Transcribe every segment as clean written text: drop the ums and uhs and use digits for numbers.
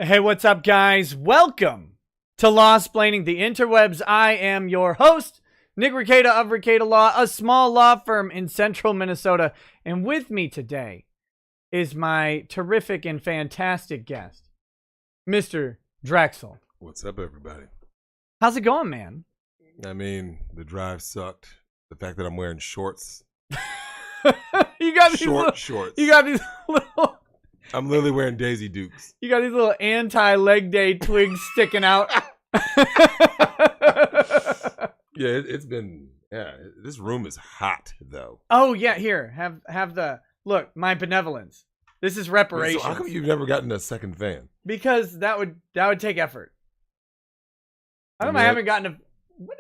Hey, what's up, guys? Welcome to Law-Splaining the Interwebs. I am your host, Nick Rekieta of Rekieta Law, a small law firm in central Minnesota. And with me today is my terrific and fantastic guest, Mr. Drexel. What's up, everybody? How's it going, man? I mean, the drive sucked. The fact that I'm wearing shorts. You got these Shorts. You got these little... I'm literally wearing Daisy Dukes. You got these little anti-leg day twigs sticking out. Yeah, it's been... Yeah, this room is hot, though. Oh, yeah, here. Have the... Look, my benevolence. This is reparations. So how come you've never gotten a second fan? Because that would take effort. How come I haven't gotten a...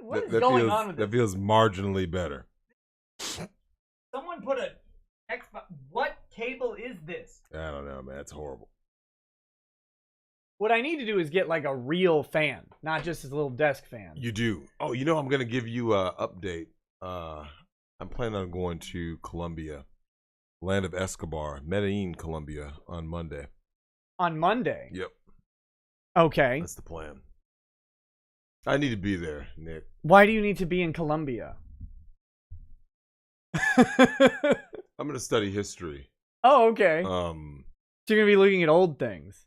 What is going on with this? That feels marginally better. Someone put a... What cable is this? I don't know, man. It's horrible. What I need to do is get like a real fan, not just this little desk fan. You do. Oh, you know, I'm going to give you an update. I'm planning on going to Colombia, land of Escobar, Medellin, Colombia, on Monday. On Monday? Yep. Okay. That's the plan. I need to be there, Nick. Why do you need to be in Colombia? I'm going to study history. Oh, okay. So you're going to be looking at old things.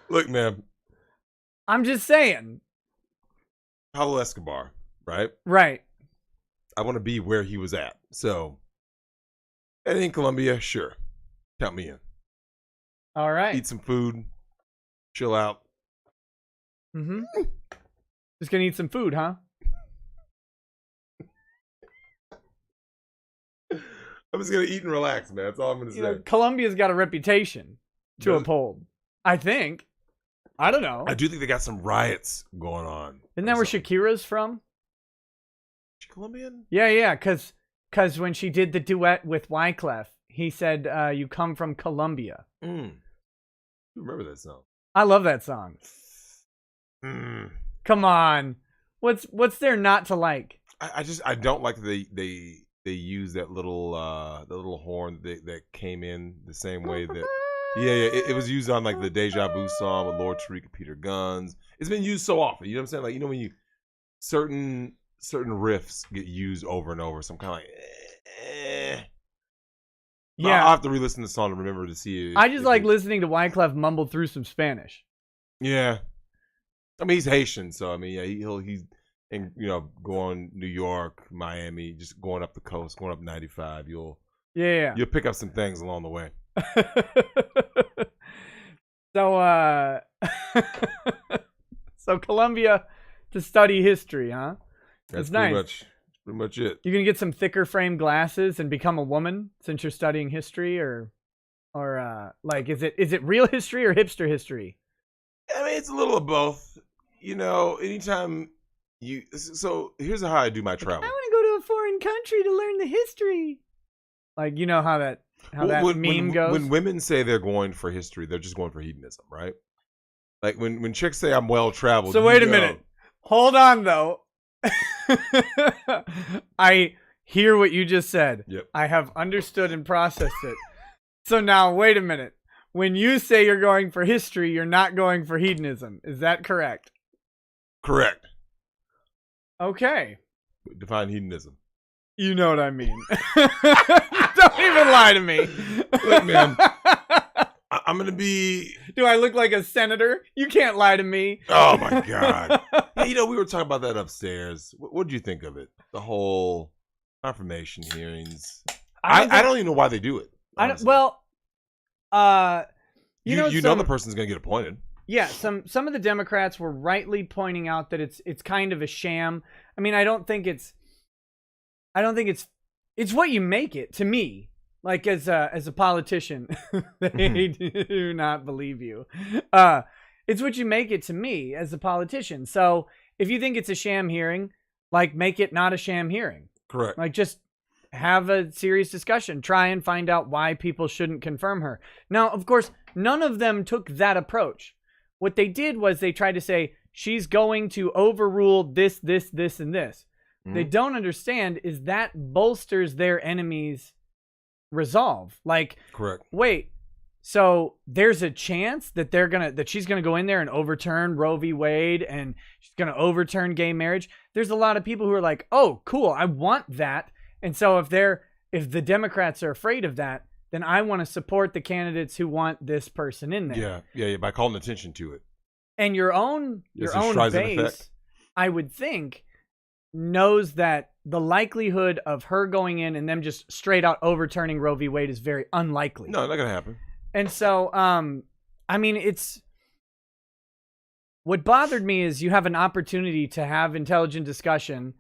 Look, man. I'm just saying. Pablo Escobar, right? Right. I want to be where he was at. So, anything in Colombia, sure. Count me in. All right. Eat some food. Chill out. Mm-hmm. Just going to eat some food, huh? I'm just going to eat and relax, man. That's all I'm going to say. Colombia's got a reputation to uphold. I think. I don't know. I do think they got some riots going on. Isn't that where Shakira's from? She Colombian? Yeah. Because when she did the duet with Wyclef, he said, you come from Colombia. You remember that song? I love that song. Come on. What's there not to like? I don't like that they use that little horn that came in the same way that it was used on like the Deja Vu song with Lord Tariq and Peter Guns. It's been used so often. You know what I'm saying? Like, you know, when you certain riffs get used over and over, so I'm kind of like Yeah, I'll have to re-listen to the song to remember to see it. I just like listening to Wyclef mumble through some Spanish. Yeah, I mean, he's Haitian, so I mean, yeah, he's and going New York, Miami, just going up the coast, going up 95. You'll pick up some things along the way. So so Colombia to study history, huh? That's nice. Pretty much it. You gonna get some thicker frame glasses and become a woman since you're studying history, or like is it real history or hipster history? I mean, it's a little of both. You know, anytime so here's how I do my travel. I want to go to a foreign country to learn the history. Like, you know how that meme goes? When women say they're going for history, they're just going for hedonism, right? Like when chicks say I'm well traveled. So wait a minute. Hold on though. I hear what you just said. Yep. I have understood and processed it. So now wait a minute. When you say you're going for history, you're not going for hedonism. Is that correct? Correct. Okay. Define hedonism. You know what I mean. Don't even lie to me. Look, man. I'm going to be... Do I look like a senator? You can't lie to me. Oh, my God. Hey, we were talking about that upstairs. What did you think of it? The whole confirmation hearings. I don't even know why they do it. You know the person's going to get appointed. Yeah, some of the Democrats were rightly pointing out that it's kind of a sham. I mean, I don't think it's what you make it, to me. Like, as a politician, they do not believe you. It's what you make it to me as a politician. So if you think it's a sham hearing, like, make it not a sham hearing. Correct. Like, just have a serious discussion. Try and find out why people shouldn't confirm her. Now, of course, none of them took that approach. What they did was they tried to say, she's going to overrule this, and this. They don't understand is that bolsters their enemies' resolve. Like, Correct. wait, so there's a chance that she's gonna go in there and overturn Roe v. Wade, and she's gonna overturn gay marriage. There's a lot of people who are like, oh, cool, I want that. And so if the Democrats are afraid of that, then I want to support the candidates who want this person in there. Yeah. By calling attention to it. And your own base, I would think, knows that the likelihood of her going in and them just straight out overturning Roe v. Wade is very unlikely. No, not gonna happen. And so, I mean, what bothered me is you have an opportunity to have intelligent discussion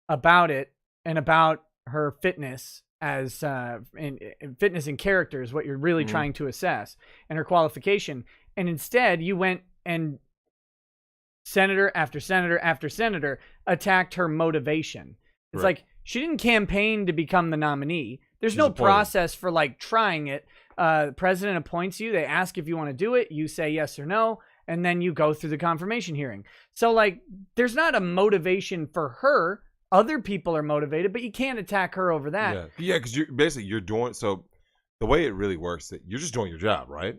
about it and about her fitness as in fitness and character is what you're really trying to assess, and her qualification. And instead, you went and senator after senator after senator attacked her motivation. It's like she didn't campaign to become the nominee. There's no process for like trying it. The president appoints you. They ask if you want to do it. You say yes or no, and then you go through the confirmation hearing. So like, there's not a motivation for her. Other people are motivated, but you can't attack her over that. Yeah, because you're doing, so the way it really works, that you're just doing your job, right?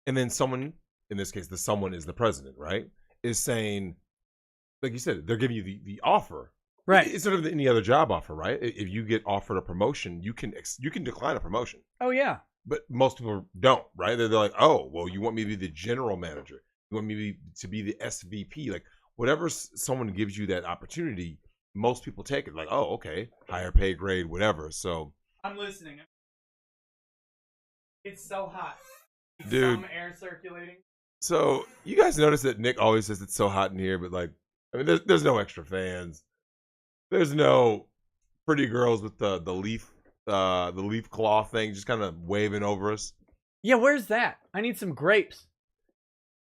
And then someone, in this case, the someone is the president, right? Is saying, like you said, they're giving you the offer. Right. It's sort of any other job offer, right? If you get offered a promotion, you can decline a promotion. Oh, yeah. But most people don't, right? They're like, oh, well, you want me to be the general manager. You want me to be the SVP. Like, whatever someone gives you that opportunity, most people take it. Like, oh, okay, higher pay grade, whatever. So I'm listening. It's so hot. Dude. Some air circulating. So you guys notice that Nick always says it's so hot in here, but like, I mean, there's no extra fans. There's no pretty girls with the leaf cloth thing just kind of waving over us. Yeah, where's that? I need some grapes.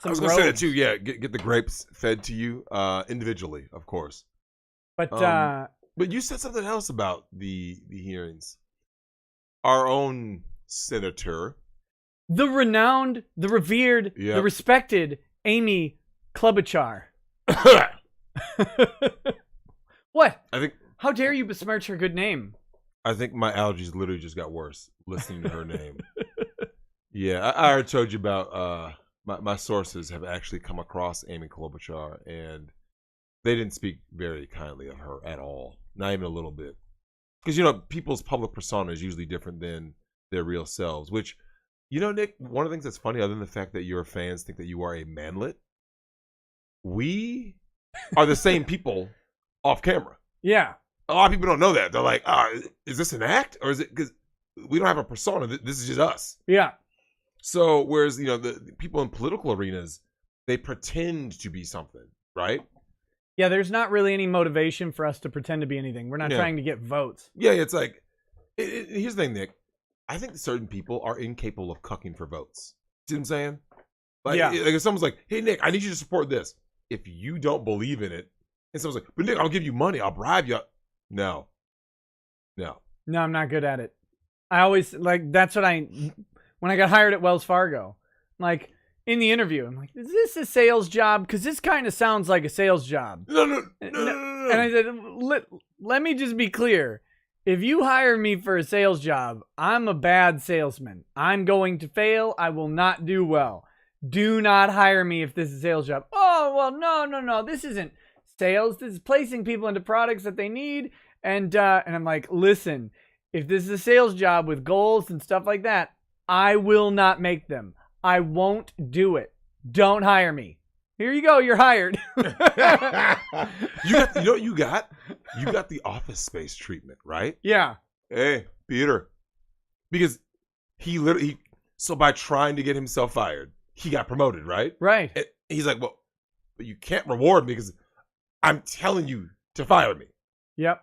I was gonna say that too. Yeah, get the grapes fed to you individually, of course. But you said something else about the hearings. Our own senator, the renowned, the revered, the respected Amy Klobuchar. What? How dare you besmirch her good name? I think my allergies literally just got worse listening to her name. Yeah, I already told you about my sources have actually come across Amy Klobuchar, and they didn't speak very kindly of her at all. Not even a little bit. Because, people's public persona is usually different than their real selves. Which, Nick, one of the things that's funny, other than the fact that your fans think that you are a manlet, we are the same people off camera. Yeah. A lot of people don't know that. They're like, is this an act? Or is it because we don't have a persona? This is just us. Yeah. So, whereas, the people in political arenas, they pretend to be something, right? Yeah, there's not really any motivation for us to pretend to be anything. We're not trying to get votes. Yeah, it's like, here's the thing, Nick. I think certain people are incapable of cucking for votes. See what I'm saying? Like, like if someone's like, hey, Nick, I need you to support this. If you don't believe in it, and someone's like, but Nick, I'll give you money. I'll bribe you. No, I'm not good at it. I always, that's what when I got hired at Wells Fargo, like, in the interview, I'm like, is this a sales job? Because this kind of sounds like a sales job. No. And I said, let me just be clear. If you hire me for a sales job, I'm a bad salesman. I'm going to fail. I will not do well. Do not hire me if this is a sales job. Oh, well, no. This isn't sales. This is placing people into products that they need. And I'm like, listen, if this is a sales job with goals and stuff like that, I will not make them. I won't do it. Don't hire me. Here you go. You're hired. You got what you got? You got the Office Space treatment, right? Yeah. Hey, Peter. Because so by trying to get himself fired, he got promoted, right? Right. And he's like, well, but you can't reward me because I'm telling you to fire me. Yep.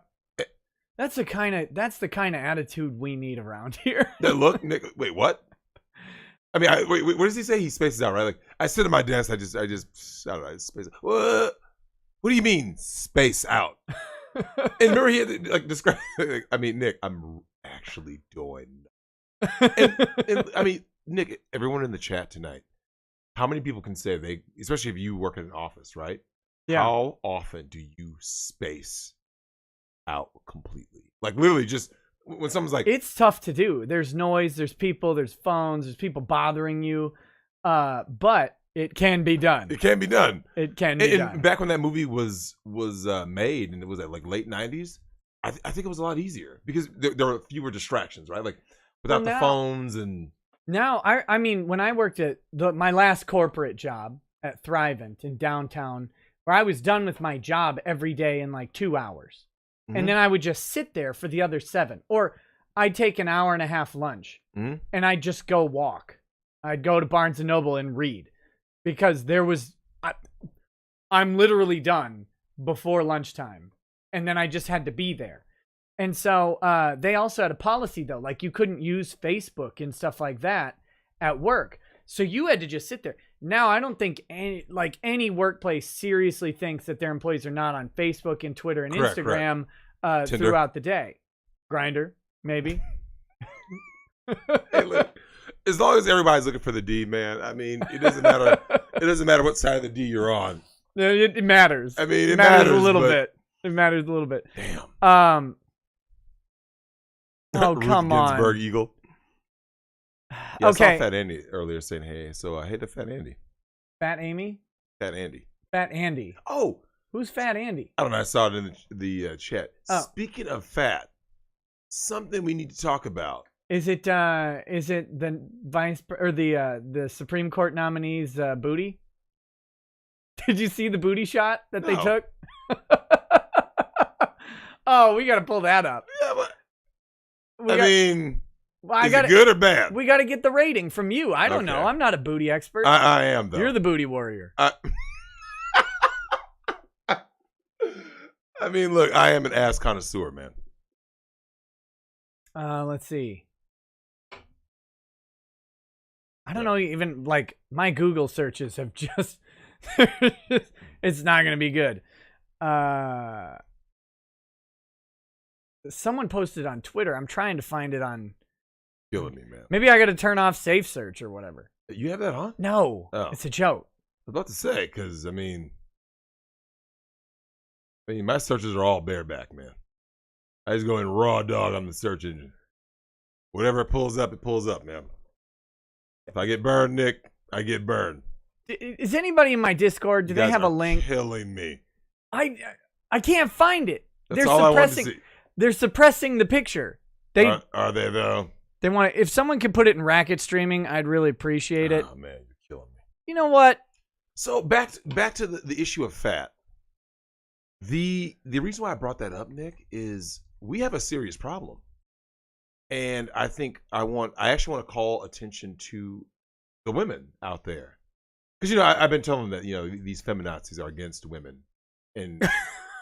That's the kind of attitude we need around here. Look, Nick, wait, what? I mean, wait, what does he say? He spaces out, right? Like, I sit at my desk, I don't know, I space out. What do you mean, space out? And remember, he had to, describe, I mean, Nick, I'm actually doing. And I mean, Nick, everyone in the chat tonight, how many people can say especially if you work in an office, right? Yeah. How often do you space out completely? Like, literally just when someone's like, it's tough to do. There's noise, there's people, there's phones, there's people bothering you. But it can be done. it can be done. It can be done. Back when that movie was made, and it was at like late 90s, I think it was a lot easier because there were fewer distractions, right? Like without the phones and. Now, I mean, when I worked at my last corporate job at Thrivent in downtown, where I was done with my job every day in like 2 hours. Mm-hmm. And then I would just sit there for the other 7. Or I'd take an hour and a half lunch mm-hmm. and I'd just go walk. I'd go to Barnes & Noble and read because I'm literally done before lunchtime. And then I just had to be there. And so they also had a policy, though, like you couldn't use Facebook and stuff like that at work. So you had to just sit there. Now, I don't think any workplace seriously thinks that their employees are not on Facebook and Twitter and Instagram throughout the day. Grindr, maybe. Hey, look, as long as everybody's looking for the D, man, I mean, it doesn't matter. It doesn't matter what side of the D you're on. It matters. I mean, it matters a little bit. It matters a little bit. Damn. Oh, come on. Ginsburg Eagle. Yeah, okay. I saw Fat Andy earlier saying, hey, so I hate the Fat Andy. Fat Amy? Fat Andy. Fat Andy. Oh. Who's Fat Andy? I don't know. I saw it in the chat. Oh. Speaking of fat, something we need to talk about. Is it the vice or the Supreme Court nominee's booty? Did you see the booty shot that they took? Oh, we got to pull that up. Yeah, but is it good or bad? We got to get the rating from you. I don't know. I'm not a booty expert. I am, though. You're the booty warrior. I mean, look, I am an ass connoisseur, man. Let's see. I don't know, even like my Google searches have just it's not going to be good. Someone posted on Twitter. I'm trying to find it on. Killing me, man. Maybe I got to turn off safe search or whatever. You have that on? No, It's a joke. I was about to say, because I mean, my searches are all bareback, man. I just go in raw dog on the search engine. Whatever it pulls up, man. If I get burned, Nick, I get burned. Is anybody in my Discord? Do they have a link? Killing me. I can't find it. That's all I want to see. They're suppressing the picture. Are they though? They want. If someone could put it in racket streaming, I'd really appreciate it. Oh man, you're killing me. You know what? So back to the issue of fat. The reason why I brought that up, Nick, is we have a serious problem, and I think I actually want to call attention to the women out there, because I've been telling them that these feminazis are against women, and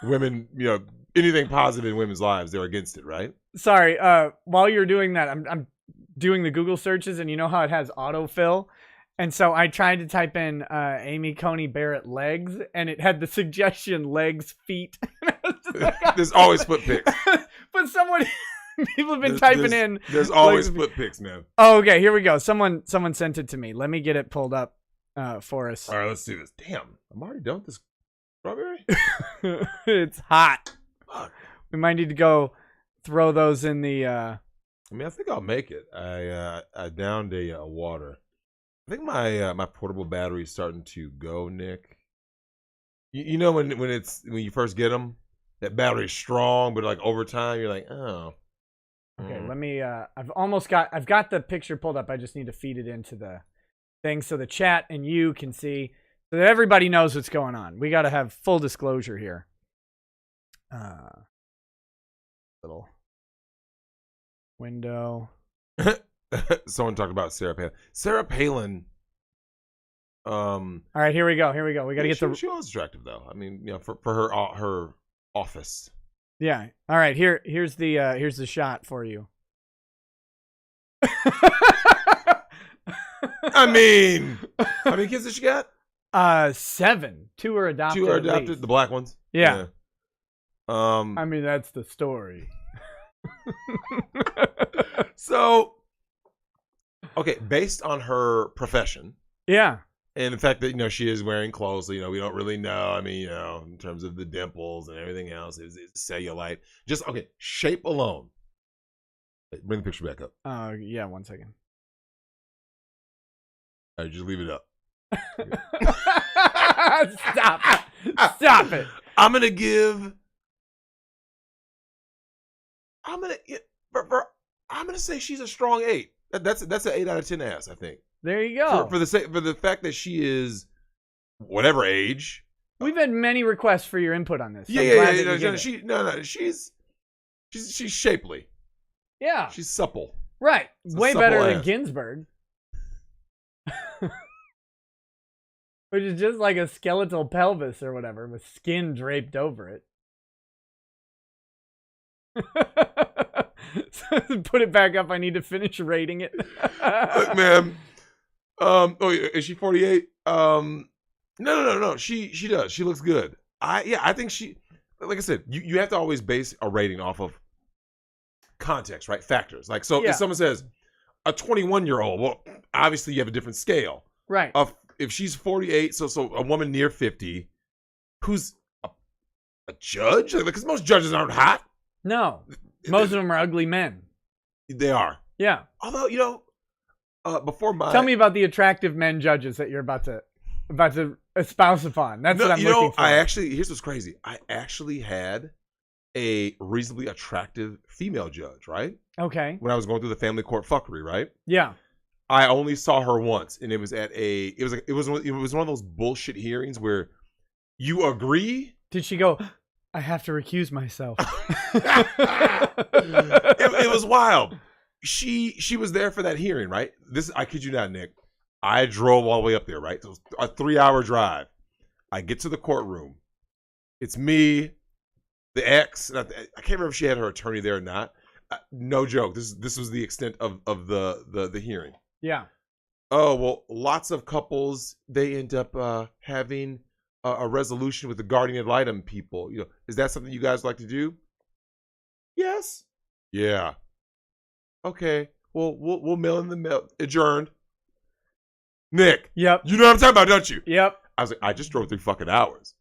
women anything positive in women's lives, they're against it, right? Sorry, while you're doing that, I'm doing the Google searches, and you know how it has autofill? And so I tried to type in Amy Coney Barrett legs, and it had the suggestion legs, feet. There's always foot pics. But people have been typing in. There's always foot pics, man. Oh, okay, here we go. Someone sent it to me. Let me get it pulled up for us. All right, let's do this. Damn, I'm already done with this strawberry. It's hot. Fuck. We might need to go throw those in the. I think I'll make it. I downed a water. I think my portable battery is starting to go, Nick. You know when you first get them, that battery's strong, but like over time you're like, oh. Okay, let me. I've got the picture pulled up. I just need to feed it into the thing so the chat and you can see, so that everybody knows what's going on. We got to have full disclosure here. Little window. Someone talked about Sarah Palin. Sarah Palin. All right, here we go. We got to get She was attractive though. I mean, for her office. Yeah. All right. Here's the shot for you. I mean, how many kids did she got? 7. 2 are adopted. 2 are adopted. The black ones. Yeah. I mean, that's the story. So, okay, based on her profession. Yeah. And the fact that, she is wearing clothes, so, we don't really know. I mean, in terms of the dimples and everything else, it's cellulite. Just, okay, shape alone. Bring the picture back up. Yeah, 1 second. All right, just leave it up. Stop it. Stop it. I'm gonna say she's a strong 8. That's an 8 out of 10 ass, I think. There you go. For the fact that she is whatever age. We've had many requests for your input on this. So She's shapely. Yeah. She's supple. Right. It's way a better supple than ass. Ginsburg. Which is just like a skeletal pelvis or whatever with skin draped over it. So put it back up. I need to finish rating it. Look, man. Is she 48? No. She does. She looks good. I think she, like I said, you have to always base a rating off of context, right? Factors. Like, so if someone says a 21-year-old, well, obviously you have a different scale. Right. If she's 48, so a woman near 50, who's a judge? Because most judges aren't hot. No. Most of them are ugly men. They are. Yeah. Although, before my... Tell me about the attractive men judges that you're about to espouse upon. That's what I'm looking for. Here's what's crazy. I actually had a reasonably attractive female judge, right? Okay. When I was going through the family court fuckery, right? Yeah. I only saw her once, and it was at it was one of those bullshit hearings where you agree. Did she go, I have to recuse myself? It was wild. She was there for that hearing, right? I kid you not, Nick. I drove all the way up there, right? So it was a 3-hour drive. I get to the courtroom. It's me, the ex. I can't remember if she had her attorney there or not. No joke. This was the extent of the hearing. Yeah. Oh, well, lots of couples, they end up having a resolution with the guardian ad litem people. Is that something you guys like to do? Yes. Yeah. Okay. Well, we'll mail in the mail. Adjourned. Nick. Yep. You know what I'm talking about, don't you? Yep. I was like, I just drove 3 fucking hours.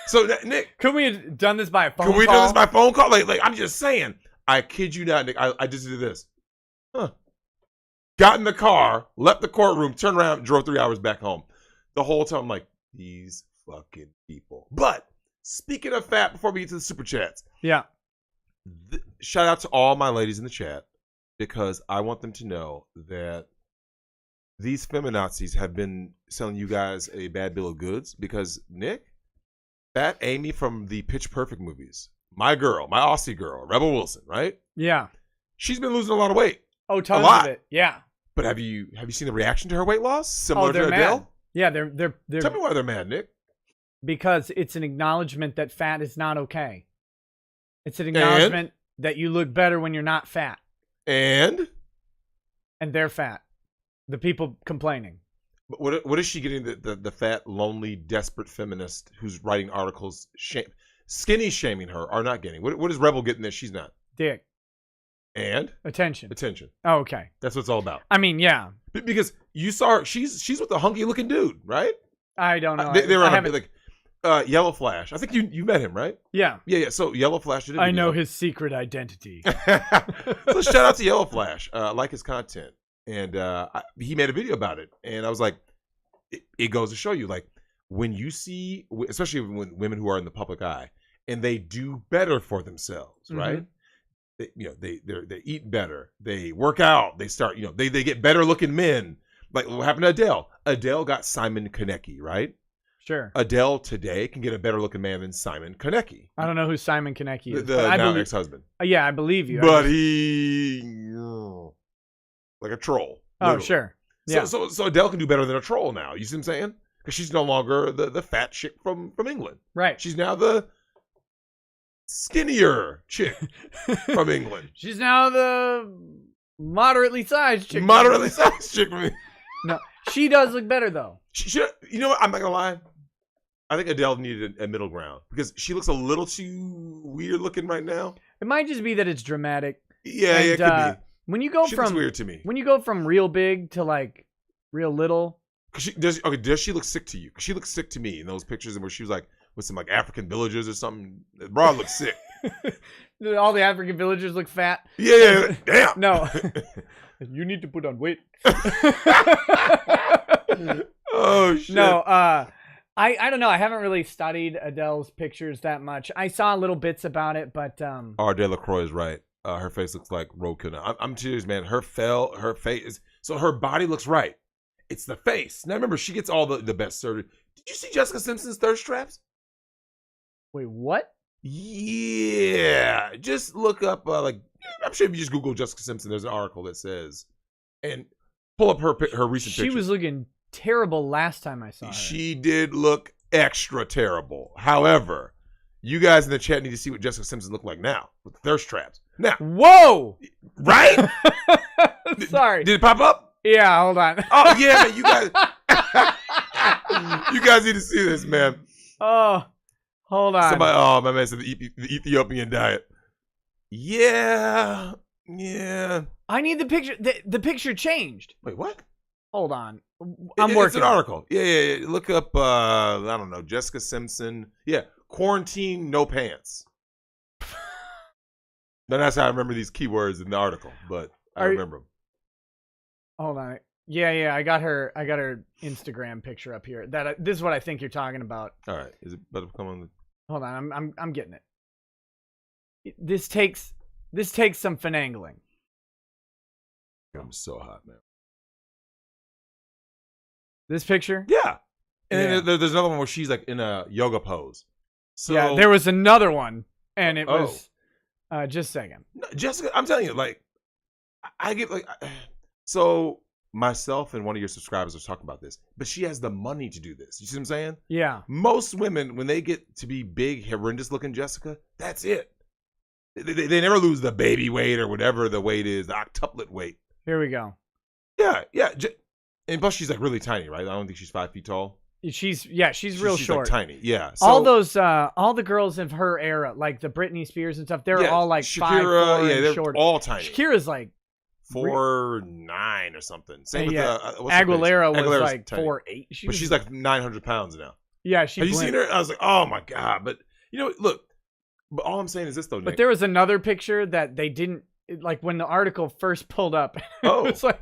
So, Nick. Could we have done this by a phone call? Can we do this by phone call? Like, I'm just saying. I kid you not, Nick. I just did this. Got in the car, left the courtroom, turned around, drove 3 hours back home. The whole time, I'm like, these fucking people. But speaking of fat, before we get to the super chats, yeah, shout out to all my ladies in the chat, because I want them to know that these feminazis have been selling you guys a bad bill of goods. Because Nick, Fat Amy from the Pitch Perfect movies, my girl, my Aussie girl, Rebel Wilson, right? Yeah, she's been losing a lot of weight. Oh, tons of it. Yeah. But have you seen the reaction to her weight loss? Similar to Adele? Mad. Yeah, they're Tell me why they're mad, Nick. Because it's an acknowledgement that fat is not okay. It's an acknowledgement that you look better when you're not fat. And they're fat. The people complaining. But what is she getting the fat, lonely, desperate feminist who's writing articles skinny shaming her are not getting? What is Rebel getting that she's not? Dick. And attention. Oh, okay. That's what it's all about. I mean, yeah. Because you saw her, she's with a hunky looking dude, right? I don't know. They were on Yellow Flash. I think you met him, right? Yeah. Yeah. So Yellow Flash did it. I know his secret identity. So shout out to Yellow Flash. I like his content, and he made a video about it, and I was like, it goes to show you, like, when you see, especially when women who are in the public eye, and they do better for themselves, right? They eat better, they work out, they start, they get better looking men. Like what happened to Adele? Adele got Simon Konecki, right? Sure. Adele today can get a better looking man than Simon Konecki. I don't know who Simon Konecki is. The now ex-husband. Yeah, I believe you. But he like a troll. Literally. Oh, sure. Yeah. So Adele can do better than a troll now. You see what I'm saying? Because she's no longer the fat chick from England. Right. She's now the skinnier chick from England. She's now the moderately sized chick. Moderately sized chick from England. No, she does look better though. She, you know what? I'm not gonna lie. I think Adele needed a middle ground because she looks a little too weird looking right now. It might just be that it's dramatic. Yeah, it could be. When you go she from looks weird to me. When you go from real big to like real little. Does she look sick to you? She looks sick to me in those pictures where she was like with some like African villagers or something. The broad looks sick. All the African villagers look fat. Yeah, damn. No. You need to put on weight. Oh shit. No, I don't know. I haven't really studied Adele's pictures that much. I saw little bits about it, but Ardell LaCroix is right. Her face looks like roadkill. I'm serious, man. Her face. So her body looks right. It's the face. Now remember, she gets all the best surgery. Did you see Jessica Simpson's thirst traps? wait, what? Yeah. Just look up I'm sure if you just Google Jessica Simpson, there's an article that says, and pull up her recent She pictures. was looking terrible last time I saw her. She did look extra terrible. However, you guys in the chat need to see what Jessica Simpson looked like now with the thirst traps. Now, whoa! right? Sorry. Did it pop up? Yeah, hold on. Oh yeah, man, you guys. You guys need to see this, man. Oh, hold on. Somebody, oh my man said the Ethiopian diet. Yeah. I need the picture. The picture changed. Wait, what? Hold on. I'm working. It's an article. Yeah. Look up. I don't know, Jessica Simpson. Yeah, quarantine, no pants. Then that's how I remember these keywords in the article, but I remember them. Hold on. Yeah. I got her Instagram picture up here. This is what I think you're talking about. All right. Is it better to come on? Hold on. I'm getting it. This takes some finagling. I'm so hot, man. This picture? Yeah. And then there's another one where she's like in a yoga pose. So yeah, there was another one, and it was just a second. No, Jessica, I'm telling you, like, I get like, so myself and one of your subscribers was talking about this, but she has the money to do this. You see what I'm saying? Yeah. Most women, when they get to be big, horrendous looking Jessica, that's it. They never lose the baby weight or whatever the weight is, the octuplet weight. Here we go. Yeah. And plus, she's like really tiny, right? I don't think she's 5 feet tall. She's real short. Like tiny, yeah. So, all the girls of her era, like the Britney Spears and stuff, they're all like Shakira, 5'4" they're short. all tiny. Shakira's like 4'9" or something. Same with Aguilera was like 4'8". She's like 900 pounds now. Yeah, have you seen her? I was like, oh my god! But look. But all I'm saying is this though, Nick. But there was another picture that they didn't like when the article first pulled up. It was like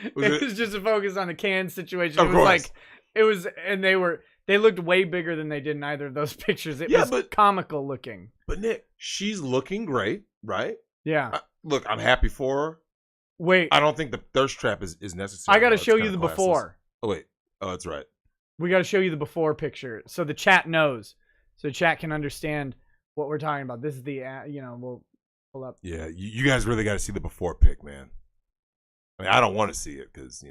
it was just a focus on the can situation. Of course. And they looked way bigger than they did in either of those pictures. It was comical looking. But Nick, she's looking great, right? Yeah. Look, I'm happy for her. Wait. I don't think the thirst trap is necessary. I got to show you the before. Oh, wait. Oh, that's right. We got to show you the before picture so the chat knows. So the chat can understand what we're talking about. This is the, we'll pull up. Yeah, you guys really got to see the before pic, man. I mean, I don't want to see it because,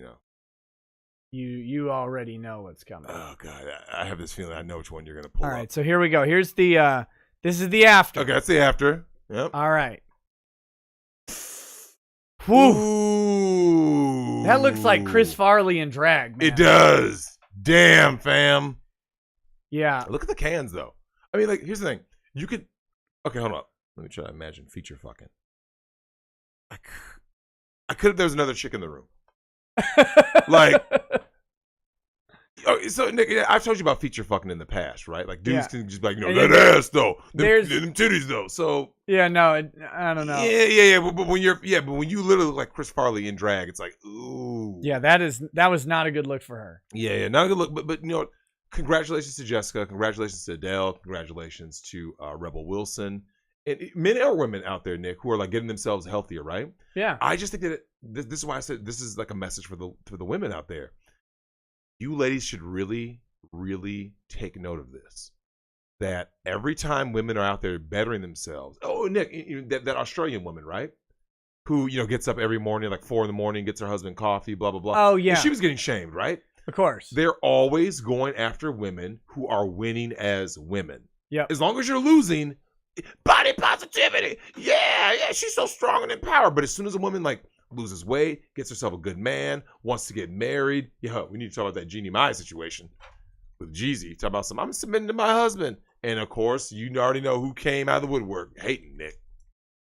You already know what's coming. Oh, God. I have this feeling I know which one you're going to pull up. All right, so here we go. Here's the, this is the after. Okay, that's the after. Yep. All right. Whew. Ooh. That looks like Chris Farley in drag, man. It does. Damn, fam. Yeah. Look at the cans, though. I mean, like, here's the thing. You could... Okay, hold on. Let me try to imagine feature fucking. I could if there was another chick in the room. Like... Oh, so, Nick, I've told you about feature fucking in the past, right? Like, dudes can just be like, that ass, though. Them titties, though. So... Yeah, no, I don't know. Yeah. But when you literally look like Chris Farley in drag, it's like, ooh. Yeah, that was not a good look for her. Yeah, not a good look. But you know what? Congratulations to Jessica. Congratulations to Adele. Congratulations to Rebel Wilson. And men or women out there, Nick, who are like getting themselves healthier, right? Yeah. I just think that this is why I said this is like a message for the women out there. You ladies should really, really take note of this. That every time women are out there bettering themselves, Nick, that Australian woman, right? Who, gets up every morning, like 4 a.m, gets her husband coffee, blah, blah, blah. Oh, yeah. And she was getting shamed, right? Of course. They're always going after women who are winning as women. Yeah. As long as you're losing, body positivity. Yeah, she's so strong and empowered. But as soon as a woman, like, loses weight, gets herself a good man, wants to get married, we need to talk about that Jeannie Mai situation with Jeezy. Talk about I'm submitting to my husband. And, of course, you already know who came out of the woodwork hating Nick.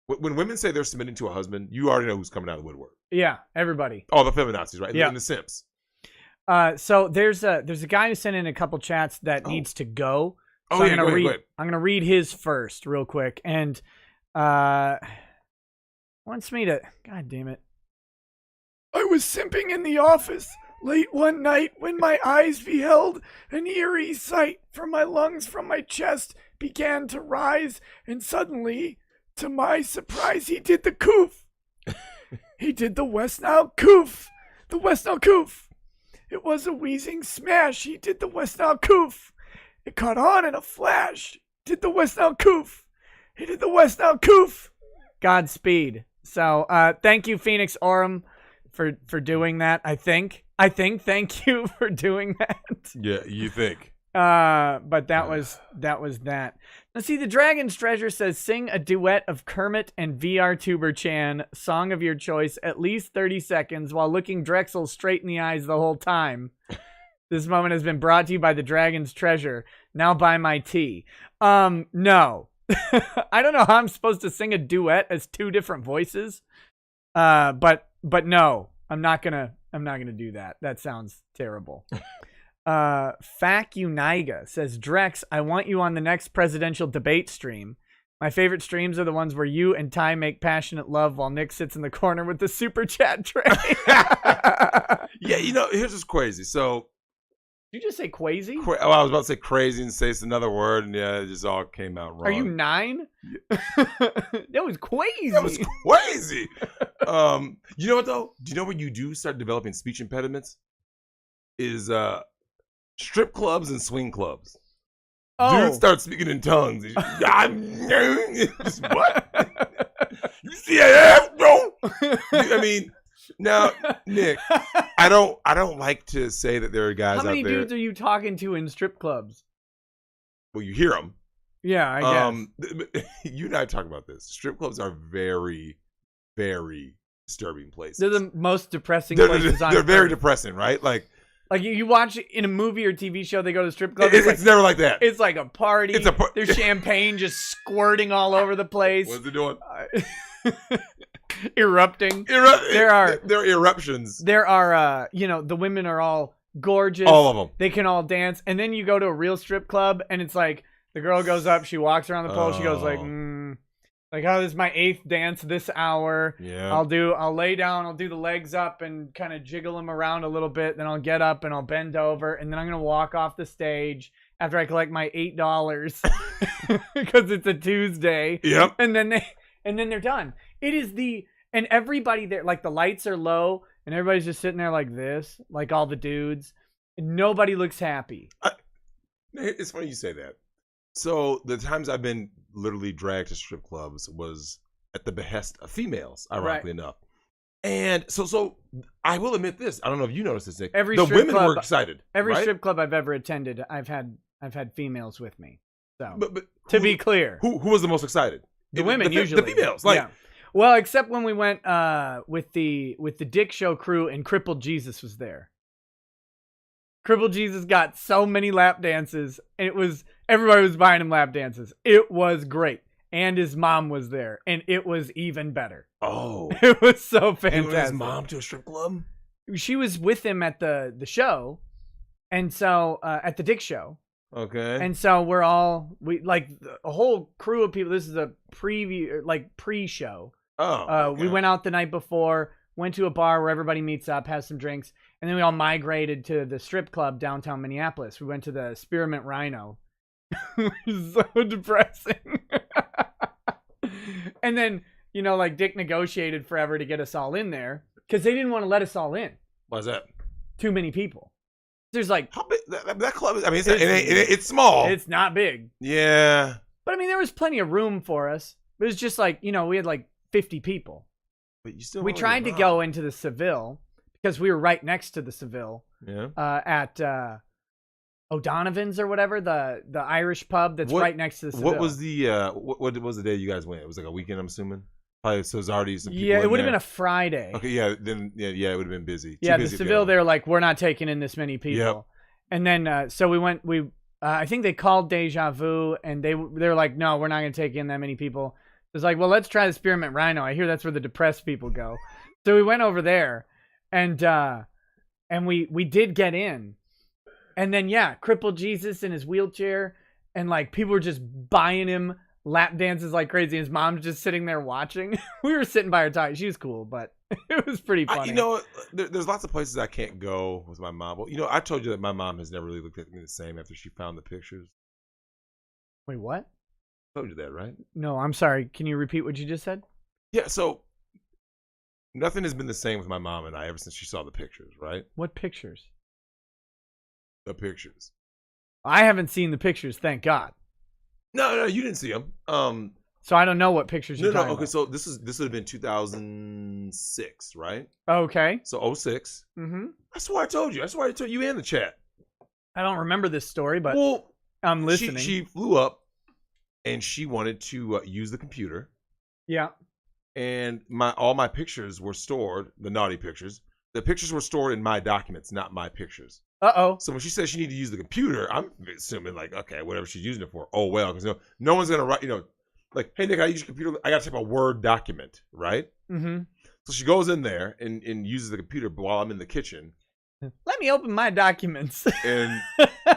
When women say they're submitting to a husband, you already know who's coming out of the woodwork. Yeah, everybody. All the feminazis, right? Yeah. And the simps. So there's a guy who sent in a couple chats that needs to go. So Go ahead. I'm gonna read his first real quick. And Wants me to. God damn it. I was simping in the office late one night when my eyes beheld an eerie sight, for my lungs from my chest began to rise, and suddenly, to my surprise, he did the coof. He did the West Nile coof. The West Nile coof. It was a wheezing smash. He did the West Nile coof. It caught on in a flash. Did the West Nile coof. He did the West Nile coof. Godspeed. So, thank you, Phoenix Aurum, for doing that. I think. Thank you for doing that. Yeah, you think. But that was that. Let's see. The Dragon's Treasure says, sing a duet of Kermit and VR Tuber Chan, song of your choice, at least 30 seconds, while looking Drexel straight in the eyes the whole time. This moment has been brought to you by the Dragon's Treasure. Now buy my tea. No. I don't know how I'm supposed to sing a duet as two different voices. But no, I'm not gonna do that. That sounds terrible. Fac Uniga says, Drex, I want you on the next presidential debate stream. My favorite streams are the ones where you and Ty make passionate love while Nick sits in the corner with the super chat tray. Yeah, here's what's crazy. So, did you just say crazy? I was about to say crazy and say it's another word, and yeah, it just all came out wrong. Are you 9? Yeah. That was crazy. That was crazy. You know what though? Do you know when you do start developing speech impediments? Is strip clubs and swing clubs. Oh. Dudes start speaking in tongues. Just what? You see that ass, bro? I mean, now, Nick, I don't like to say that there are guys out there. How many dudes are you talking to in strip clubs? Well, you hear them. Yeah, I guess. You and I talk about this. Strip clubs are very, very disturbing places. They're the most depressing places on They're very earth. Depressing, right? Like you watch in a movie or TV show, they go to strip clubs. It's never like that. It's like a party. There's champagne just squirting all over the place. What's it doing? Erupting. There are eruptions. There are, the women are all gorgeous. All of them. They can all dance. And then you go to a real strip club, and it's like the girl goes up, she walks around the pole, she goes like, oh, this is my 8th dance this hour. Yeah. I'll lay down, I'll do the legs up and kind of jiggle them around a little bit. Then I'll get up and I'll bend over, and then I'm going to walk off the stage after I collect my $8 because it's a Tuesday. Yep. And then they're done. It is and everybody there, like the lights are low and everybody's just sitting there like this, like all the dudes. And nobody looks happy. It's funny you say that. So the times I've been literally dragged to strip clubs was at the behest of females, ironically enough. And so I will admit this. I don't know if you noticed this, Nick. The women were excited. Every right? strip club I've ever attended, I've had females with me. So, but to be clear, who was the most excited? The women usually. The females, like. Yeah. Well, except when we went with the Dick Show crew and Crippled Jesus was there. Crippled Jesus got so many lap dances, and everybody was buying him lap dances. It was great. And his mom was there, and it was even better. Oh. It was so fantastic. He went his mom to a strip club? She was with him at the show, and so at the Dick Show. Okay. And so we like a whole crew of people. This is a preview, like pre-show. Oh. Okay. We went out the night before, went to a bar where everybody meets up, has some drinks, and then we all migrated to the strip club downtown Minneapolis. We went to the Spearmint Rhino. It was so depressing. And then, like Dick negotiated forever to get us all in there because they didn't want to let us all in. Why's that? Too many people. There's like how big that club is. I mean, it's small. It's not big. Yeah. But I mean, there was plenty of room for us. It was just like, we had like 50 people. But you still. We tried to go into the Seville because we were right next to the Seville. Yeah. At O'Donovan's or whatever, the Irish pub that's right next to the Seville. What was what was the day you guys went? It was like a weekend, I'm assuming. Probably so there's already some people. Yeah, it would have been a Friday. Okay, yeah, then it would have been busy. Yeah, the Seville, they're like, we're not taking in this many people. Yep. And then so we went. I think they called Deja Vu, and they were like, no, we're not going to take in that many people. It's like, well, let's try the Spearmint Rhino. I hear that's where the depressed people go. So we went over there, and we did get in. And then, Crippled Jesus in his wheelchair, and like people were just buying him lap dances like crazy. His mom's just sitting there watching. We were sitting by her talking. She was cool, but it was pretty funny. There's lots of places I can't go with my mom. Well, I told you that my mom has never really looked at me the same after she found the pictures. Wait, what? I told you that, right? No, I'm sorry. Can you repeat what you just said? Yeah, so nothing has been the same with my mom and I ever since she saw the pictures, right? What pictures? The pictures. I haven't seen the pictures, thank God. No, you didn't see them. So I don't know what pictures you're talking about. So this would have been 2006, right? Okay. So 06. Mm-hmm. That's what I told you. That's why I told you in the chat. I don't remember this story, but well, I'm listening. She flew up and she wanted to use the computer. Yeah. And all my pictures were stored, the naughty pictures. The pictures were stored in my documents, not my pictures. Uh-oh. So when she said she needed to use the computer, I'm assuming like, okay, whatever she's using it for. Oh, well, because no one's going to write, like, hey, Nick, I use your computer. I got to type a Word document, right? Mm-hmm. So she goes in there and uses the computer while I'm in the kitchen. Let me open my documents. And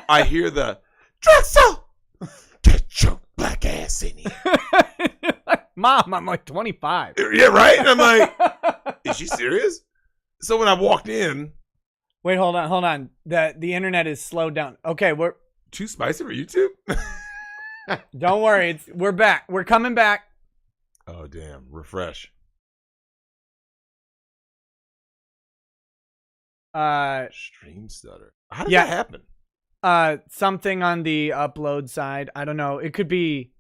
I hear the, Drexel, get your black ass in here. Mom, I'm like 25. Yeah, right? And I'm like, is she serious? So when I walked in. Wait, hold on. The internet is slowed down. Okay, we're too spicy for YouTube? Don't worry, we're back. We're coming back. Oh damn! Refresh. Stream stutter. How does that happen? Something on the upload side. I don't know. It could be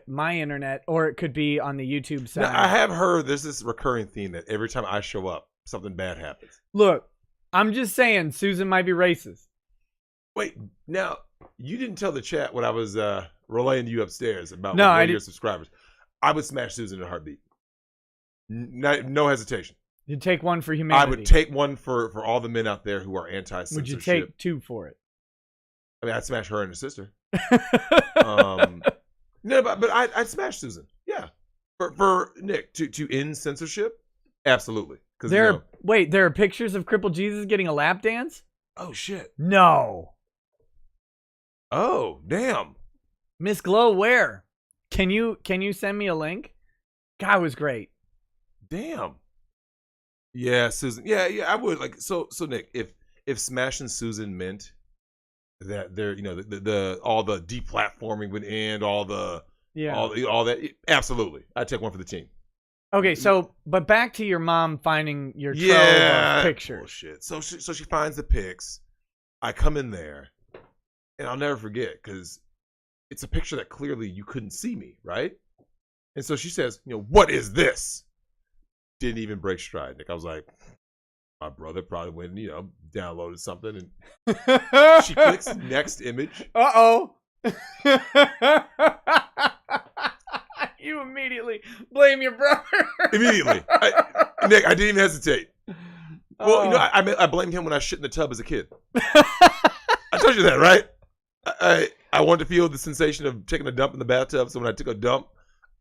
my internet, or it could be on the YouTube side. Now, I have heard there's this recurring theme that every time I show up, something bad happens. Look, I'm just saying, Susan might be racist. Wait, now you didn't tell the chat what I was relaying to you upstairs about your subscribers. I would smash Susan in a heartbeat. No hesitation. You'd take one for humanity. I would take one for all the men out there who are anti-censorship. Would you take two for it? I mean, I'd smash her and her sister. No, but I'd smash Susan. Yeah, for Nick to end censorship, absolutely. Wait, there are pictures of crippled Jesus getting a lap dance? Oh shit! No. Oh damn. Miss Glow, where? Can you send me a link? God, it was great. Damn. Yeah, Susan. Yeah, I would like. So Nick, if smashing Susan meant that there, the all the deplatforming would end, all that, absolutely, I'd take one for the team. Okay, so but back to your mom finding your trove of pictures. Bullshit. So she finds the pics. I come in there, and I'll never forget because it's a picture that clearly you couldn't see me, right? And so she says, what is this? Didn't even break stride, Nick. I was like, my brother probably went, downloaded something, and she clicks next image. Uh-oh. You immediately blame your brother. Immediately. Nick, I didn't even hesitate. Well, I blamed him when I shit in the tub as a kid. I told you that, right? I wanted to feel the sensation of taking a dump in the bathtub, so when I took a dump,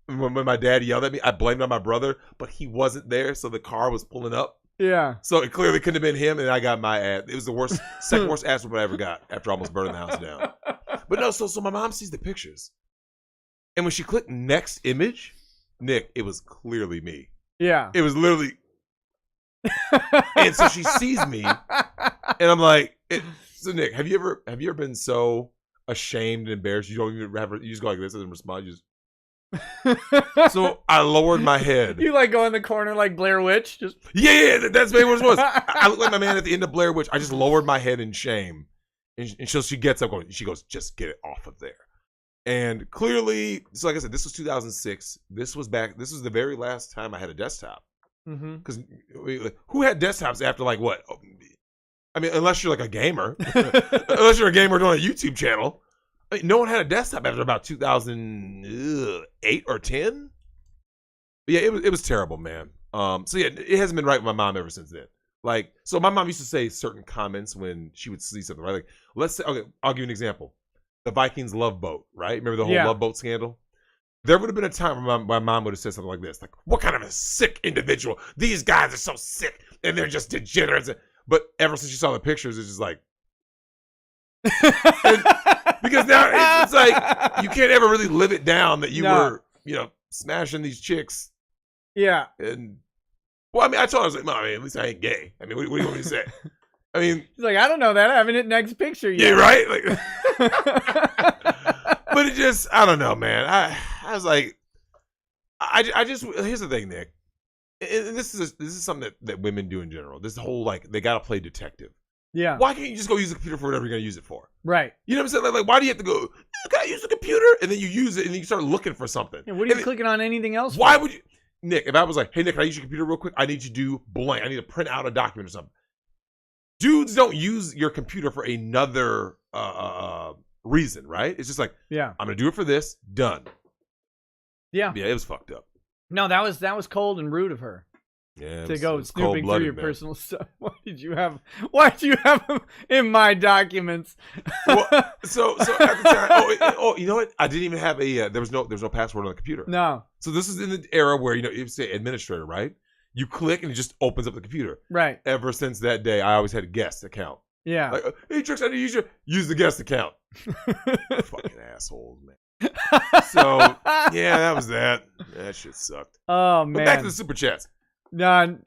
when my dad yelled at me, I blamed it on my brother, but he wasn't there, so the car was pulling up. Yeah. So it clearly couldn't have been him, and I got my ass. It was the second worst ass whooping I ever got after almost burning the house down. But no, so my mom sees the pictures. And when she clicked next image, Nick, it was clearly me. Yeah. It was literally. And so she sees me, and I'm like, so Nick, have you ever been so ashamed and embarrassed you don't even you just go like this and respond? You just. So I lowered my head. You like go in the corner like Blair Witch, just that's maybe what it was. I look like my man at the end of Blair Witch. I just lowered my head in shame, and so she gets up going. She goes, "Just get it off of there." And clearly, so like I said, this was 2006. This was the very last time I had a desktop. Because who had desktops after like what? I mean, unless you're like a gamer, unless you're a gamer doing a YouTube channel. I mean, no one had a desktop after about 2008 or 10. But yeah, it was terrible, man. So yeah, it hasn't been right with my mom ever since then. Like, so my mom used to say certain comments when she would see something, right? Like, let's say, okay, I'll give you an example. The Vikings love boat, right? Remember the whole love boat scandal? There would have been a time where my mom would have said something like this, like, what kind of a sick individual? These guys are so sick, and they're just degenerates. But ever since she saw the pictures, it's just like... Because now it's like you can't ever really live it down that you were, smashing these chicks. Yeah. And well, I mean, I told her, I was like, Mom, at least I ain't gay. I mean, what do you want me to say? I mean, he's like, I don't know that. I haven't hit next picture yet. Yeah, right. But it just, I don't know, man. I was like, I just here's the thing, Nick. And this is something that women do in general. This whole they gotta play detective. Yeah. Why can't you just go use the computer for whatever you're gonna use it for? Right. You know what I'm saying? Like why do you have to go? You gotta use the computer, and then you use it, and then you start looking for something. Yeah, what are you clicking on anything else? Why would you, Nick? If I was like, hey Nick, can I use your computer real quick? I need you to do blank. I need to print out a document or something. Dudes don't use your computer for another reason, right? It's just like, yeah, I'm gonna do it for this. Done. Yeah. Yeah, it was fucked up. No, that was cold and rude of her. Yeah, to go snooping through your personal stuff. Why did you have them in my documents? Well, so at the time, you know what? I didn't even have a there was no password on the computer. No. So this is in the era where you say administrator, right? You click and it just opens up the computer. Right. Ever since that day, I always had a guest account. Yeah. Like, hey, Drex, I need to use the guest account. Fucking assholes, man. So yeah, that was that. That shit sucked. Oh man. But back to the super chats. No,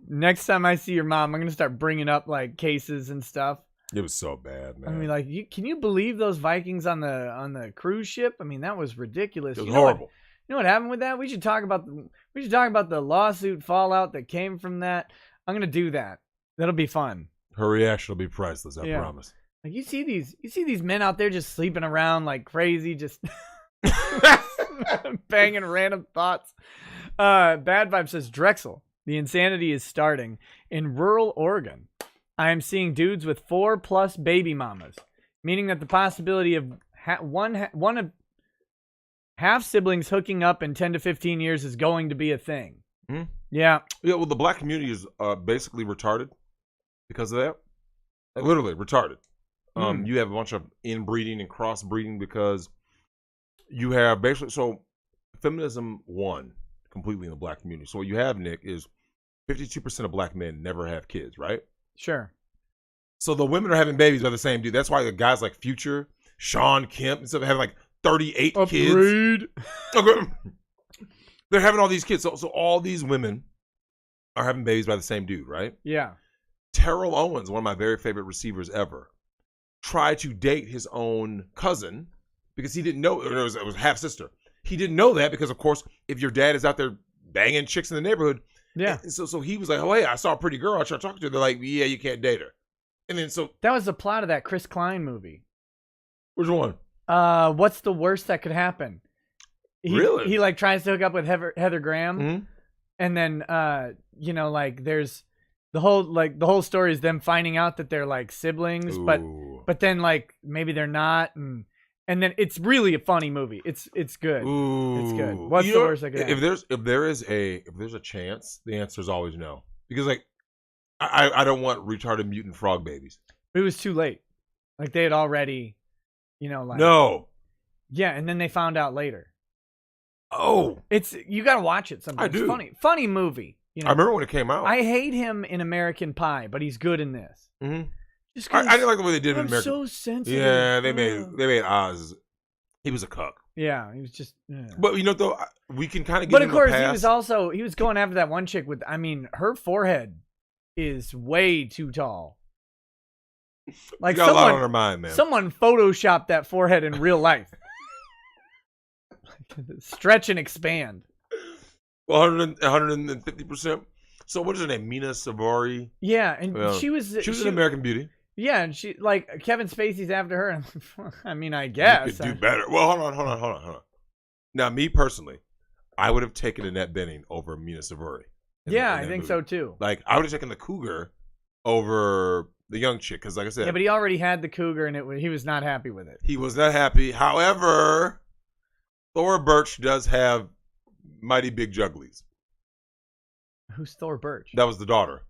next time I see your mom, I'm gonna start bringing up cases and stuff. It was so bad, man. I mean, can you believe those Vikings on the cruise ship? I mean, that was ridiculous. It was horrible. You know what happened with that? We should talk about the lawsuit fallout that came from that. I'm gonna do that. That'll be fun. Her reaction will be priceless. I promise. Like you see these men out there just sleeping around like crazy, just banging random thoughts. Bad Vibe says Drexel. The insanity is starting in rural Oregon. I am seeing dudes with 4+ baby mamas, meaning that the possibility of one of half siblings hooking up in 10 to 15 years is going to be a thing. Mm-hmm. Yeah. Yeah. Well, the black community is basically retarded because of that. Like, literally retarded. You have a bunch of inbreeding and crossbreeding because you have basically feminism won completely in the black community. So what you have, Nick, is 52% of black men never have kids, right? Sure. So the women are having babies by the same dude. That's why the guys like Future, Sean Kemp, and stuff having 38 kids. Okay. They're having all these kids. So all these women are having babies by the same dude, right? Yeah. Terrell Owens, one of my very favorite receivers ever, tried to date his own cousin because he didn't know it was half sister. He didn't know that because, of course, if your dad is out there banging chicks in the neighborhood, yeah. So he was like, "Oh, hey, I saw a pretty girl. I tried to talk to her." They're like, "Yeah, you can't date her." And then that was the plot of that Chris Klein movie. Which one? What's the worst that could happen? Really? He tries to hook up with Heather Graham, and then there's the whole story is them finding out that they're siblings, but then maybe they're not, and then it's really a funny movie. It's good. Ooh. It's good. What's the worst that could happen? If there's a chance, the answer is always no. Because I don't want retarded mutant frog babies. It was too late. They had already, no. Yeah, and then they found out later. Oh, you got to watch it sometime. I do. It's funny movie. I remember when it came out. I hate him in American Pie, but he's good in this. Mm-hmm. I didn't like the way they did it in American. So sensitive. Yeah, they made Oz. He was a cuck. Yeah, he was just. Yeah. But though, we can kind of. But of course, he was going after that one chick with. I mean, her forehead is way too tall. Got a lot on her mind, man. Someone photoshopped that forehead in real life. Stretch and expand. 150%. So what is her name? Mina Savari. Yeah, and she was an American Beauty. Yeah, and she Kevin Spacey's after her. And I mean, I guess you could do better. Well, hold on. Now, me personally, I would have taken Annette Bening over Mina Savari. Yeah, I think so too. I would have taken the cougar over the young chick because, like I said, yeah, but he already had the cougar, and he was not happy with it. He was not happy. However, Thora Birch does have mighty big jugglies. Who's Thora Birch? That was the daughter.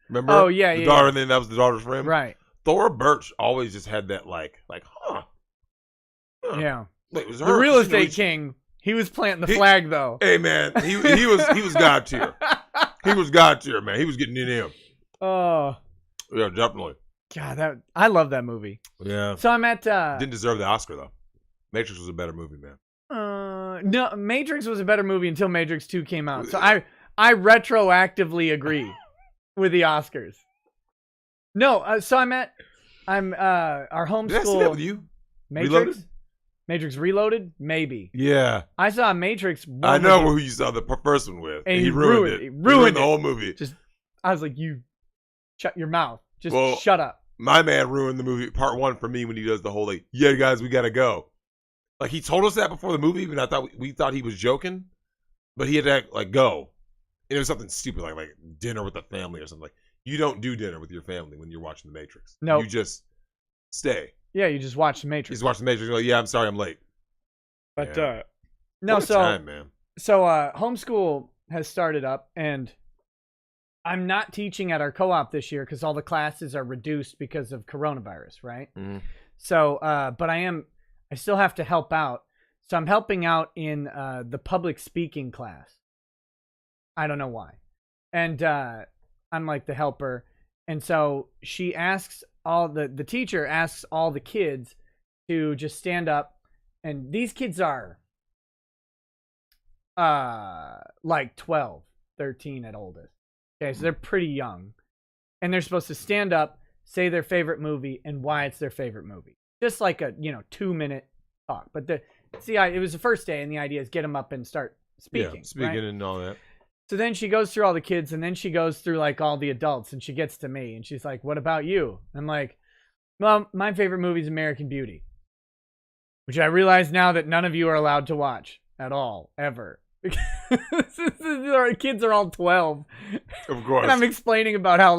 Remember? Oh yeah, the daughter, yeah. and then that was the daughter's friend. Right. Thora Birch always just had that huh. Yeah. Wait, was the her, real estate king. He was planting the flag though. Hey man, he was God tier. He was God tier, man. He was getting in him. Oh. Yeah, definitely. God, I love that movie. Yeah. So I'm at Didn't deserve the Oscar though. Matrix was a better movie, man. no, Matrix was a better movie until Matrix 2 came out. So I retroactively agree with the Oscars. No, so I'm our homeschool. Did I see that with you? Matrix. Reloaded? Matrix Reloaded, maybe. Yeah. I saw Matrix. I know who you saw the first one with. And he ruined it. He ruined the whole movie. I was like, you shut your mouth. Just Well, shut up. My man ruined the movie part 1 for me when he does the whole like, yeah, guys, we gotta go. Like he told us that before the movie, and I thought we thought he was joking, but he had to like go. And it was something stupid like dinner with the family or something. Like you don't do dinner with your family when you're watching The Matrix. No, you just stay. Yeah, you just watch The Matrix. You just watch The Matrix. You're like, yeah, I'm sorry, I'm late. But yeah. no, what a time, man. So homeschool has started up, and I'm not teaching at our co-op this year because all the classes are reduced because of coronavirus, right? Mm-hmm. So, but I still have to help out. So I'm helping out in the public speaking class. I don't know why. And I'm like the helper. And so she asks the teacher asks all the kids to just stand up. And these kids are like 12, 13 at oldest. Okay, so they're pretty young. And they're supposed to stand up, say their favorite movie, and why it's their favorite movie. Just like a 2-minute talk. But it was the first day, and the idea is get them up and start speaking. Yeah, speaking right? and all that. So then she goes through all the kids, and then she goes through like all the adults, and she gets to me, and she's like, "What about you?" I'm like, "Well, my favorite movie is American Beauty," which I realize now that none of you are allowed to watch at all, ever. Our kids are all 12. Of course. And I'm explaining about how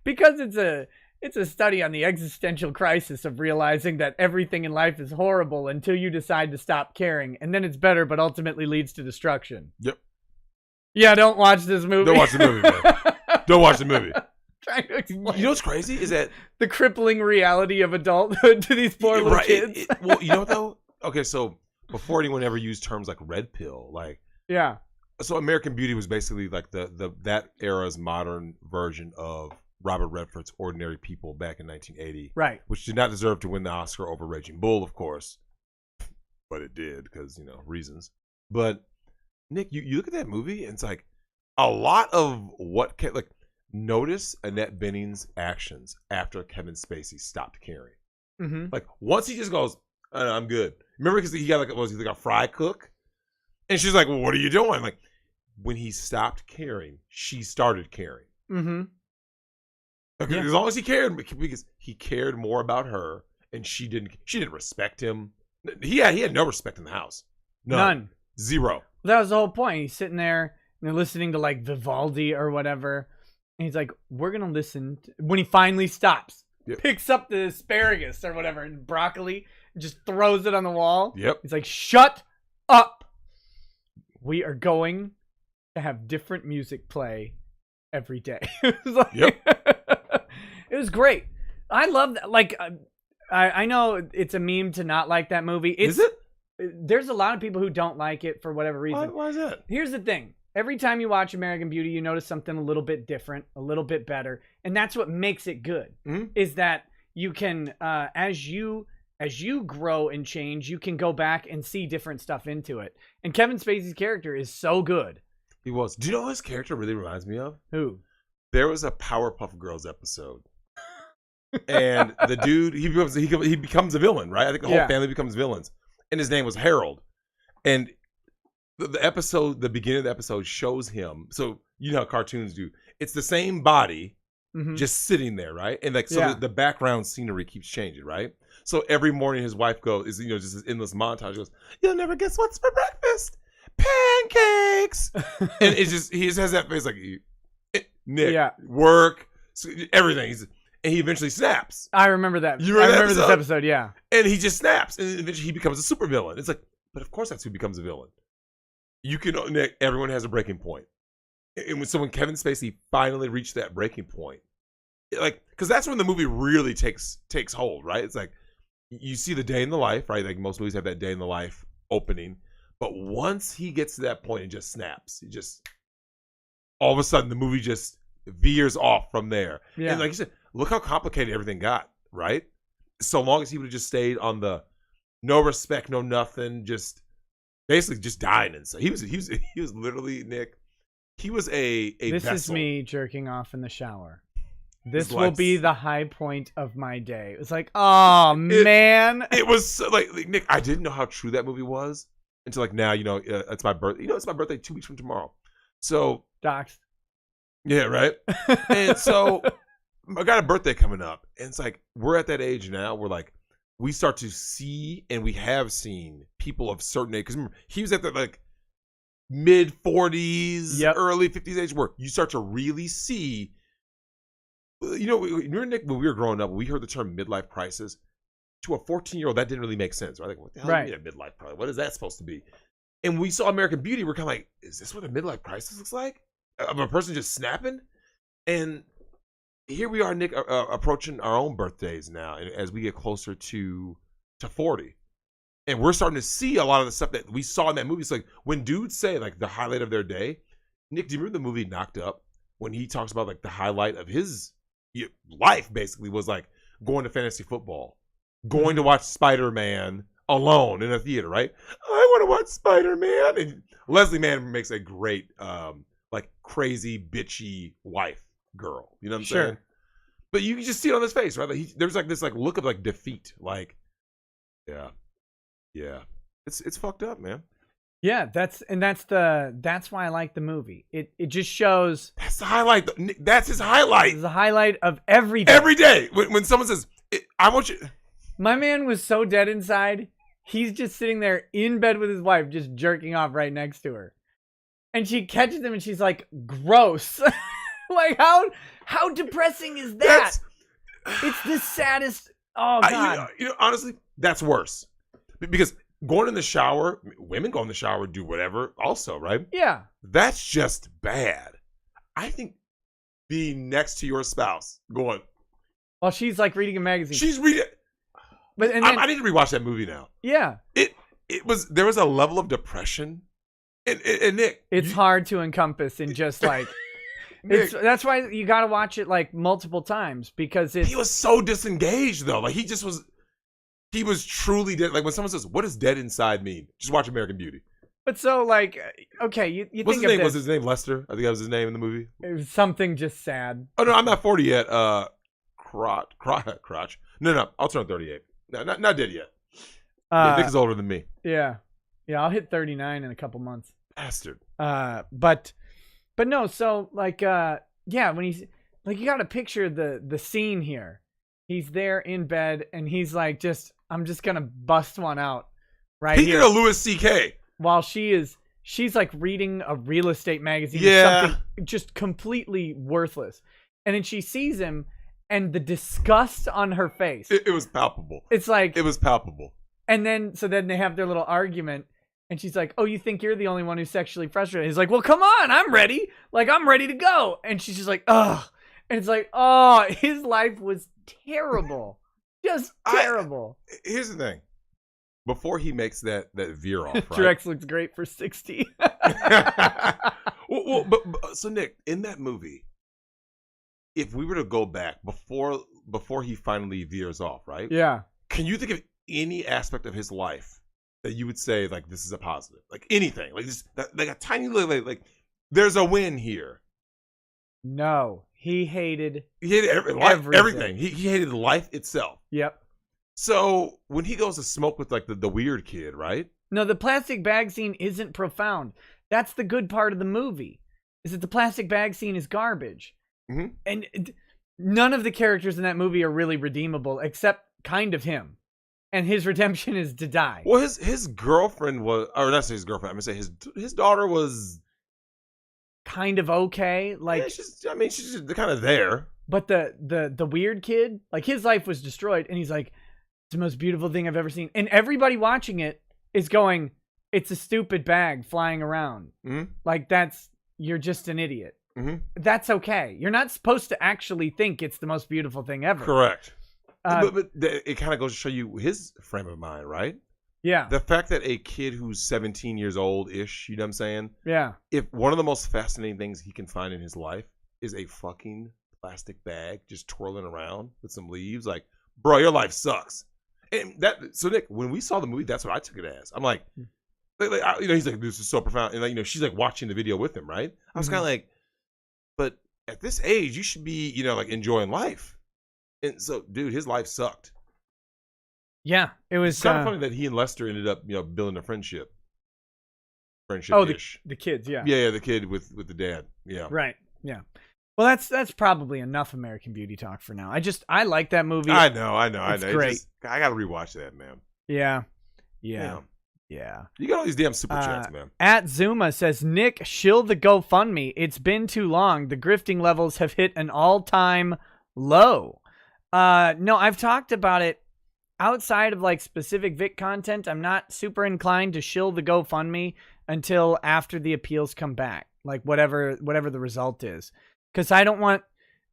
because it's a study on the existential crisis of realizing that everything in life is horrible until you decide to stop caring, and then it's better, but ultimately leads to destruction. Yep. Yeah, don't watch this movie. Don't watch the movie, man. Don't watch the movie. Trying to explain. You know what's crazy is that the crippling reality of adulthood to these poor little kids. Well, you know what though? Okay, so before anyone ever used terms like red pill, yeah. So American Beauty was basically like that era's modern version of Robert Redford's Ordinary People back in 1980, right? Which did not deserve to win the Oscar over Raging Bull, of course, but it did because reasons. But Nick, you look at that movie and it's like a lot of what notice Annette Bening's actions after Kevin Spacey stopped caring. Mm-hmm. Like once he just goes, I'm good. Remember because he got was he like a fry cook, and she's like, well, what are you doing? Like when he stopped caring, she started caring. Mm-hmm. Okay, yeah. As long as he cared, because he cared more about her, and she didn't respect him. He had no respect in the house. None. Zero. That was the whole point. He's sitting there and they're listening to Vivaldi or whatever. And he's like, we're going to listen. When he finally stops, picks up the asparagus or whatever and broccoli and just throws it on the wall. Yep. He's like, shut up. We are going to have different music play every day. It was it was great. I love that. I know it's a meme to not like that movie. Is it? There's a lot of people who don't like it for whatever reason. Why is that? Here's the thing. Every time you watch American Beauty, you notice something a little bit different, a little bit better. And that's what makes it good, is that you can, as you grow and change, you can go back and see different stuff into it. And Kevin Spacey's character is so good. He was. Do you know what his character really reminds me of? Who? There was a Powerpuff Girls episode. And the dude, he becomes a villain, right? I think the whole family becomes villains. And his name was Harold. And the beginning of the episode shows him. So you know how cartoons do. It's the same body, just sitting there, right? And the background scenery keeps changing, right? So every morning his wife is just this endless montage. Goes, you'll never guess what's for breakfast? Pancakes. And he just has that face like, Nick, work, everything. And he eventually snaps. I remember that. You remember this episode, yeah. And he just snaps, and eventually he becomes a supervillain. It's like, but of course that's who becomes a villain. Everyone has a breaking point. And when Kevin Spacey finally reached that breaking point, because that's when the movie really takes hold, right? It's like you see the day in the life, right? Like most movies have that day in the life opening, but once he gets to that point and just snaps, all of a sudden the movie just veers off from there. Yeah. And like you said, look how complicated everything got, right? So long as he would have just stayed on the no respect, no nothing, just basically just dying and so he was literally, Nick. He was a This vessel. is me jerking off in the shower. This His will life's- be the high point of my day. It's like, oh man. It was so, like Nick. I didn't know how true that movie was until like now. It's my birthday. It's my birthday 2 weeks from tomorrow. So Docs. yeah, right. And so I got a birthday coming up, and it's like we're at that age now where like we start to see, and we have seen people of certain age. Because remember, he was at the like mid 40s, Yep. early 50s age where you start to really see. Remember, Nick, when we were growing up, we heard the term midlife crisis. To a 14-year-old, that didn't really make sense, right? Like, what the hell do you mean a midlife crisis? What is that supposed to be? And we saw American Beauty. We're kind of like, is this what a midlife crisis looks like? Of a person just snapping? And here we are, Nick, approaching our own birthdays now, and as we get closer to 40. And we're starting to see a lot of the stuff that we saw in that movie. It's like when dudes say like the highlight of their day. Nick, do you remember the movie Knocked Up? When he talks about like the highlight of his life basically was like going to fantasy football, going to watch Spider-Man alone in a theater, right? I want to watch Spider-Man. And Leslie Mann makes a great like crazy bitchy wife girl. You know what I'm saying? But you can just see it on his face, right? Like there's like this like look of like defeat, like yeah. It's fucked up, man. Yeah, that's why I like the movie. It just shows That's the highlight. That's his highlight. it's the highlight of every day. Every day when someone says, "I want you." My man was so dead inside. He's just sitting there in bed with his wife, just jerking off right next to her, and she catches him, and she's like, "Gross." Like how depressing is that? It's the saddest. Oh God. Honestly, that's worse because going in the shower, women go in the shower, do whatever. Also, right? Yeah. That's just bad. I think being next to your spouse, going While she's like reading a magazine. she's reading. But and then, I need to rewatch that movie now. yeah, There was a level of depression, and Nick, it's hard to encompass in just like. Nick, That's why you got to watch it like multiple times because it's. he was so disengaged though. Like he was truly dead. Like when someone says, "What does dead inside mean?" Just watch American Beauty. But so like, okay, you What's think his name? of Was this, his name Lester? I think that was his name in the movie. it was something just sad. Oh no, I'm not 40 yet. Crotch. No, I'll turn 38. No, not dead yet. Nick is older than me. Yeah, I'll hit 39 in a couple months. Bastard. But no, so like, yeah, when he's like, you got to picture the scene here. He's there in bed and he's like, I'm just gonna bust one out right He here. did a Louis C.K. While she's like reading a real estate magazine. Or Yeah. something just completely worthless. And then she sees him and the disgust on her face. It was palpable. It's like, It was palpable. and then they have their little argument. And she's like, oh, you think you're the only one who's sexually frustrated? He's like, well, come on, I'm ready. Like, I'm ready to go. And she's just like, ugh. And it's like, oh, his life was terrible. Just terrible. Here's the thing. Before he makes that veer off, right? Drex looks great for 60. but so Nick, in that movie, if we were to go back before he finally veers off, right? Yeah. Can you think of any aspect of his life that you would say like this is a positive, like anything, like this, like a tiny little, like there's a win here? No, he hated everything. He hated life itself. Yep. So when he goes to smoke with like the weird kid, right? No, the plastic bag scene isn't profound. That's the good part of the movie, is that the plastic bag scene is garbage. Mm-hmm. And none of the characters in that movie are really redeemable, except kind of him. And his redemption is to die. Well, his girlfriend was, or not say his girlfriend, I'm gonna say his daughter was kind of okay. Like, yeah, she's just kind of there. But the weird kid, like his life was destroyed, and he's like, it's the most beautiful thing I've ever seen. And everybody watching it is going, it's a stupid bag flying around. Mm-hmm. Like you're just an idiot. Mm-hmm. That's okay. You're not supposed to actually think it's the most beautiful thing ever. Correct. But it kind of goes to show you his frame of mind, right? Yeah. The fact that a kid who's 17 years old-ish, you know what I'm saying? Yeah. If one of the most fascinating things he can find in his life is a fucking plastic bag just twirling around with some leaves. Like, bro, your life sucks. And so Nick, when we saw the movie, that's what I took it as. I'm like, he's like, this is so profound. And like, she's like watching the video with him, right? I was kind of like, but at this age, you should be, like enjoying life. And so, dude, his life sucked. Yeah, it was kind of funny that he and Lester ended up, building a friendship. Oh, the kids, yeah. Yeah, the kid with the dad. Yeah. Right. Yeah. Well, that's probably enough American Beauty talk for now. I like that movie. I know. It's great. I got to rewatch that, man. Yeah. You got all these damn super chats, man. At Zuma says, Nick, shill the GoFundMe. It's been too long. The grifting levels have hit an all-time low. No, I've talked about it outside of like specific Vic content. I'm not super inclined to shill the GoFundMe until after the appeals come back, like whatever the result is. Because I don't want,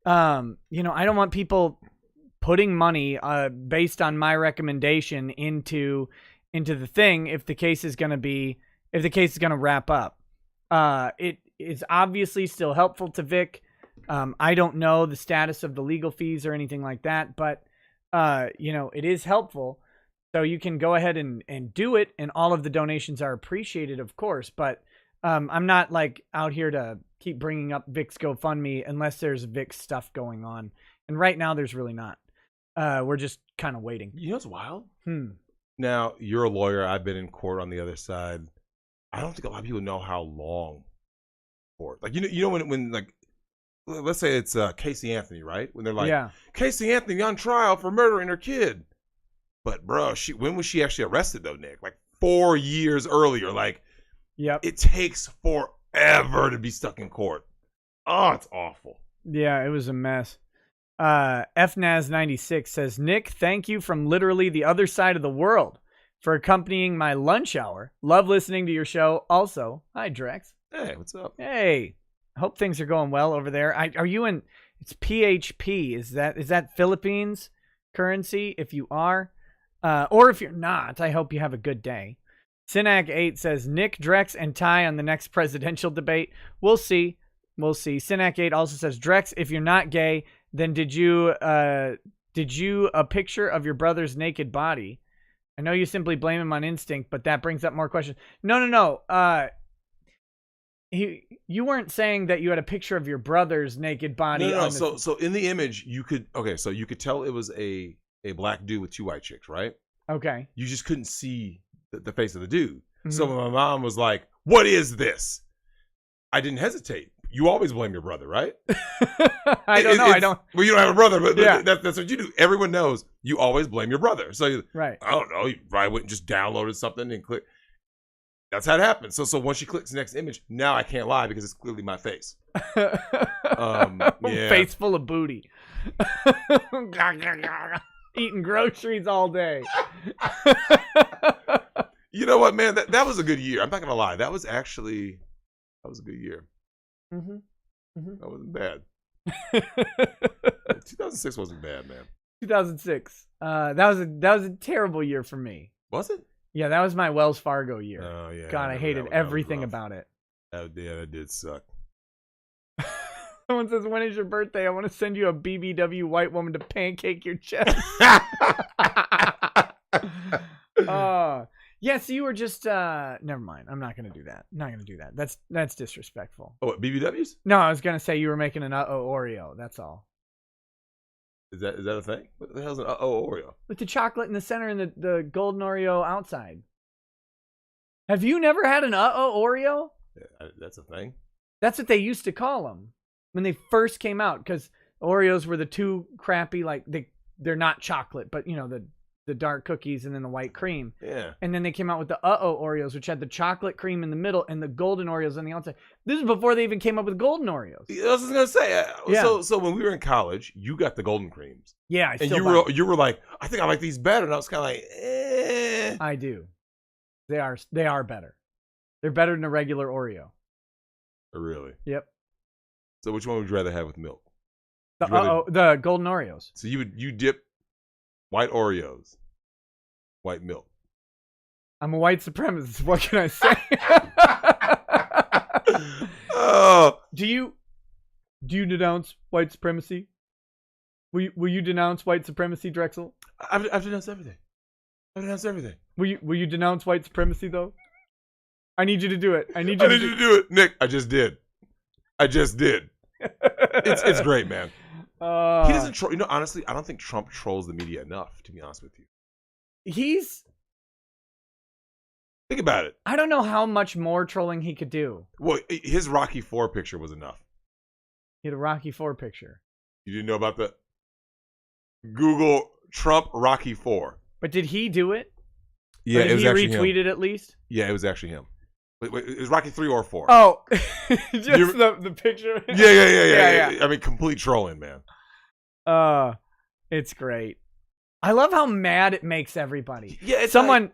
I don't want people putting money based on my recommendation into the thing if the case is going to wrap up. It is obviously still helpful to Vic. I don't know the status of the legal fees or anything like that, but it is helpful. So you can go ahead and do it, and all of the donations are appreciated, of course. But I'm not like out here to keep bringing up Vic's GoFundMe unless there's Vic stuff going on. And right now there's really not. We're just kind of waiting. You know what's wild? Now, you're a lawyer. I've been in court on the other side. I don't think a lot of people know how long court. Like, when like, let's say it's Casey Anthony, right? When they're like, yeah. Casey Anthony on trial for murdering her kid. But, bro, when was she actually arrested, though, Nick? Like 4 years earlier. Like, yep. It takes forever to be stuck in court. Oh, it's awful. Yeah, it was a mess. FNAS96 says, Nick, thank you from literally the other side of the world for accompanying my lunch hour. Love listening to your show. Also, hi, Drex. Hey, what's up? Hey, hope things are going well over there. Are you in? It's PHP. Is that Philippines currency? If you are, or if you're not, I hope you have a good day. Synac8 says, Nick, Drex, and Ty on the next presidential debate. We'll see. Synac8 also says, Drex, if you're not gay, then did you a picture of your brother's naked body? I know you simply blame him on instinct, but that brings up more questions. No. You weren't saying that you had a picture of your brother's naked body. No. So in the image, you could tell it was a black dude with two white chicks, right? Okay. You just couldn't see the face of the dude. Mm-hmm. So my mom was like, "What is this?" I didn't hesitate. You always blame your brother, right? I don't know. I don't. Well, you don't have a brother, but yeah. That's what you do. Everyone knows you always blame your brother. So right. I don't know. You probably wouldn't just downloaded something and click. That's how it happens. So once she clicks the next image, now I can't lie because it's clearly my face. Yeah. Face full of booty. Eating groceries all day. You know what, man? That was a good year. I'm not gonna lie. That was a good year. Mm-hmm. Mm-hmm. That wasn't bad. 2006 wasn't bad, man. 2006. That was a terrible year for me. Was it? Yeah, that was my Wells Fargo year. Oh yeah. God, I hated everything about it. That did suck. Someone says, when is your birthday? I want to send you a BBW white woman to pancake your chest. Yeah, so you were just never mind. I'm not gonna do that. That's disrespectful. Oh, what, BBWs? No, I was gonna say you were making an Oreo. That's all. Is that a thing? What the hell's an Oreo? With the chocolate in the center and the golden Oreo outside. Have you never had an Oreo? Yeah, that's a thing. That's what they used to call them when they first came out, because Oreos were the two crappy, like they're not chocolate, but the dark cookies and then the white cream. Yeah. And then they came out with the Oreos, which had the chocolate cream in the middle and the golden Oreos on the outside. This is before they even came up with golden Oreos. I was gonna say. Yeah. So when we were in college, you got the golden creams. Yeah, you were like, I think I like these better, and I was kind of like, eh. I do. They are better. They're better than a regular Oreo. Really? Yep. So which one would you rather have with milk? The golden Oreos. So you dip white Oreos, white milk. I'm a white supremacist. What can I say? Oh. Do you Do you denounce white supremacy? Will you denounce white supremacy, Drexel? I've denounced everything. I've denounced everything. Will you denounce white supremacy though? I need you to do it. I need you to do it, Nick. I just did. It's great, man. He doesn't troll. Honestly, I don't think Trump trolls the media enough. To be honest with you, think about it. I don't know how much more trolling he could do. Well, his Rocky IV picture was enough. He had a Rocky IV picture. You didn't know about the Google Trump Rocky IV. But did he do it? Yeah, it was actually him. Did he retweet it at least? Yeah, it was actually him. Wait, it was Rocky 3 or 4? Oh, just the picture. Yeah. I mean, complete trolling, man. It's great. I love how mad it makes everybody. Yeah, someone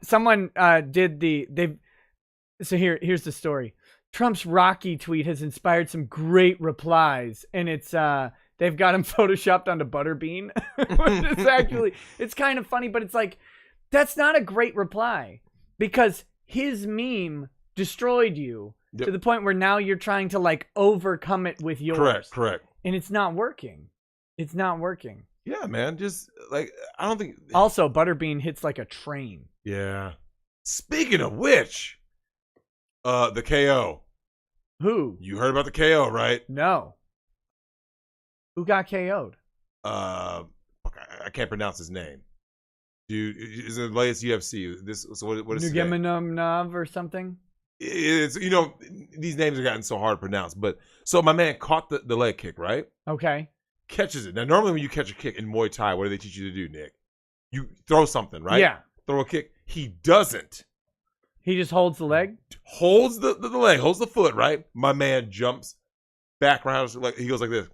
did So here's the story. Trump's Rocky tweet has inspired some great replies, and it's they've got him photoshopped onto Butterbean. It's kind of funny, but it's like that's not a great reply because his meme destroyed you to the point where now you're trying to like overcome it with yours. Correct. And it's not working. Yeah, man. Just like I don't think. Also, Butterbean hits like a train. Yeah. Speaking of which, the KO. Who? You heard about the KO, right? No. Who got KO'd? I can't pronounce his name. Dude, is it the latest UFC? What is Nugeminumnov or something? It's these names have gotten so hard to pronounce, but so my man caught the leg kick, right? Okay. Catches it. Now normally when you catch a kick in Muay Thai, what do they teach you to do, Nick? You throw something, right? Yeah. Throw a kick. He doesn't. He just holds the leg? Holds the leg, holds the foot, right? My man jumps back around, like he goes like this.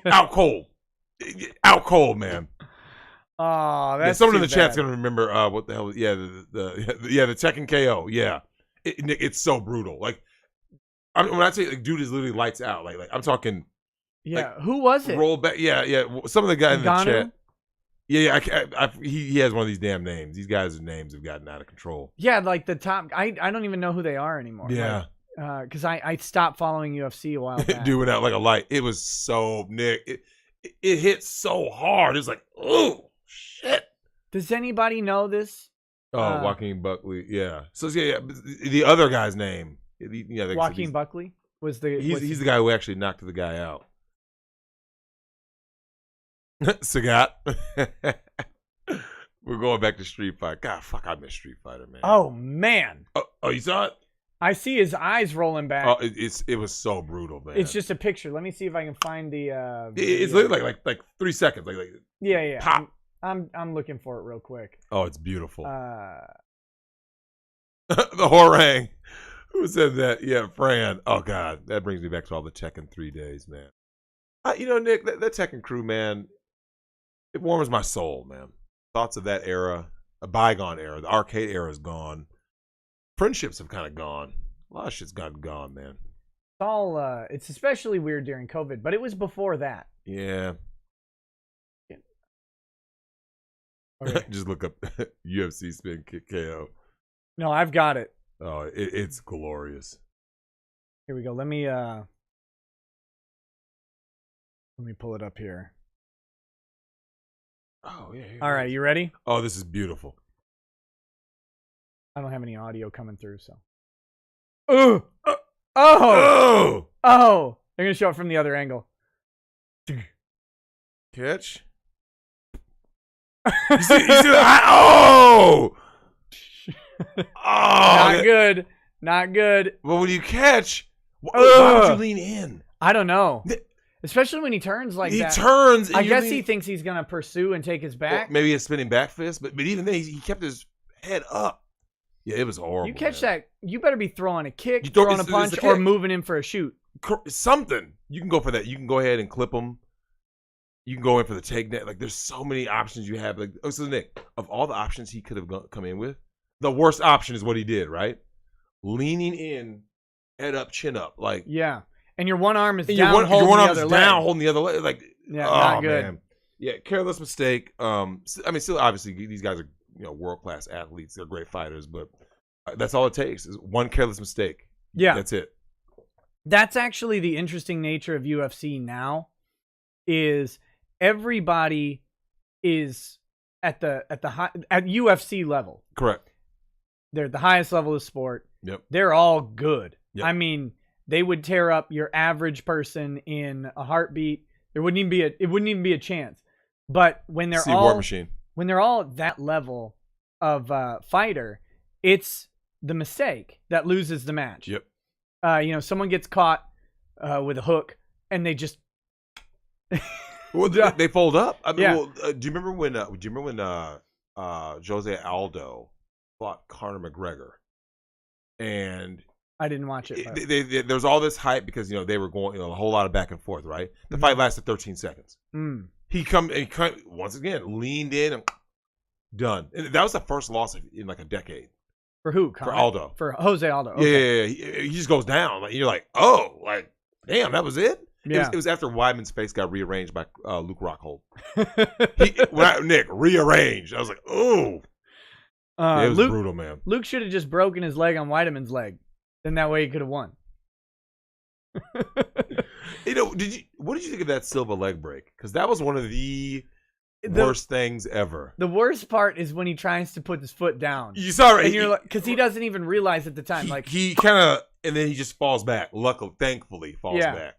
Out cold, man. Oh, that's someone in the chat's gonna remember what the hell? Yeah, the Tekken KO. Yeah, it's so brutal. Like when I say like, dude is literally lights out. Like I'm talking. Yeah, like, who was it? Roll back. Yeah. Some of the guys in the chat. Yeah. He has one of these damn names. These guys' names have gotten out of control. Yeah, like the top. I don't even know who they are anymore. Yeah. Because I stopped following UFC a while back. Dude went out like a light. It was so Nick. It hit so hard. It was like, oh shit. Does anybody know this? Oh, Joaquin Buckley. Yeah. So yeah. The other guy's name. Yeah. Joaquin Buckley was the. He's the guy who actually knocked the guy out. Sagat. We're going back to Street Fighter. God, fuck, I miss Street Fighter, man. Oh man. Oh, you saw it? I see his eyes rolling back. Oh, it was so brutal, man. It's just a picture. Let me see if I can find the. It's literally like 3 seconds. Like yeah. Pop. I'm looking for it real quick. Oh, it's beautiful. The Horang. Who said that? Yeah, Fran. Oh God, that brings me back to all the Tekken 3 days, man. Nick, that Tekken crew, man. It warms my soul, man. Thoughts of that era, a bygone era. The arcade era is gone. Friendships have kind of gone. A lot of shit's gotten gone, man. It's all. It's especially weird during COVID, but it was before that. Yeah. Okay. Just look up UFC spin kick KO. No, I've got it. Oh, it's glorious. Here we go. Let me pull it up here. Oh, yeah. All right, you ready? Oh, this is beautiful. I don't have any audio coming through, so. Oh! I'm going to show it from the other angle. Catch. You see that? Oh! Not good. Well, when you catch, why would you lean in? I don't know. Especially when he turns like that. He turns. I guess he thinks he's going to pursue and take his back. Well, maybe a spinning back fist, but even then, he kept his head up. Yeah, it was horrible. You catch that, you better be throwing a kick, throwing a punch, or moving in for a shoot. Something. You can go for that. You can go ahead and clip him. You can go in for the take net. Like, there's so many options you have. Like, so Nick, of all the options he could have come in with, the worst option is what he did, right? Leaning in, head up, chin up. Like, yeah. And your one arm is down, your one arm is down, holding the other leg. Like, yeah, not good. Man. Yeah, careless mistake. I mean, still, obviously, these guys are world-class athletes. They're great fighters, but that's all it takes is one careless mistake. Yeah. That's it. That's actually the interesting nature of UFC now, is everybody is at UFC level. Correct. They're at the highest level of sport. Yep. They're all good. Yep. I mean, they would tear up your average person in a heartbeat. It wouldn't even be a chance. But when they're War Machine. When they're all at that level of fighter, it's the mistake that loses the match. Yep. Someone gets caught with a hook and they just well, they fold up. I mean, yeah. Do you remember when Jose Aldo fought Conor McGregor? And I didn't watch it. There was all this hype because they were going a whole lot of back and forth, right? The fight lasted 13 seconds. He once again leaned in and done. And that was the first loss in like a decade. For who? For Aldo. For Jose Aldo. Okay. Yeah. He just goes down. Like, you're like, oh, like, damn, that was it? Yeah. It was after Weidman's face got rearranged by Luke Rockhold. Nick, rearranged. I was like, oh. It was brutal, man. Luke should have just broken his leg on Weidman's leg. Then that way he could have won. What did you think of that Silva leg break? Because that was one of the worst things ever. The worst part is when he tries to put his foot down. You saw it, and you're like, because he doesn't even realize at the time. He kind of, and then he just falls back. Thankfully, falls back.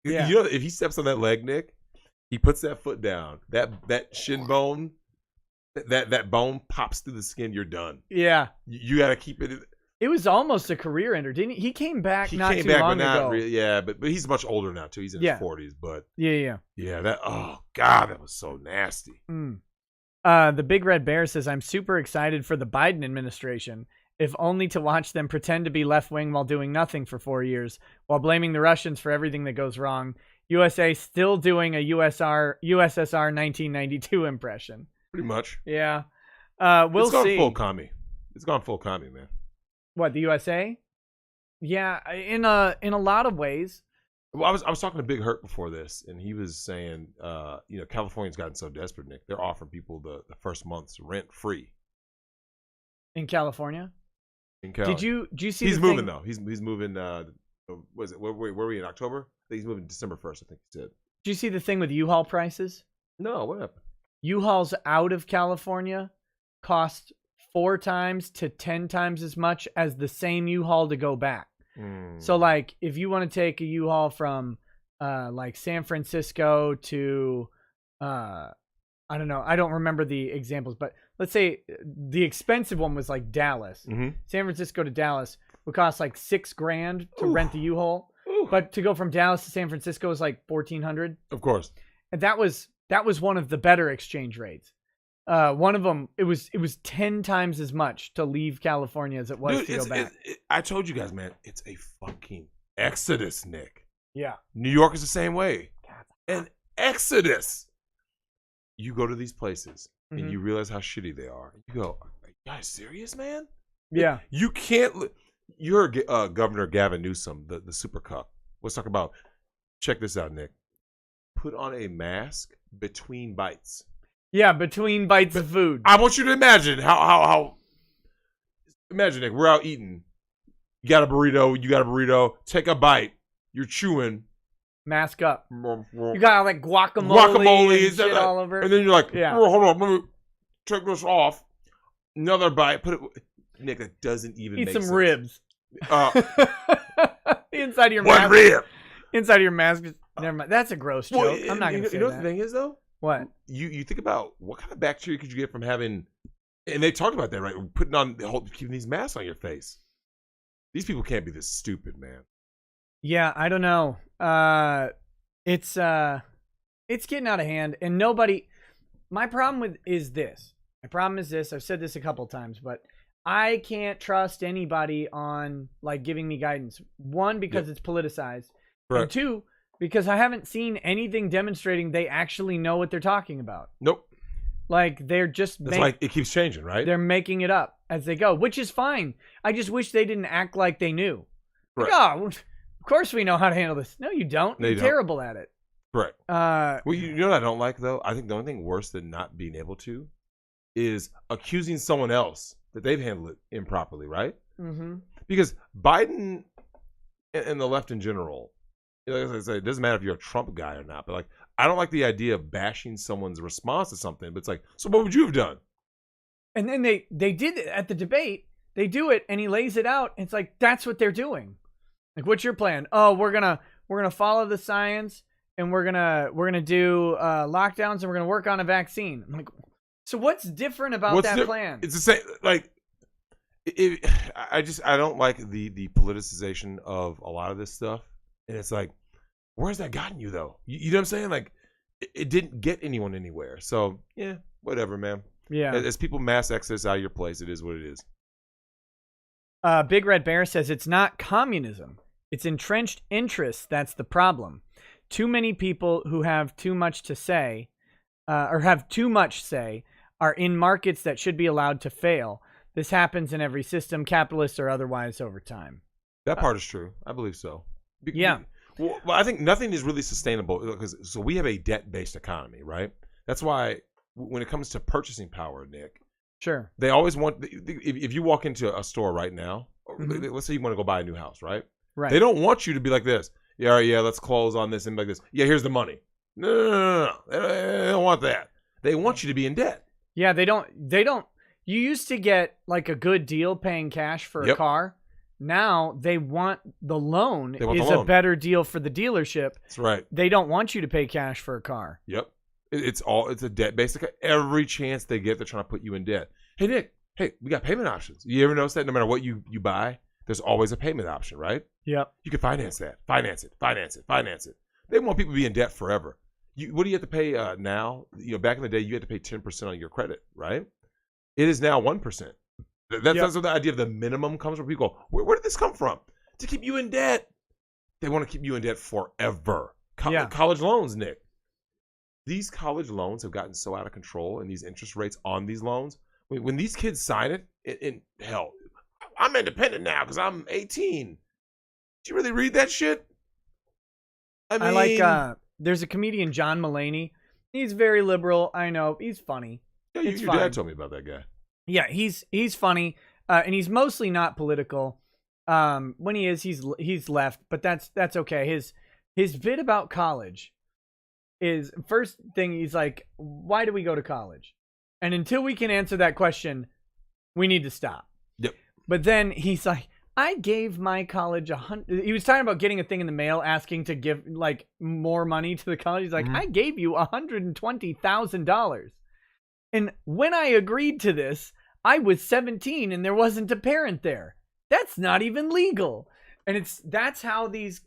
Yeah. If he steps on that leg, Nick, he puts that foot down. That shin bone, that bone pops through the skin. You're done. Yeah. You got to keep it. It was almost a career ender, didn't he? He came back not too long ago. Really, but he's much older now too. He's in his 40s, but yeah. That oh god, that was so nasty. The Big Red Bear says, "I'm super excited for the Biden administration, if only to watch them pretend to be left wing while doing nothing for 4 years, while blaming the Russians for everything that goes wrong. USA still doing a USSR 1992 impression." Pretty much. Yeah. We'll see. It's gone full commie. It's gone full commie, man. What, the USA? Yeah, in a lot of ways. Well, I was talking to Big Hurt before this, and he was saying, California's gotten so desperate, Nick. They're offering people the first month's rent free. In California? Did you see? He's moving though. He's moving. Was it? Where were we in October? I think he's moving December 1st. I think he said. Did you see the thing with U-Haul prices? No, what happened? U-Hauls out of California cost 4 times to 10 times as much as the same U-Haul to go back. So like if you want to take a U-Haul from like San Francisco to I don't know, I don't remember the examples, but let's say the expensive one was like Dallas. San Francisco to Dallas would cost like $6,000 to rent the U-Haul, but to go from Dallas to San Francisco is like $1,400. Of course. And that was one of the better exchange rates. One of them, it was 10 times as much to leave California as it was to go back. I told you guys, man, it's a fucking exodus, Nick. Yeah. New York is the same way. An exodus. You go to these places and you realize how shitty they are. You go, are you guys serious, man? Yeah. You can't. You heard Governor Gavin Newsom, the Super Cup. Let's talk about. Check this out, Nick. Put on a mask between bites. Yeah, between bites of food. I want you to imagine how. Imagine, Nick, we're out eating. You got a burrito. Take a bite. You're chewing. Mask up. You got like guacamole and shit all over. And then you're like, oh, hold on, let me take this off. Another bite. Put it. Nick, that doesn't even make sense. Eat some ribs. Inside of your mask. One rib. Inside of your mask. Never mind. That's a gross joke. Well, I'm not going to say that. You know what the thing is, though? What? You think about what kind of bacteria could you get from having, and they talked about that, right? Keeping these masks on your face. These people can't be this stupid, man. Yeah, I don't know. It's getting out of hand, and nobody. My problem is this. I've said this a couple times, but I can't trust anybody on like giving me guidance. One, because it's politicized, and two, because I haven't seen anything demonstrating they actually know what they're talking about. Nope. Like they're just that's why it keeps changing, right? They're making it up as they go, which is fine. I just wish they didn't act like they knew. Right. Like, oh, of course we know how to handle this. No, you don't. You're terrible at it. Correct. Well, you know what I don't like though? I think the only thing worse than not being able to is accusing someone else that they've handled it improperly, right? Mm-hmm. Because Biden and the left in general. Like I said, it doesn't matter if you're a Trump guy or not, but like I don't like the idea of bashing someone's response to something. But it's like, so what would you have done? And then they did it at the debate. They do it, and he lays it out. And it's like that's what they're doing. Like, what's your plan? Oh, we're gonna follow the science, and we're gonna do lockdowns, and we're gonna work on a vaccine. I'm like, so what's different about that plan? It's the same. Like, I don't like the politicization of a lot of this stuff. And it's like, where's that gotten you though? You know what I'm saying? Like, it didn't get anyone anywhere. So yeah, whatever, man. Yeah. As people mass exodus out of your place, it is what it is. Big Red Bear says it's not communism. It's entrenched interests that's the problem. Too many people who have too much to say, or have too much say, are in markets that should be allowed to fail. This happens in every system, capitalist or otherwise, over time. That part is true. I believe so. Yeah. Well, I think nothing is really sustainable so we have a debt-based economy, right? That's why when it comes to purchasing power, Nick, sure, they always want. If you walk into a store right now, let's say you want to go buy a new house, right? Right. They don't want you to be like this. Yeah, all right, yeah, let's close on this and like this. Yeah, here's the money. No. They don't want that. They want you to be in debt. Yeah, they don't. You used to get like a good deal paying cash for a car. Now they want the loan is a better deal for the dealership. That's right. They don't want you to pay cash for a car. Yep. It's a debt basically. Every chance they get, they're trying to put you in debt. Hey Nick, we got payment options. You ever notice that? No matter what you buy, there's always a payment option, right? Yep. You can finance that. Finance it. They want people to be in debt forever. What do you have to pay now? Back in the day, you had to pay 10% on your credit, right? It is now 1%. That's where the idea of the minimum comes from. People go, where did this come from? To keep you in debt. They want to keep you in debt forever. College loans, Nick. These college loans have gotten so out of control, and these interest rates on these loans. When these kids sign it, hell, I'm independent now because I'm 18. Did you really read that shit? I like, there's a comedian, John Mulaney. He's very liberal. I know. He's funny. Yeah, your dad told me about that guy. Yeah, he's funny, and he's mostly not political. When he is, he's left, but that's okay. His bit about college is, first thing, he's like, why do we go to college? And until we can answer that question, we need to stop. Yep. But then he's like, I gave my college he was talking about getting a thing in the mail asking to give like more money to the college. He's like, I gave you $120,000. And when I agreed to this, I was 17 and there wasn't a parent there. That's not even legal. And that's how these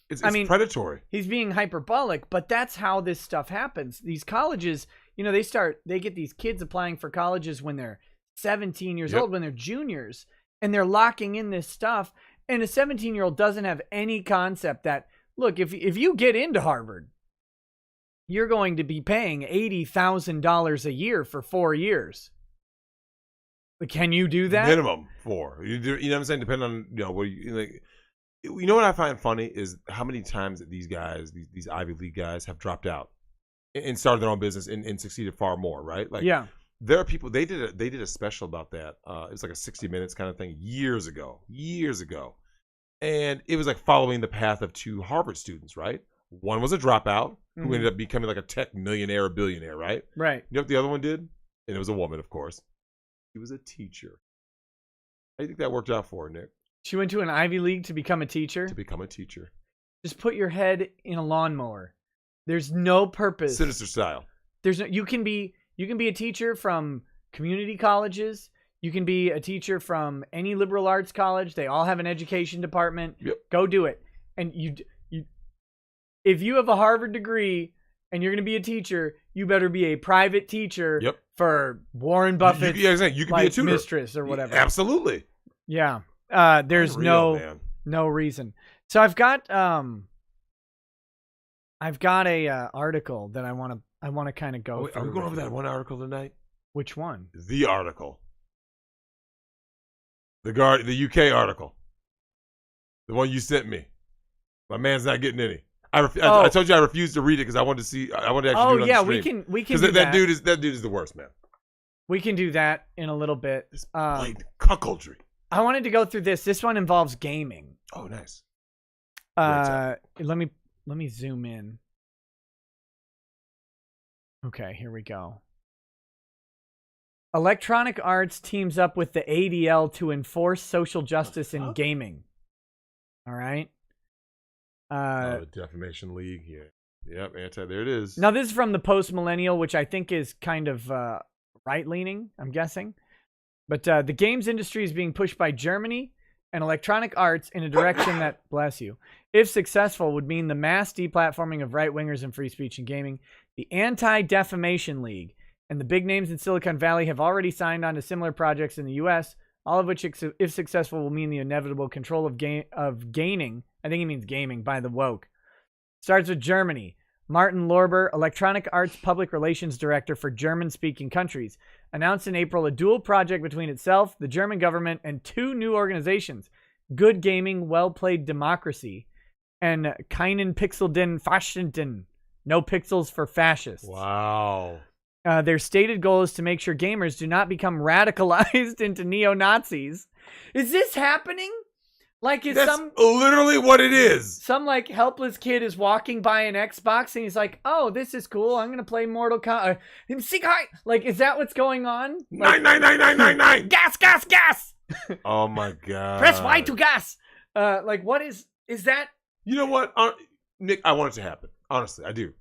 it's predatory. He's being hyperbolic, but that's how this stuff happens. These colleges, they get these kids applying for colleges when they're 17 years old, when they're juniors, and they're locking in this stuff. And a 17-year-old doesn't have any concept that, look, if you get into Harvard, you're going to be paying $80,000 a year for 4 years. But can you do that? Minimum 4. You know what I'm saying? Depending on what you like. You know what I find funny is how many times that these guys, these Ivy League guys, have dropped out and started their own business and succeeded far more, right? Like, there are people. They did a special about that. It was like a 60 Minutes kind of thing years ago, and it was like following the path of 2 Harvard students, right? One was a dropout who ended up becoming like a tech millionaire or billionaire, right? Right. You know what the other one did? And it was a woman, of course. She was a teacher. How do you think that worked out for her, Nick? She went to an Ivy League to become a teacher? To become a teacher. Just put your head in a lawnmower. There's no purpose. Sinister style. You can be a teacher from community colleges. You can be a teacher from any liberal arts college. They all have an education department. Yep. Go do it. And if you have a Harvard degree and you're going to be a teacher, you better be a private teacher for Warren Buffett's you can be a tutor. Mistress or whatever. Absolutely. Yeah. There's no reason. So I've got a article that I want to kind of go through. Are we going over that one article tonight? Which one? The article. The UK article. The one you sent me. My man's not getting any. I told you I refused to read it because I wanted to see. I wanted to actually do it on the stream. we can. Because that dude is the worst, man. We can do that in a little bit. It's blatant cuckoldry. I wanted to go through this. This one involves gaming. Oh, nice. Let me zoom in. Okay, here we go. Electronic Arts teams up with the ADL to enforce social justice in gaming. All right. The Defamation League. Yeah. Yep. There it is. Now, this is from the Post Millennial, which I think is kind of right-leaning, I'm guessing. But the games industry is being pushed by Germany and Electronic Arts in a direction that, bless you, if successful, would mean the mass deplatforming of right-wingers and free speech in gaming. The Anti-Defamation League and the big names in Silicon Valley have already signed on to similar projects in the U.S., all of which, if successful, will mean the inevitable control of gaining, I think he means gaming, by the woke. Starts with Germany. Martin Lorber, Electronic Arts Public Relations Director for German-speaking countries, announced in April a dual project between itself, the German government, and two new organizations, Good Gaming, Well Played Democracy, and Keinen Pixel den Faschisten, No Pixels for Fascists. Wow. Their stated goal is to make sure gamers do not become radicalized into neo-Nazis. Is this happening? Like, is That's literally what it is. some like helpless kid is walking by an Xbox and he's like, "Oh, this is cool. I'm gonna play Mortal Kombat." Like, is that what's going on? Like, 99999. gas, gas, gas. Oh my god. Press Y to gas. Like, what is that? You know what, Nick? I want it to happen. Honestly, I do.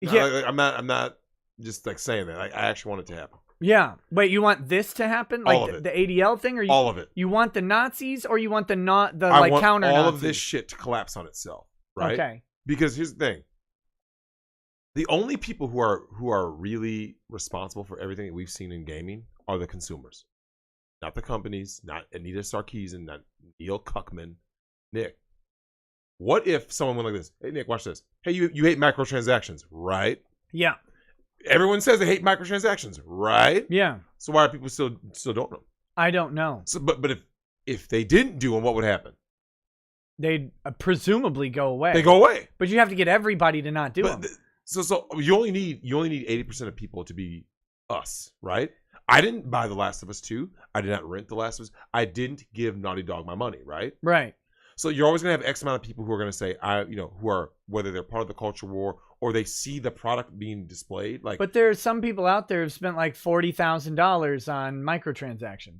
Yeah. I'm not just like saying that. I actually want it to happen. Yeah. Wait, you want this to happen? Like All of it. the ADL thing, or All of it. You want the Nazis, or you want the I want counter all Nazis? of this shit to collapse on itself, right? Okay. Because here's the thing: the only people who are really responsible for everything that we've seen in gaming are the consumers, not the companies, not Anita Sarkeesian, not Neil Cuckman. Nick, what if someone went like this? Hey, Nick, watch this. Hey, you hate microtransactions, right? Yeah. Everyone says they hate microtransactions, right? Yeah. So why are people still don't know? I don't know. So, but if they didn't do them, what would happen? They'd presumably go away. They go away. But you have to get everybody to not do them. So you only need 80% of people to be us, right? I didn't buy The Last of Us 2. I did not rent The Last of Us. I didn't give Naughty Dog my money, right? Right. So you're always gonna have X amount of people who are gonna say, who are, whether they're part of the culture war or they see the product being displayed. Like, but there's some people out there who've spent like $40,000 on microtransactions.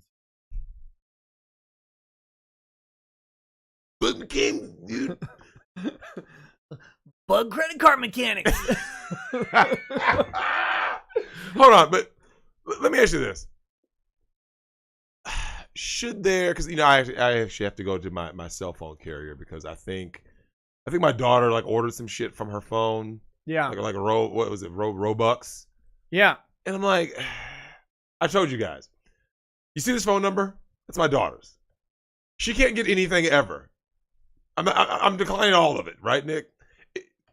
Bug game, dude. Bug credit card mechanics. Hold on, but let me ask you this. Should there, because I actually have to go to my cell phone carrier because I think my daughter like ordered some shit from her phone. Yeah. Like a Robux. Yeah. And I'm like, I told you guys. You see this phone number? That's my daughter's. She can't get anything ever. I'm declining all of it, right, Nick?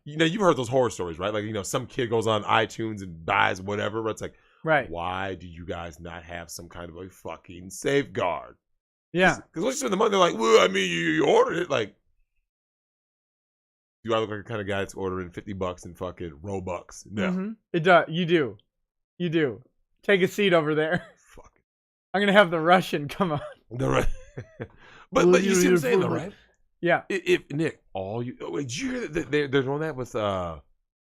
You've heard those horror stories, right? Like, some kid goes on iTunes and buys whatever, but it's like, right. Why do you guys not have some kind of a fucking safeguard? Yeah. Because once you spend the money, they're like, well, I mean, you ordered it. Like, do I look like the kind of guy that's ordering $50 in fucking Robux? No. Mm-hmm. It does. You do. You do. Take a seat over there. Fuck. I'm going to have the Russian come on. But you see what I'm saying, though, right? Yeah. If Nick, did you hear that they're doing that with Lord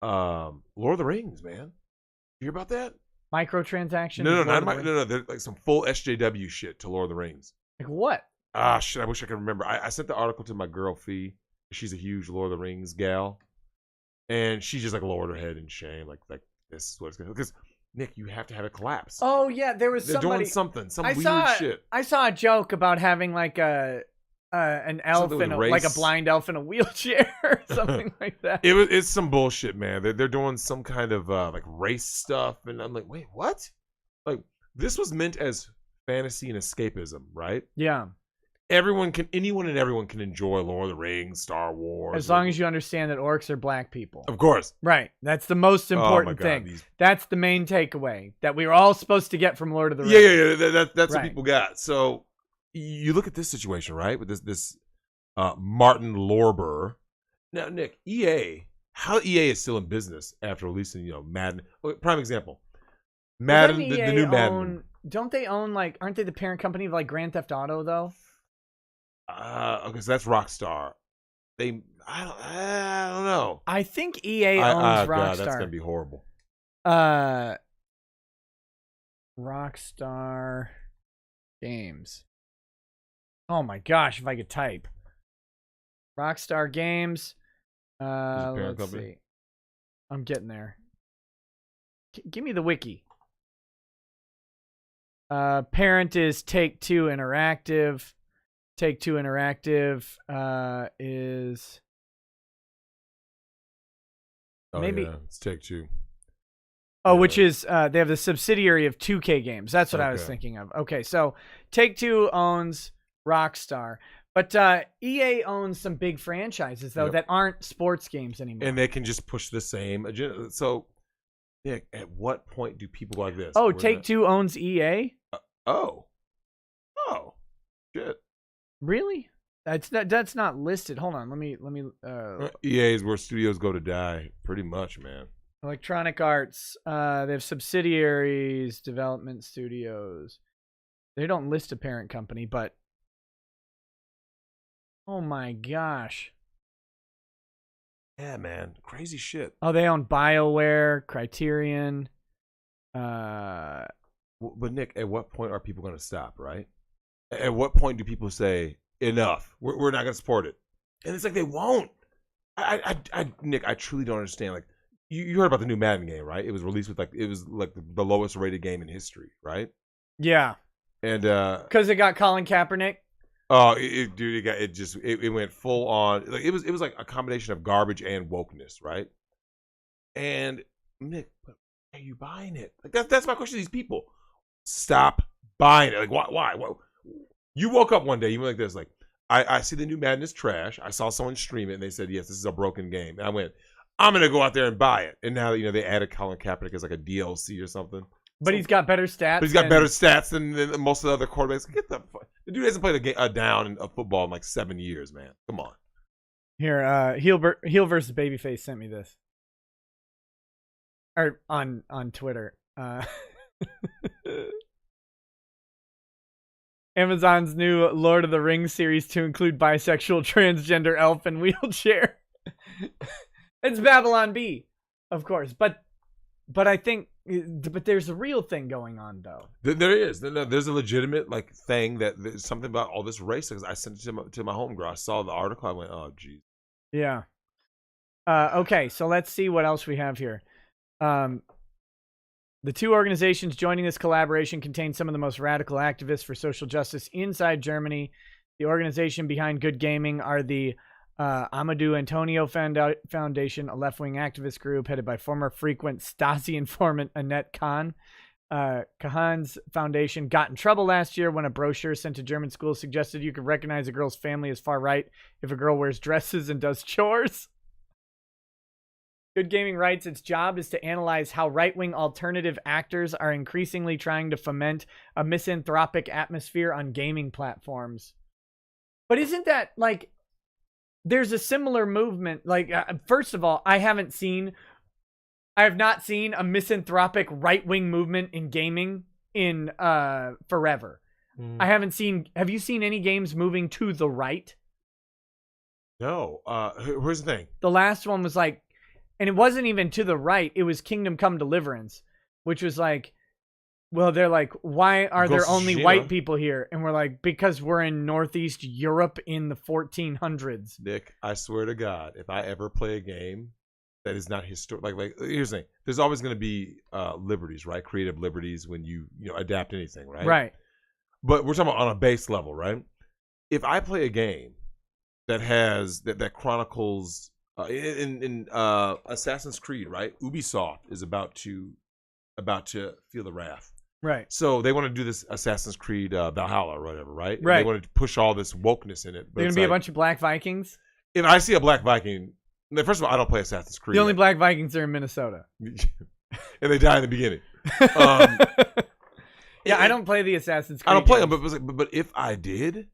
of the Rings, man? You hear about that? Microtransactions? No. They're like some full SJW shit to Lord of the Rings. Like what? Ah, shit. I wish I could remember. I sent the article to my girl, Fee. She's a huge Lord of the Rings gal. And she just like lowered her head in shame. Like this is what it's going to be. Because, Nick, you have to have it collapse. Oh, yeah. There was They're somebody. doing something. Some weird shit. I saw a joke about having like an elf like a blind elf in a wheelchair or something like that. It's some bullshit, man. They're doing some kind of like race stuff, and I'm like, wait, what? Like, this was meant as fantasy and escapism, right? Yeah. Anyone and everyone can enjoy Lord of the Rings, Star Wars, as long as you understand that orcs are black people. Of course. Right. That's the most important thing. That's the main takeaway that we were all supposed to get from Lord of the Rings. Yeah. That's what people got. So you look at this situation, right? With this Martin Lorber. Now, Nick, how EA is still in business after releasing, Madden. Prime example. Madden, the new Madden. Don't they own, like, aren't they the parent company of, like, Grand Theft Auto, though? Okay, so that's Rockstar. I don't know. I think EA owns Rockstar. God, that's gonna be horrible. Rockstar Games. Oh my gosh, if I could type. Rockstar Games. Let's company? see. I'm getting there. Give me the wiki. Parent is Take-Two Interactive. Take-Two Interactive is maybe it's Take-Two. Oh, which is they have the subsidiary of 2K Games. That's what I was thinking of. Okay, so Take-Two owns Rockstar, but EA owns some big franchises though that aren't sports games anymore. And they can just push the same agenda. So, Nick, at what point do people like this? Oh, Take-Two owns EA? Oh, shit. Really? That's not listed. Hold on, let me. EA is where studios go to die, pretty much, man. Electronic Arts. They have subsidiaries, development studios. They don't list a parent company, but oh my gosh. Yeah, man, crazy shit. Oh, they own BioWare, Criterion. But Nick, at what point are people going to stop? Right? At what point do people say enough? We're not going to support it, and it's like they won't. Nick, I truly don't understand. Like, you heard about the new Madden game, right? It was released with the lowest rated game in history, right? Yeah. And because it got Colin Kaepernick. Oh, it went full on. Like it was like a combination of garbage and wokeness, right? And Nick, why are you buying it? Like that's my question to these people. Stop buying it. Like why? You woke up one day, you went like this, like I see the new Madden is trash. I saw someone stream it and they said, yes, this is a broken game. And I went, I'm gonna go out there and buy it. And now they added Colin Kaepernick as like a DLC or something. But he's got better stats. But he's got better stats than most of the other quarterbacks. The dude hasn't played a down in football in like 7 years, man. Come on. Here, heel versus babyface sent me this. Or on Twitter. Amazon's new Lord of the Rings series to include bisexual transgender elf in wheelchair. It's Babylon Bee, of course, but I think, but there's a real thing going on though. There is. There's a legitimate thing that there's something about all this race. Because I sent it to my homegirl. I saw the article. I went, oh geez. Yeah. Okay, so let's see what else we have here. The two organizations joining this collaboration contain some of the most radical activists for social justice inside Germany. The organization behind Good Gaming are the Amadou Antonio Foundation, a left-wing activist group headed by former frequent Stasi informant Annette Kahn. Kahn's foundation got in trouble last year when a brochure sent to German schools suggested you could recognize a girl's family as far right if a girl wears dresses and does chores. Good Gaming writes its job is to analyze how right-wing alternative actors are increasingly trying to foment a misanthropic atmosphere on gaming platforms. But isn't that like... There's a similar movement. Like, first of all, I have not seen a misanthropic right-wing movement in gaming in forever. I haven't seen. Have you seen any games moving to the right? No. Here's the thing. The last one was like, and it wasn't even to the right. It was Kingdom Come Deliverance, which was like, well, they're like, why are there only white people here? And we're like, because we're in Northeast Europe in the 1400s. Nick, I swear to God, if I ever play a game that is not historic, like here's the thing, there's always going to be liberties, right? Creative liberties when you adapt anything, right? Right. But we're talking about on a base level, right? If I play a game that has that chronicles in Assassin's Creed, right? Ubisoft is about to feel the wrath. Right. So they want to do this Assassin's Creed Valhalla or whatever, right? Right. And they want to push all this wokeness in it. There's going to be a bunch of Black Vikings? If I see a Black Viking, first of all, I don't play Assassin's Creed. The only Black Vikings are in Minnesota. And they die in the beginning. Yeah, I don't play the Assassin's Creed. I don't play them, but if I did,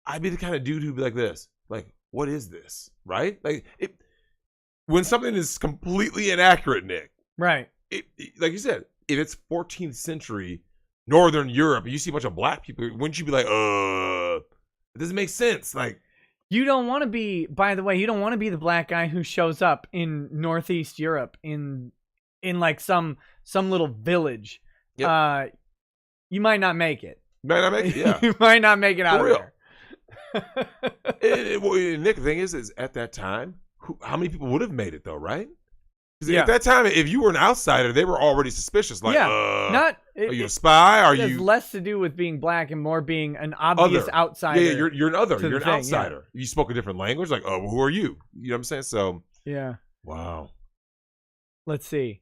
I'd be the kind of dude who'd be like this. Like, what is this? Right? Like, when something is completely inaccurate, Nick. Right. Like you said, if it's 14th century Northern Europe and you see a bunch of black people, wouldn't you be like, it doesn't make sense? Like, You don't want to be, by the way, you don't want to be the black guy who shows up in Northeast Europe in like some little village. Yep. You might not make it. Might not make it, yeah. You might not make it out For of real. there. Well, Nick, the thing is at that time, how many people would have made it though, right? Because Yeah. at that time, if you were an outsider, they were already suspicious. Like, are you a spy? Are it has you less to do with being black and more being an obvious other? outsider. Yeah, you're an other. to You're the an thing, outsider. You spoke a different language. Like, oh, well, who are you? You know what I'm saying? So, Yeah. wow. Let's see.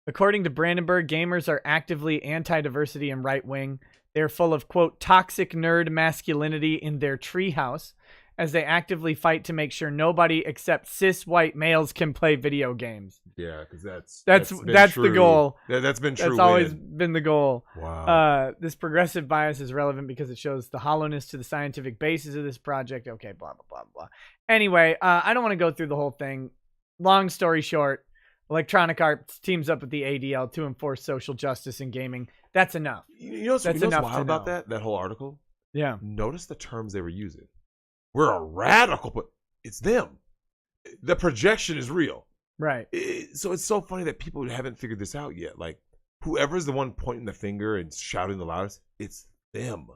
According to Brandenburg, gamers are actively anti-diversity and right-wing. They're full of, quote, toxic nerd masculinity in their treehouse as they actively fight to make sure nobody except cis white males can play video games. Yeah, because That's the goal. That's been true. That's always been the goal. Wow. This progressive bias is relevant because it shows the hollowness to the scientific basis of this project. Okay, blah, blah, blah, blah. Anyway, I don't want to go through the whole thing. Long story short, Electronic Arts teams up with the ADL to enforce social justice in gaming. That's enough. You know what's wild about that whole article? Yeah. Notice the terms they were using. We're a radical, but it's them. The projection is real. Right. So it's so funny that people haven't figured this out yet. Like, whoever's the one pointing the finger and shouting the loudest, it's them.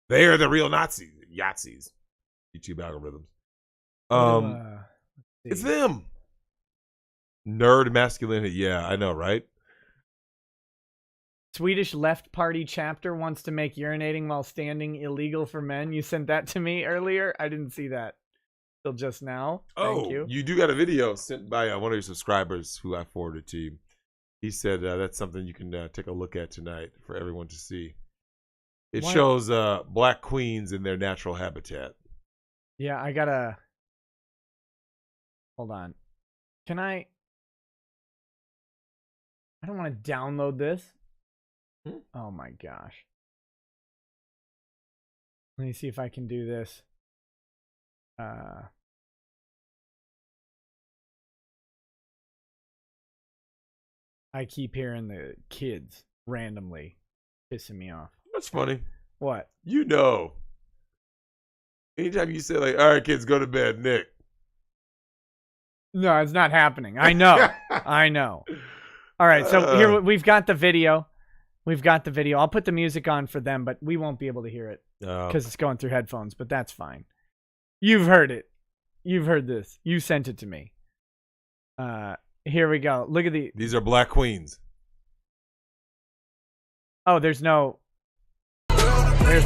They are the real Nazis. Yahtzees. YouTube algorithms. It's them. Nerd masculinity. Yeah, I know, right? Swedish Left Party chapter wants to make urinating while standing illegal for men. You sent that to me earlier. I didn't see that till just now. Thank you. You do got a video sent by one of your subscribers who I forwarded to you. He said that's something you can take a look at tonight for everyone to see. It shows black queens in their natural habitat. Yeah, I gotta... Hold on. Can I don't want to download this. Oh my gosh. Let me see if I can do this. I keep hearing the kids randomly pissing me off. That's funny. What? You know. Anytime you say like, all right, kids, go to bed, Nick. No, it's not happening. I know. I know. All right, so here we've got the video. We've got the video. I'll put the music on for them, but we won't be able to hear it because it's going through headphones, but that's fine. You've heard it. You've heard this. You sent it to me. Here we go. Look at These are black queens. Oh, there's no... There's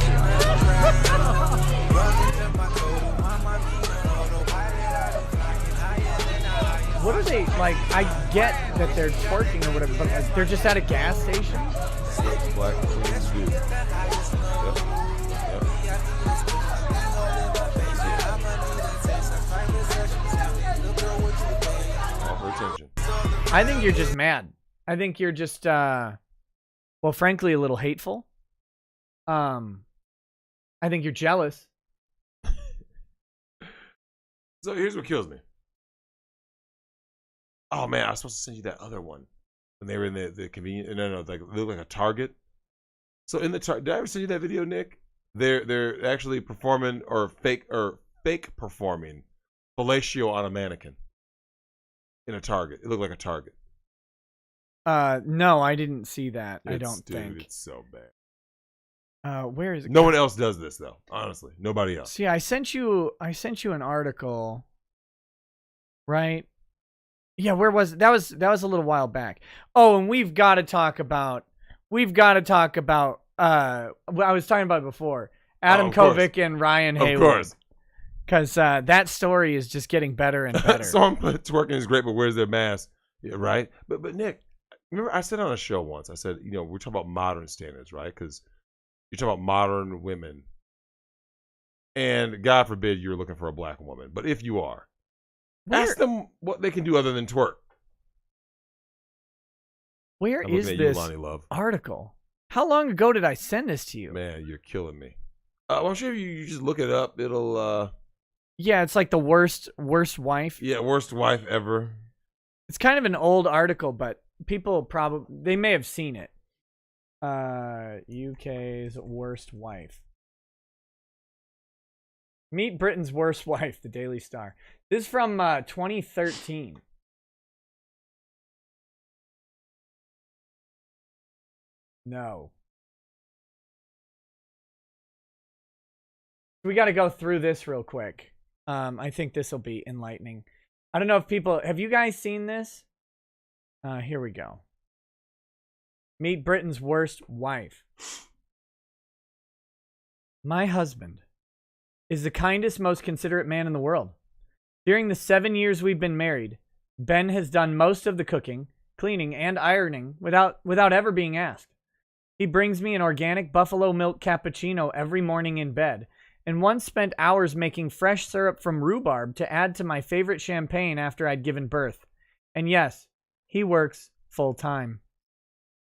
What are they, like, I get that they're twerking or whatever, but like, they're just at a gas station? What black queens do. All for attention. I think you're just mad. I think you're just, well, frankly, a little hateful. I think you're jealous. So here's what kills me. Oh man, I was supposed to send you that other one when they were in the convenience. No, like they look like a Target. So in the Target, did I ever send you that video, Nick? They're actually performing or fake performing fellatio on a mannequin in a Target. It looked like a Target. No, I didn't see that. I don't think. It's so bad. Where is it? No one else does this though. Honestly, nobody else. See, I sent you an article, right? Yeah, where was it? That was a little while back. Oh, and we've got to talk about I was talking about it before. Adam Kovic and Ryan Haywood. Of course. Because that story is just getting better and better. Someone put twerking is great, but where's their mask? Yeah, right? But Nick, remember I said on a show once, I said, we're talking about modern standards, right? Because you're talking about modern women. And God forbid you're looking for a black woman. But if you are, ask them what they can do other than twerk. Where is this article? How long ago did I send this to you? Man, you're killing me. Well, I'm sure if you just look it up, it'll... Yeah, it's like the worst wife. Yeah, worst wife ever. It's kind of an old article, but people they may have seen it. UK's worst wife. Meet Britain's worst wife, the Daily Star. This is from 2013. No. We got to go through this real quick. I think this will be enlightening. I don't know if people... Have you guys seen this? Here we go. Meet Britain's worst wife. My husband is the kindest, most considerate man in the world. During the 7 years we've been married, Ben has done most of the cooking, cleaning, and ironing without ever being asked. He brings me an organic buffalo milk cappuccino every morning in bed, and once spent hours making fresh syrup from rhubarb to add to my favorite champagne after I'd given birth. And yes, he works full time.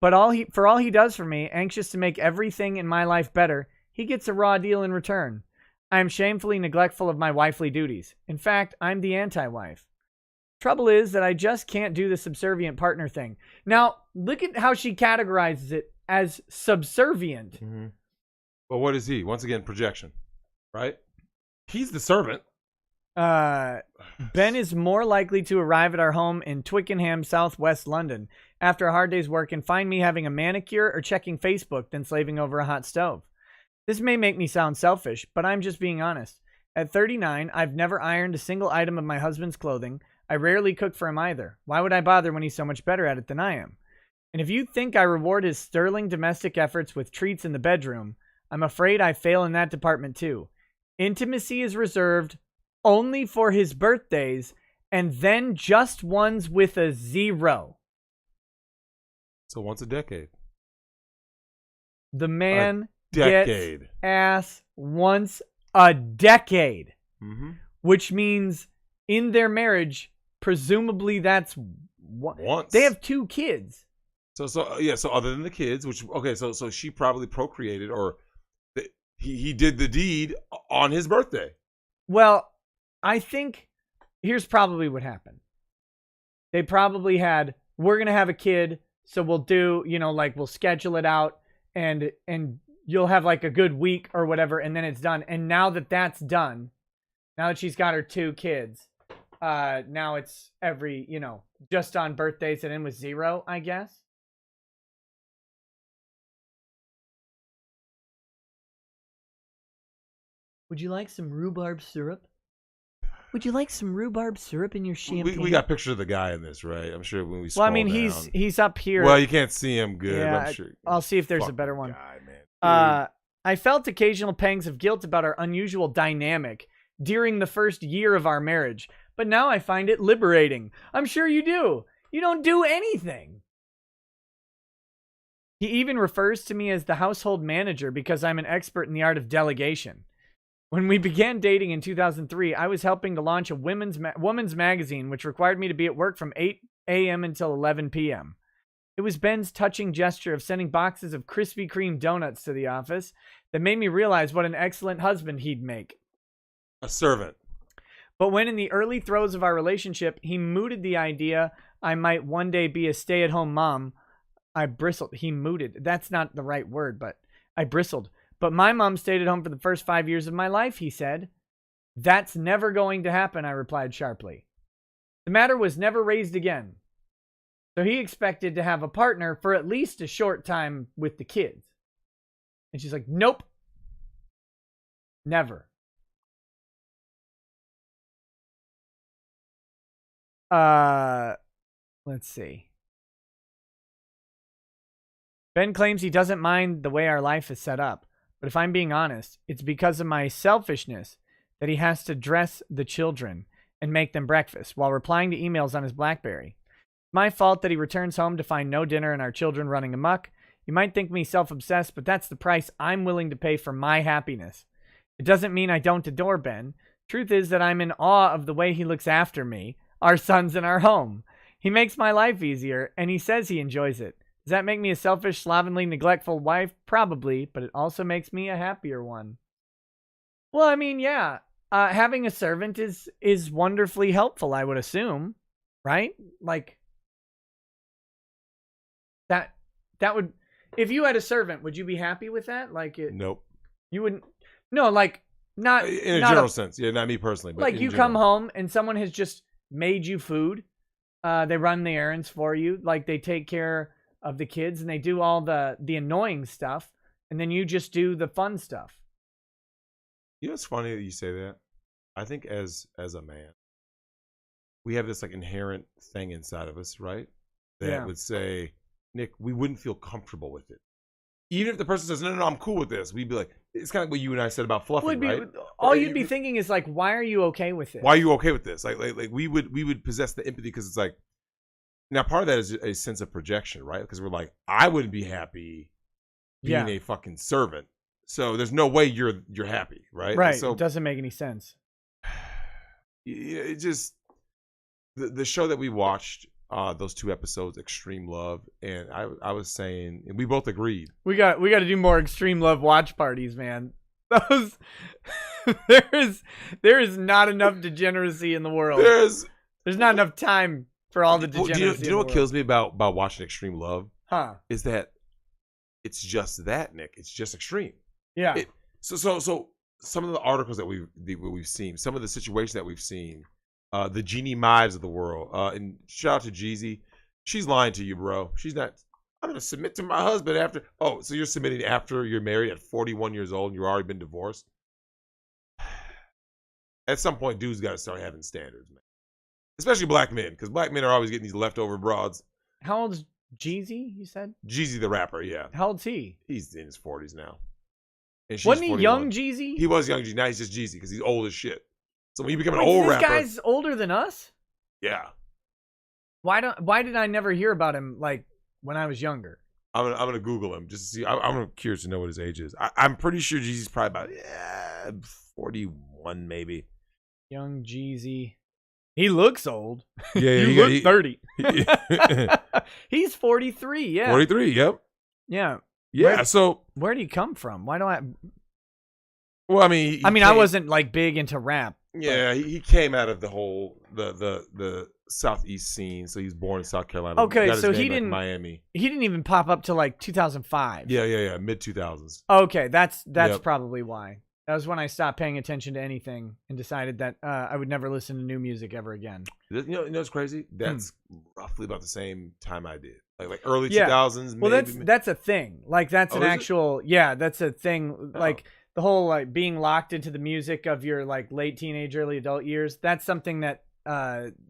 But for all he does for me, anxious to make everything in my life better, he gets a raw deal in return. I am shamefully neglectful of my wifely duties. In fact, I'm the anti-wife. Trouble is that I just can't do the subservient partner thing. Now, look at how she categorizes it as subservient. Mm-hmm. Well, what is he? Once again, projection, right? He's the servant. Ben is more likely to arrive at our home in Twickenham, southwest London, after a hard day's work and find me having a manicure or checking Facebook than slaving over a hot stove. This may make me sound selfish, but I'm just being honest. At 39, I've never ironed a single item of my husband's clothing. I rarely cook for him either. Why would I bother when he's so much better at it than I am? And if you think I reward his sterling domestic efforts with treats in the bedroom, I'm afraid I fail in that department too. Intimacy is reserved only for his birthdays, and then just ones with a 0. So once a decade. The man gets ass once a decade. Mm-hmm. Which means in their marriage, presumably that's once. They have 2 kids. So other than the kids, so she probably procreated, or he did the deed on his birthday. Well, I think here's probably what happened. They probably had, we're going to have a kid, so we'll do, we'll schedule it out, and you'll have like a good week or whatever, and then it's done. And now that that's done, now that she's got her 2 kids, now it's every, just on birthdays and in with 0, I guess. Would you like some rhubarb syrup? Would you like some rhubarb syrup in your champagne? We got pictures of the guy in this, right? I'm sure when we scroll down. he's up here. Well, you can't see him good. Yeah, I'm sure. I'll see if there's a better one. Guy, man. I felt occasional pangs of guilt about our unusual dynamic during the first year of our marriage, but now I find it liberating. I'm sure you do. You don't do anything. He even refers to me as the household manager because I'm an expert in the art of delegation. When we began dating in 2003, I was helping to launch a women's magazine, which required me to be at work from 8 a.m. until 11 p.m. It was Ben's touching gesture of sending boxes of Krispy Kreme donuts to the office that made me realize what an excellent husband he'd make. A servant. But when in the early throes of our relationship, he mooted the idea I might one day be a stay-at-home mom, I bristled. He mooted. That's not the right word, but I bristled. But my mom stayed at home for the first 5 years of my life, he said. That's never going to happen, I replied sharply. The matter was never raised again. So he expected to have a partner for at least a short time with the kids. And she's like, nope. Never. Let's see. Ben claims he doesn't mind the way our life is set up. But if I'm being honest, it's because of my selfishness that he has to dress the children and make them breakfast while replying to emails on his BlackBerry. It's my fault that he returns home to find no dinner and our children running amok. You might think me self-obsessed, but that's the price I'm willing to pay for my happiness. It doesn't mean I don't adore Ben. Truth is that I'm in awe of the way he looks after me, our sons, and our home. He makes my life easier, and he says he enjoys it. Does that make me a selfish, slovenly, neglectful wife? Probably, but it also makes me a happier one. Well, I mean, yeah. Having a servant is wonderfully helpful, I would assume. Right? Like, that would... If you had a servant, would you be happy with that? Like, Nope. You wouldn't... No, like, Not in a not general sense. Yeah, not me personally, but like in you general. come home and someone has just made you food. They run the errands for you. Like they take care of the kids and they do all the annoying stuff, and then you just do the fun stuff. You know, it's funny that you say that. I think as a man, we have this like inherent thing inside of us, right? That would say, Nick, we wouldn't feel comfortable with it. Even if the person says, no, I'm cool with this, we'd be like, it's kind of like what you and I said about fluffing, right? All you'd be thinking is like, why are you okay with it? Why are you okay with this? Like we would possess the empathy because it's like, now part of that is a sense of projection, right? Because we're like, I wouldn't be happy being a fucking servant. So there's no way you're happy, right? Right. So it doesn't make any sense. It just the show that we watched, those 2 episodes, Extreme Love, and I was saying, and we both agreed, we got to do more Extreme Love watch parties, man. Those there is not enough degeneracy in the world. There's not enough time for all the degeneracy. Do you know what kills me about watching Extreme Love? Huh? Is that it's just that, Nick. It's just extreme. Yeah. So some of the articles that we've seen, some of the situations that we've seen, the Jeannie Mives of the world, and shout out to Jeezy. She's lying to you, bro. She's not. I'm gonna submit to my husband after. Oh, so you're submitting after you're married at 41 years old and you've already been divorced? At some point, dudes got to start having standards, man. Especially black men, because black men are always getting these leftover broads. How old's Jeezy? You said Jeezy the rapper, yeah. How old's he? He's in his 40s now. And she's Wasn't he 41. young Jeezy? He was young Jeezy. Now he's just Jeezy because he's old as shit. So when you become an old rapper, this guy's older than us. Yeah. Why did I never hear about him like when I was younger? I'm gonna Google him just to see. I'm curious to know what his age is. I'm pretty sure Jeezy's probably about 41 maybe. Young Jeezy. He looks old. Yeah, you look 30. He's 43. Yeah. 43. Yep. Yeah. Yeah. So where did he come from? Why do I? Well, I mean, I wasn't like big into rap. Yeah, he came out of the whole the Southeast scene. So he was born in South Carolina. Okay, so he didn't Miami. He didn't even pop up till like 2005. Yeah, mid 2000s. Okay, that's probably why. That was when I stopped paying attention to anything and decided that I would never listen to new music ever again. You know what's crazy? That's roughly about the same time I did. Like early 2000s. Well, that's a thing. Like that's an actual that's a thing. Oh. Like the whole like being locked into the music of your like late teenage, early adult years. That's something that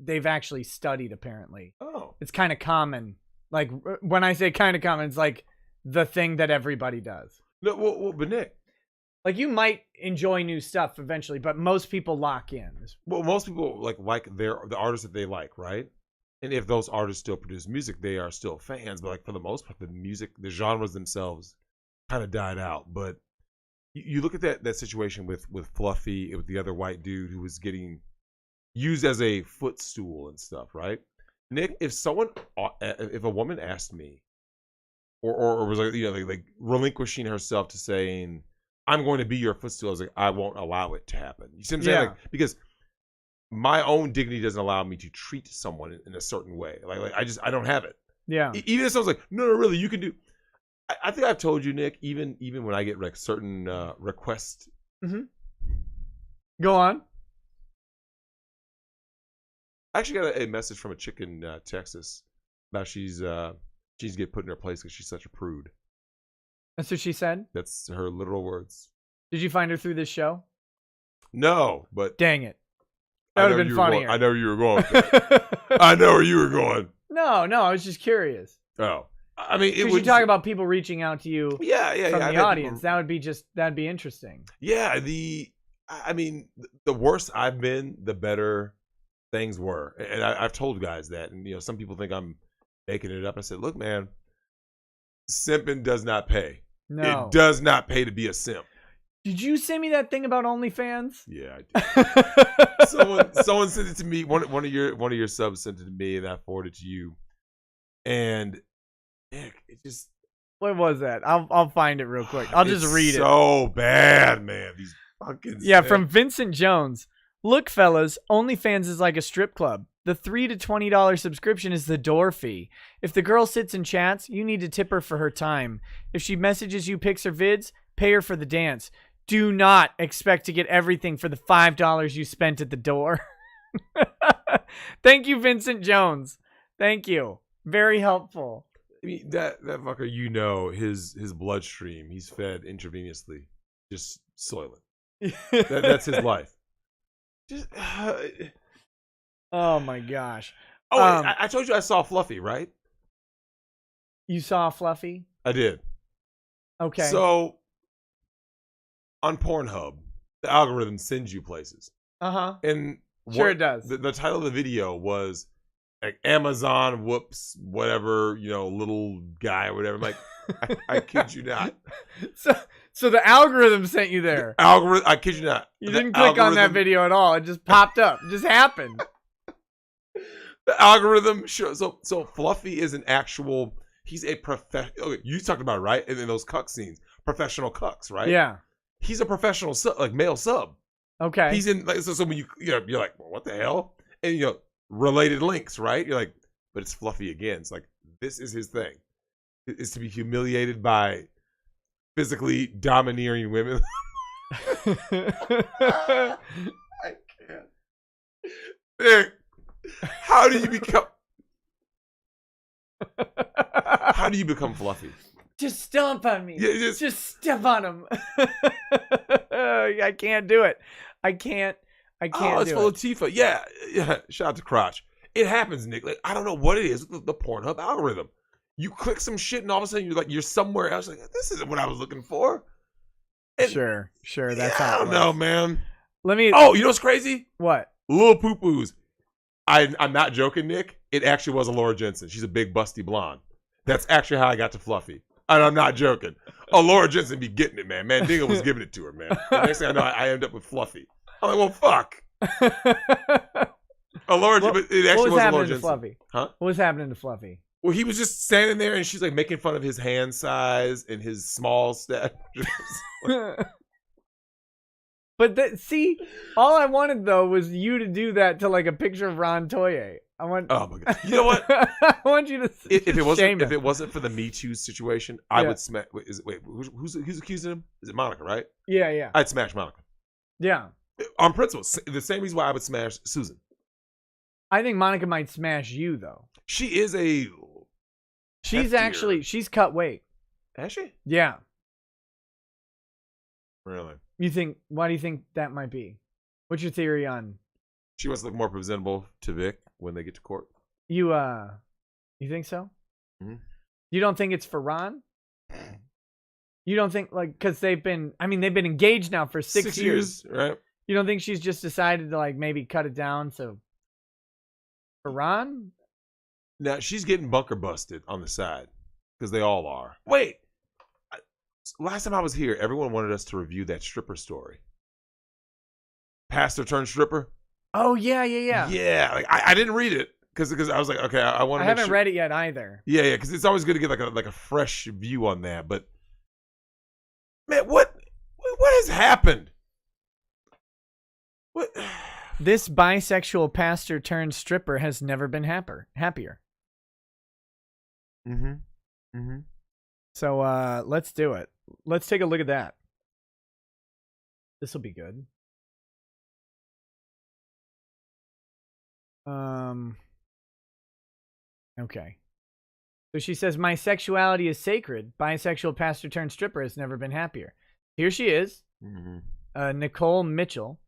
they've actually studied apparently. Oh, it's kind of common. Like when I say kind of common, it's like the thing that everybody does. No, well, but Nick, like you might enjoy new stuff eventually, but most people lock in. Well, most people like the artists that they like, right? And if those artists still produce music, they are still fans. But like for the most part, the genres themselves kind of died out. But you look at that situation with Fluffy, with the other white dude who was getting used as a footstool and stuff, right? Nick, if a woman asked me, or was like relinquishing herself to saying, I'm going to be your footstool, I was like, I won't allow it to happen. You see what I'm saying? Like, because my own dignity doesn't allow me to treat someone in a certain way. Like I don't have it. Yeah. Even if someone's like, no, really, you can do. I think I've told you, Nick. Even when I get certain requests. Mm-hmm. Go on. I actually got a message from a chick in Texas about she's get put in her place because she's such a prude. That's what she said? That's her literal words. Did you find her through this show? No, but dang it. That would have been funnier. I know where you were going with that. I know where you were going. No, I was just curious. Oh. I mean, because you talk about people reaching out to you from the audience. People, that'd be interesting. Yeah, the worse I've been, the better things were. And I've told guys that. And, some people think I'm making it up. I said, look, man, simping does not pay. No. It does not pay to be a simp. Did you send me that thing about OnlyFans? Yeah, I did. someone sent it to me. One of your subs sent it to me, and I forwarded it to you. And Nick, it just. What was that? I'll find it real quick. I'll just read it. So bad, man. These fucking. Yeah, from Vincent Jones. Look, fellas, OnlyFans is like a strip club. The $3 to $20 subscription is the door fee. If the girl sits and chats, you need to tip her for her time. If she messages you pics or vids, pay her for the dance. do not expect to get everything for the $5 you spent at the door. Thank you, Vincent Jones. Thank you. Very helpful. I mean, that fucker, his bloodstream, he's fed intravenously, just Soylent. That's his life. Just, oh my gosh. Oh, I told you I saw Fluffy, right? You saw Fluffy? I did. Okay. So on Pornhub, the algorithm sends you places. And sure it does. The title of the video was like Amazon whoops whatever, little guy or whatever. I'm like, I kid you not. So the algorithm sent you there. Algorithm, I kid you not. You didn't click on that video at all. It just popped up. It just happened. The algorithm shows. So Fluffy is an actual. He's a okay, you talked about it, right? In those cuck scenes, professional cucks, right? Yeah. He's a professional male sub. Okay. He's in so when you're like, well, what the hell? And related links, right? You're like, but it's Fluffy again. It's like this is his thing. Is to be humiliated by physically domineering women. I can't. Nick, how do you become Fluffy? Just stomp on me. Yeah, just step on him. I can't do it. I can't. Oh, it's full of Tifa. Yeah. Shout out to Crotch. It happens, Nick. Like, I don't know what it is with the Pornhub algorithm. You click some shit and all of a sudden you're somewhere else. Like, this isn't what I was looking for. And sure. That's how I don't know, man. Oh, you know what's crazy? What? Little Poo Poos. I'm not joking, Nick. It actually was a Laura Jensen. She's a big busty blonde. That's actually how I got to Fluffy. And I'm not joking. Oh, Laura Jensen be getting it, man. Mandingo was giving it to her, man. The next thing I know, I end up with Fluffy. I'm like, well, fuck. Laura, but it actually was a Laura Jensen. Fluffy? Huh? What was happening to Fluffy? Well, he was just standing there, and she's like making fun of his hand size and his small stature. But see, all I wanted though was you to do that to like a picture of Ron Toye. Oh my god! You know what? I want you to. If it wasn't for the Me Too situation, I would smash. Who's accusing him? Is it Monica? Right? Yeah. I'd smash Monica. Yeah. On principle, the same reason why I would smash Susan. I think Monica might smash you though. She is a. She's cut weight. Has she? Yeah. Really? Why do you think that might be? What's your theory on? She wants to look more presentable to Vic when they get to court. You think so? Mm-hmm. You don't think it's for Ron? You don't think because they've been engaged now for 6 years, right? You don't think she's just decided to maybe cut it down for Ron? Now she's getting bunker busted on the side because they all are. Wait. Last time I was here, everyone wanted us to review that stripper story. Pastor turned stripper. Oh yeah. Yeah, I didn't read it because I was like, okay, I want to. I haven't read it yet either. Yeah, because it's always good to get like a fresh view on that. But man, what has happened? What? This bisexual pastor turned stripper has never been happier. Mm-hmm. So let's do it. Let's take a look at that. This will be good. Okay. So she says, my sexuality is sacred. Bisexual pastor turned stripper has never been happier. Here she is. Mm-hmm. Nicole Mitchell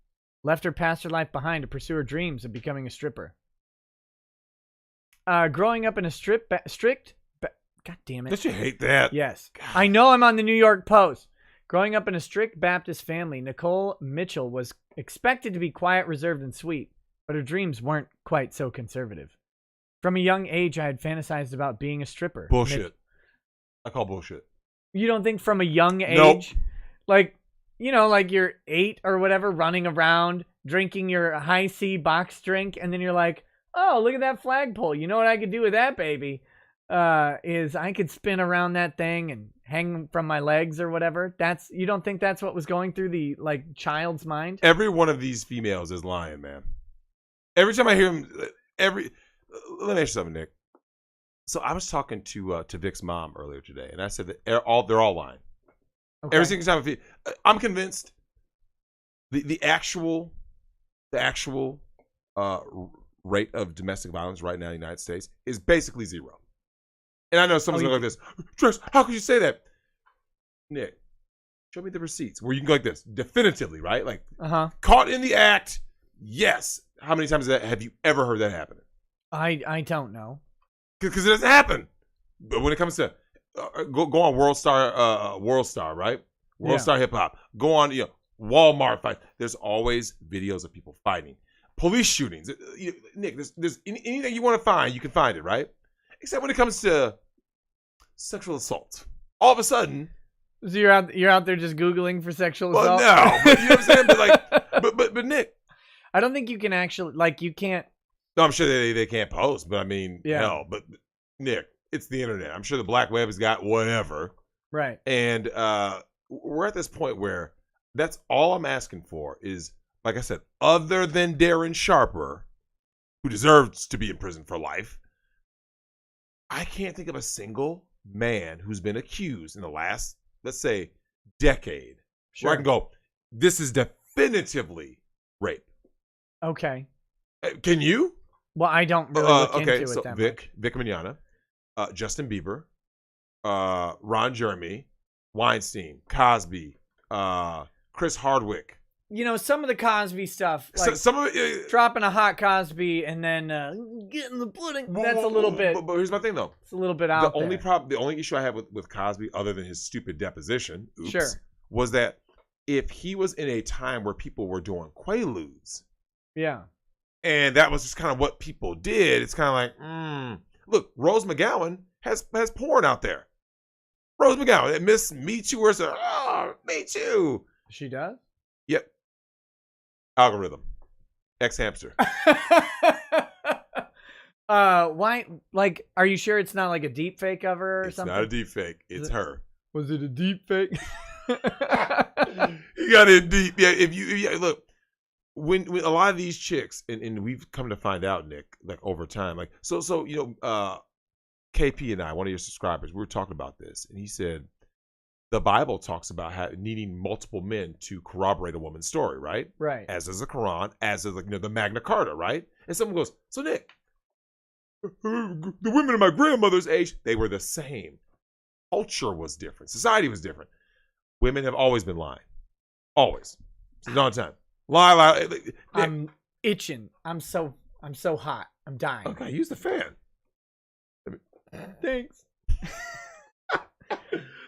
left her pastor life behind to pursue her dreams of becoming a stripper. Growing up in a strict God damn it. Don't you hate that? Yes. God. I know I'm on the New York Post. Growing up in a strict Baptist family, Nicole Mitchell was expected to be quiet, reserved, and sweet, but her dreams weren't quite so conservative. From a young age, I had fantasized about being a stripper. Bullshit. I call bullshit. You don't think from a young age? Nope. Like you're 8 or whatever, running around, drinking your high C box drink, and then you're like, oh, look at that flagpole. You know what I could do with that, baby? Is I could spin around that thing and hang from my legs or whatever. You don't think that's what was going through the child's mind? Every one of these females is lying, man. Every time I hear them, let me ask you something, Nick. So I was talking to Vic's mom earlier today, and I said that they're all lying. Okay. Every single time. I'm convinced the actual rate of domestic violence right now in the United States is basically zero. And I know someone's going to go like this, Drex, how could you say that? Nick, show me the receipts where you can go like this, definitively, right? Like, caught in the act, yes. How many times have you ever heard that happen? I don't know. Because it doesn't happen. But when it comes to, go on World Star, right? World Star Hip Hop. Go on, Walmart fight. There's always videos of people fighting. Police shootings. Nick, there's anything you want to find, you can find it, right? Except when it comes to sexual assault. All of a sudden. So you're out there just Googling for sexual assault? No. But you know what I'm saying? But but Nick. I don't think you can actually, you can't. No, I'm sure they can't post, but I mean, hell. But Nick, it's the internet. I'm sure the black web has got whatever. Right. And we're at this point where that's all I'm asking for is, like I said, other than Darren Sharper, who deserves to be in prison for life, I can't think of a single man who's been accused in the last, let's say, decade. Sure. Where I can go, this is definitively rape. Okay. Can you? Well, I don't really look into it so that Vic Mignogna, Justin Bieber, Ron Jeremy, Weinstein, Cosby, Chris Hardwick. Some of the Cosby stuff, like some of it, dropping a hot Cosby and then getting the pudding. That's a little bit. But here's my thing, though. It's a little bit out there. The only issue I have with Cosby, other than his stupid deposition, was that if he was in a time where people were doing quaaludes, and that was just kind of what people did, it's kind of like, look, Rose McGowan has porn out there. Rose McGowan, and Miss Me Too, or so, Me Too. She does? Yep. Algorithm. Ex-hamster. Why? Are you sure it's not like a deep fake of her or something? It's not a deep fake. It's her. Was it a deep fake? You got it deep. Yeah, if you look, when a lot of these chicks, and we've come to find out, Nick, like over time, like so KP and I, one of your subscribers, we were talking about this, and he said the Bible talks about needing multiple men to corroborate a woman's story, right? Right. As does the Quran, as does the Magna Carta, right? And someone goes, so Nick, the women of my grandmother's age, they were the same. Culture was different. Society was different. Women have always been lying. Always. Since dawn time. Lie. I'm itching. I'm so hot. I'm dying. Okay, use the fan. Thanks.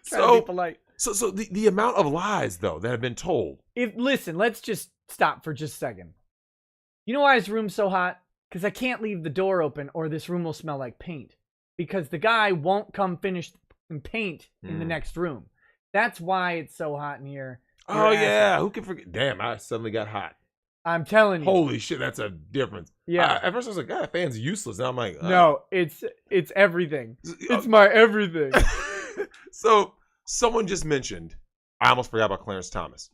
So be polite. So the amount of lies though that have been told. Listen, let's just stop for just a second. You know why this room's so hot? Because I can't leave the door open or this room will smell like paint. Because the guy won't come finish and paint in the next room. That's why it's so hot in here. Oh yeah, who can forget? Damn, I suddenly got hot. I'm telling you. Holy shit, that's a difference. Yeah. At first I was like, God, that fan's useless. Now I'm like, oh. No, it's everything. It's my everything. So someone just mentioned, I almost forgot about Clarence Thomas.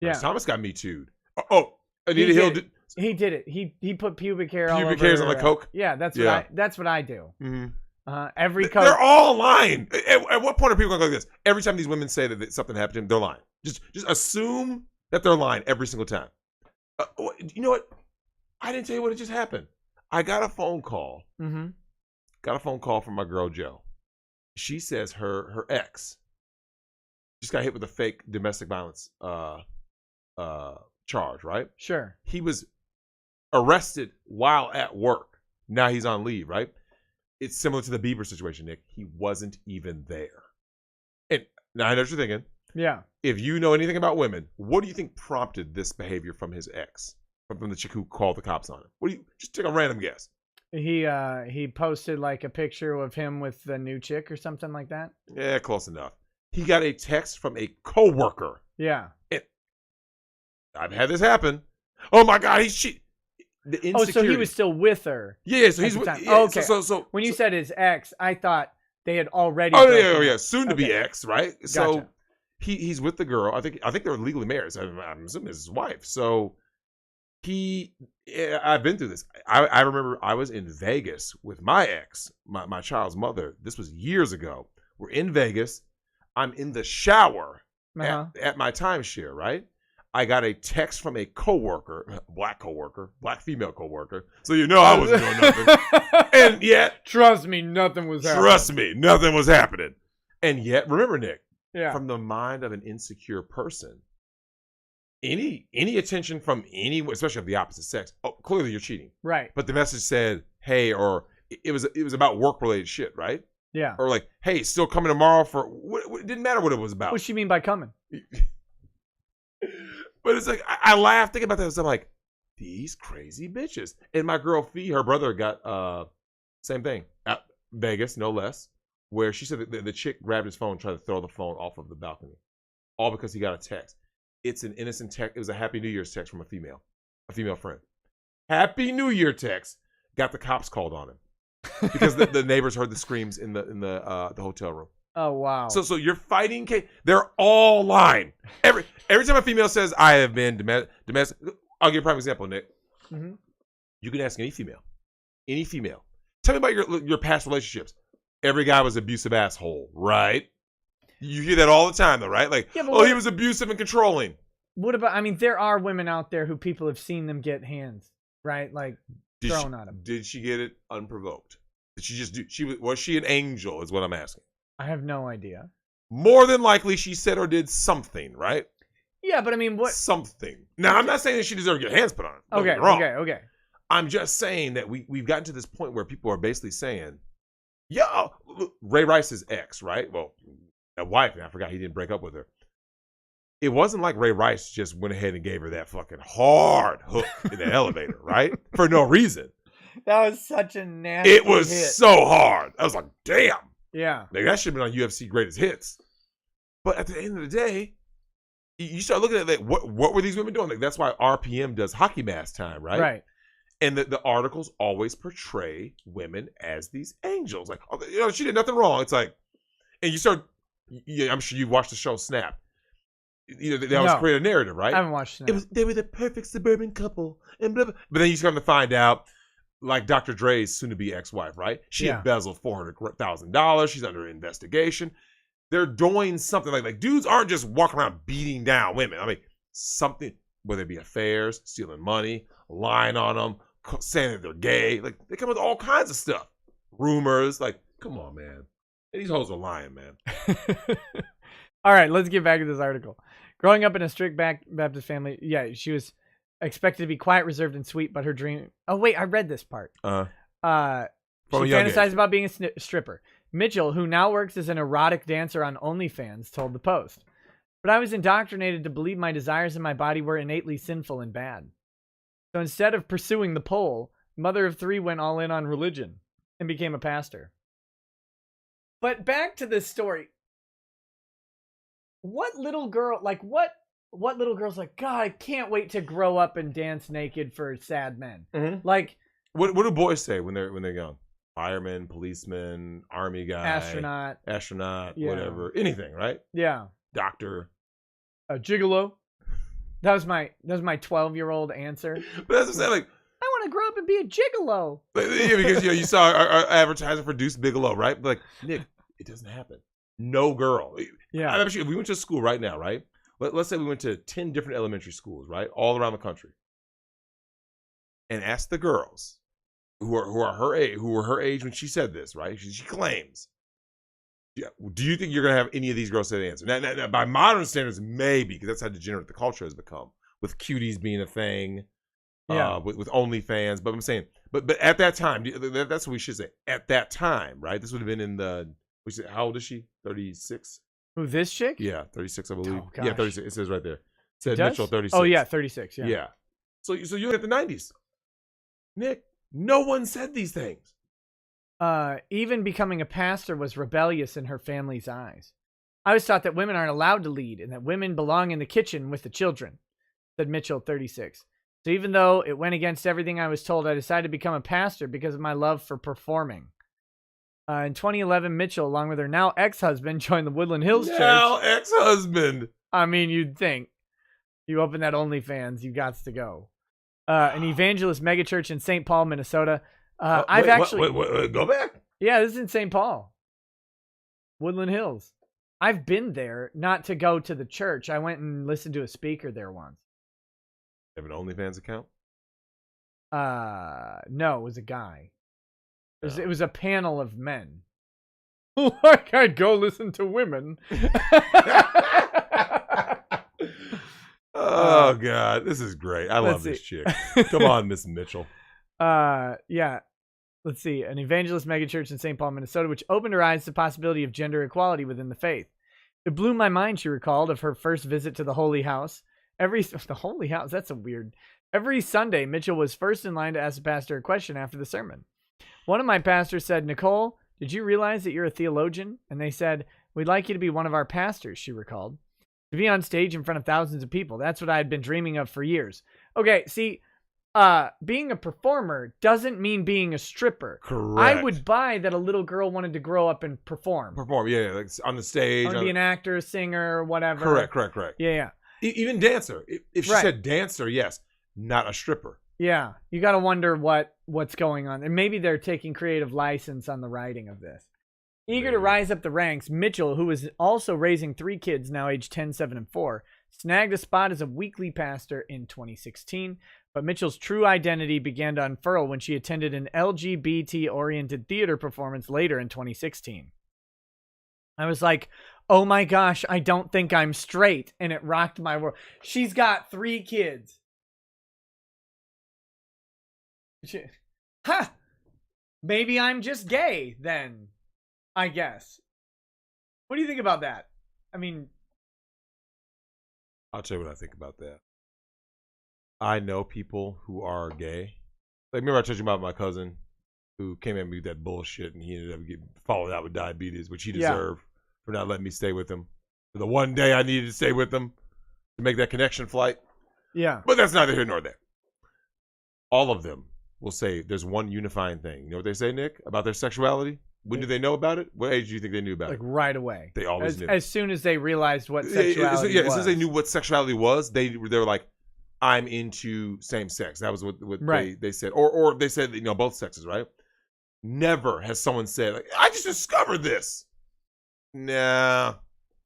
Yeah. Clarence Thomas got Me Too'd. Oh, Anita Hill did. He did it. He put pubic hair all over. Pubic hairs on the coke. Yeah, that's what I do. Mm-hmm. Every coke. They're all lying. At what point are people going to go like this? Every time these women say that something happened to them, they're lying. Just assume that they're lying every single time. You know what? I didn't tell you what had just happened. I got a phone call. Mm-hmm. Got a phone call from my girl Jo. She says her ex just got hit with a fake domestic violence charge, right? Sure. He was arrested while at work. Now he's on leave, right? It's similar to the Bieber situation, Nick. He wasn't even there. And now I know what you're thinking. Yeah. If you know anything about women, what do you think prompted this behavior from his ex? From the chick who called the cops on him? Just take a random guess. He posted like a picture of him with the new chick or something like that. Yeah, close enough. He got a text from a coworker. Yeah. I've had this happen. Oh my God, so he was still with her. Yeah, so he's with. Yeah, okay. So when you said his ex, I thought they had already. Oh yeah, soon to be ex, right? Gotcha. So he's with the girl. I think they're legally married. So I'm assuming it's his wife. So I've been through this. I remember I was in Vegas with my ex, my child's mother. This was years ago. We're in Vegas. I'm in the shower Uh-huh. at my timeshare, right? I got a text from a coworker, black female coworker. So I wasn't doing nothing. And yet, trust me, nothing was happening. Trust me, nothing was happening. And yet, remember, Nick, from the mind of an insecure person, any attention from anyone, especially of the opposite sex, clearly you're cheating. Right. But the message said, hey, or it was about work-related shit, right? Yeah. Or like, hey, still coming tomorrow for, it didn't matter what it was about. What she mean by coming? But it's like, I laugh thinking about that. I'm like, these crazy bitches. And my girl Fee, her brother got same thing at Vegas, no less, where she said that the chick grabbed his phone and tried to throw the phone off of the balcony, all because he got a text. It's an innocent text. It was a Happy New Year's text from a female friend. Happy New Year text. Got the cops called on him because the neighbors heard the screams in the hotel room. Oh wow! So you're fighting. They're all lying. Every time a female says I have been domestic, I'll give you a prime example, Nick. Mm-hmm. You can ask any female. Tell me about your past relationships. Every guy was an abusive asshole, right? You hear that all the time, though, right? Like, he was abusive and controlling. What about? I mean, there are women out there who people have seen them get hands, right? Like thrown at them. Did she get it unprovoked? Did she just do? Was she an angel? Is what I'm asking. I have no idea. More than likely, she said or did something, right? Yeah, but I mean, what? Something. Now, I'm not saying that she deserved to get hands put on her. Okay. I'm just saying that we've gotten to this point where people are basically saying, "Yo, Ray Rice's ex, right? Well, a wife. I forgot he didn't break up with her. It wasn't like Ray Rice just went ahead and gave her that fucking hard hook in the elevator, right? For no reason. That was such a nasty It was hit. so hard. I was like, damn. Yeah. Like, that should have been on UFC Greatest Hits. But at the end of the day, you start looking at like, what were these women doing? Like, that's why RPM does Hockey Mask Time, right? Right. And the articles always portray women as these angels. Like, she did nothing wrong. It's like, and you start, I'm sure you've watched the show Snap. They always create a narrative, right? I haven't watched Snap. They were the perfect suburban couple. And blah, blah. But then you come to find out, like Dr. Dre's soon-to-be ex-wife, right? She embezzled $400,000. She's under investigation. They're doing something like dudes aren't just walking around beating down women. I mean, something, whether it be affairs, stealing money, lying on them, saying that they're gay. Like, they come with all kinds of stuff. Rumors. Like, come on, man. These hoes are lying, man. All right, let's get back to this article. Growing up in a strict Baptist family, she was expected to be quiet, reserved, and sweet, but her dream... Oh, wait, I read this part. She fantasized about being a stripper. Mitchell, who now works as an erotic dancer on OnlyFans, told the Post. But I was indoctrinated to believe my desires in my body were innately sinful and bad. So instead of pursuing the pole, mother of three went all in on religion and became a pastor. But back to this story. What little girl, what little girl's like, God, I can't wait to grow up and dance naked for sad men. Mm-hmm. Like, what do boys say when they're young? Fireman, policeman, army guy, astronaut, whatever, anything, right? Yeah. Doctor, a gigolo. That was my 12-year-old answer. But that's what I'm saying. Like, I want to grow up and be a gigolo. Yeah, because you saw our advertiser for Deuce Bigelow, right? But like, Nick, it doesn't happen. No girl. Yeah. I'm sure if we went to school right now, right? Let's say we went to 10 different elementary schools, right? All around the country. And asked the girls who are her age, who were her age when she said this, right? She claims. Yeah. Do you think you're going to have any of these girls say the answer? Now, by modern standards, maybe, because that's how degenerate the culture has become, with cuties being a thing, with OnlyFans. But I'm saying, but at that time, that's what we should say. At that time, right? This would have been in the, how old is she? 36? Who, this chick? Yeah, 36, I believe. Oh, gosh. Yeah, 36. It says right there. It said Mitchell, 36. Oh, yeah, 36. Yeah. Yeah. So you're at the 90s. Nick, no one said these things. Even becoming a pastor was rebellious in her family's eyes. I was taught that women aren't allowed to lead and that women belong in the kitchen with the children, said Mitchell, 36. So even though it went against everything I was told, I decided to become a pastor because of my love for performing. In 2011, Mitchell, along with her now ex-husband, joined the Woodland Hills Church. Now ex-husband. I mean, you'd think. You open that OnlyFans, you got to go. An evangelist megachurch in St. Paul, Minnesota. Wait, go back. Yeah, this is in St. Paul. Woodland Hills. I've been there, not to go to the church. I went and listened to a speaker there once. You have an OnlyFans account? No, it was a guy. No. It was a panel of men. Like I'd go listen to women. Oh God, this is great. I love this chick. Come on, Miss Mitchell. Yeah. Let's see. An evangelist megachurch in St. Paul, Minnesota, which opened her eyes to the possibility of gender equality within the faith. It blew my mind, she recalled, of her first visit to the Holy House. The Holy House, that's a weird. Every Sunday, Mitchell was first in line to ask the pastor a question after the sermon. One of my pastors said, "Nicole, did you realize that you're a theologian?" And they said, "We'd like you to be one of our pastors," she recalled. To be on stage in front of thousands of people. That's what I had been dreaming of for years. Okay, see, being a performer doesn't mean being a stripper. Correct. I would buy that a little girl wanted to grow up and perform. Yeah, like on the stage. Or be an actor, singer, whatever. Correct. Yeah. Even dancer. If she said dancer, yes, not a stripper. Yeah, you got to wonder what's going on. And maybe they're taking creative license on the writing of this. Eager to rise up the ranks, Mitchell, who is also raising 3 kids, now aged 10, 7, and 4, snagged a spot as a weekly pastor in 2016. But Mitchell's true identity began to unfurl when she attended an LGBT-oriented theater performance later in 2016. I was like, oh my gosh, I don't think I'm straight. And it rocked my world. She's got 3 kids. Maybe I'm just gay then. I guess. What do you think about that? I mean, I'll tell you what I think about that. I know people who are gay. Like, remember I told you about my cousin who came at me with that bullshit and he ended up getting followed out with diabetes, which he deserved for not letting me stay with him. For the one day I needed to stay with him to make that connection flight. Yeah. But that's neither here nor there. All of them will say there's one unifying thing. You know what they say, Nick, about their sexuality? When did they know about it? What age do you think they knew about it? Like right away. They always knew. As soon as they realized what sexuality was. As soon as they knew what sexuality was, they were like, I'm into same sex. That was what they said. Or they said, both sexes, right? Never has someone said, like, I just discovered this. Nah.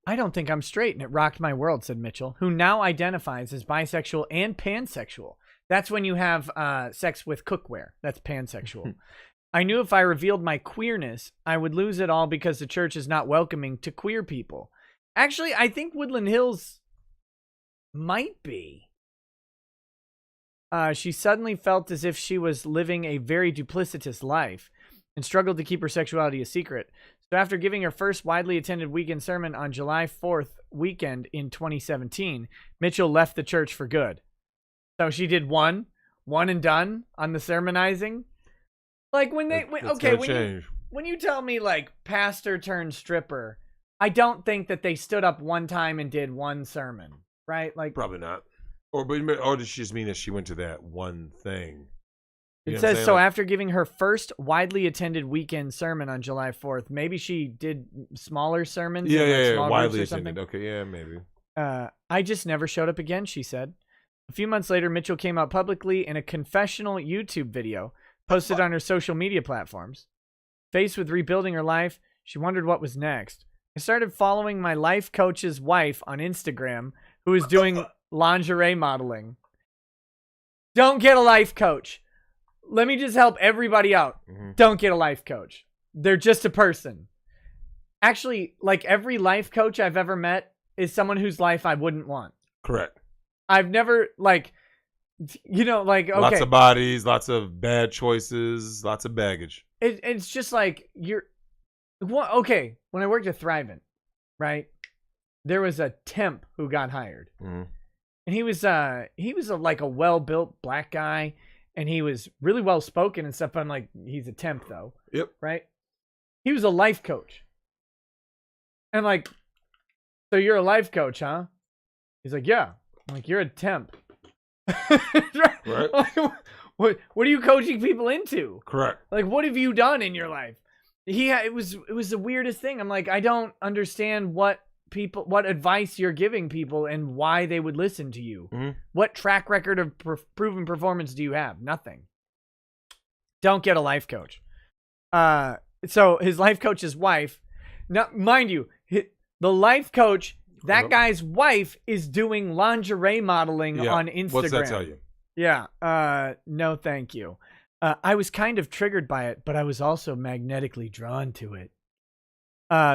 I don't think I'm straight, and it rocked my world, said Mitchell, who now identifies as bisexual and pansexual. That's when you have sex with cookware. That's pansexual. I knew if I revealed my queerness, I would lose it all because the church is not welcoming to queer people. Actually, I think Woodland Hills might be. She suddenly felt as if she was living a very duplicitous life and struggled to keep her sexuality a secret. So after giving her first widely attended weekend sermon on July 4th weekend in 2017, Mitchell left the church for good. So she did one and done on the sermonizing. Like when you tell me like pastor turned stripper, I don't think that they stood up one time and did one sermon, right? Like probably not. Or does she just mean that she went to that one thing? It says so after giving her first widely attended weekend sermon on July 4th. Maybe she did smaller sermons. Widely attended. Okay, yeah, maybe. I just never showed up again, she said. A few months later, Mitchell came out publicly in a confessional YouTube video posted on her social media platforms. Faced with rebuilding her life, she wondered what was next. I started following my life coach's wife on Instagram, who is doing lingerie modeling. Don't get a life coach. Let me just help everybody out. Mm-hmm. Don't get a life coach. They're just a person. Actually, like every life coach I've ever met is someone whose life I wouldn't want. Correct. I've never, okay. Lots of bodies, lots of bad choices, lots of baggage. It's just like, when I worked at Thrivent, right, there was a temp who got hired. Mm-hmm. And he was like a well-built black guy, and he was really well-spoken and stuff, but I'm like, he's a temp, though. Yep. Right? He was a life coach. And like, so you're a life coach, huh? He's like, yeah. I'm like, you're a temp. Right. What are you coaching people into? Correct. Like, what have you done in your life? It was the weirdest thing. I'm like, I don't understand what advice you're giving people and why they would listen to you. Mm-hmm. What track record of proven performance do you have? Nothing. Don't get a life coach. So his life coach's wife, now mind you, The life coach, that guy's wife is doing lingerie modeling on Instagram. What's that tell you? Yeah. No, thank you. I was kind of triggered by it, but I was also magnetically drawn to it.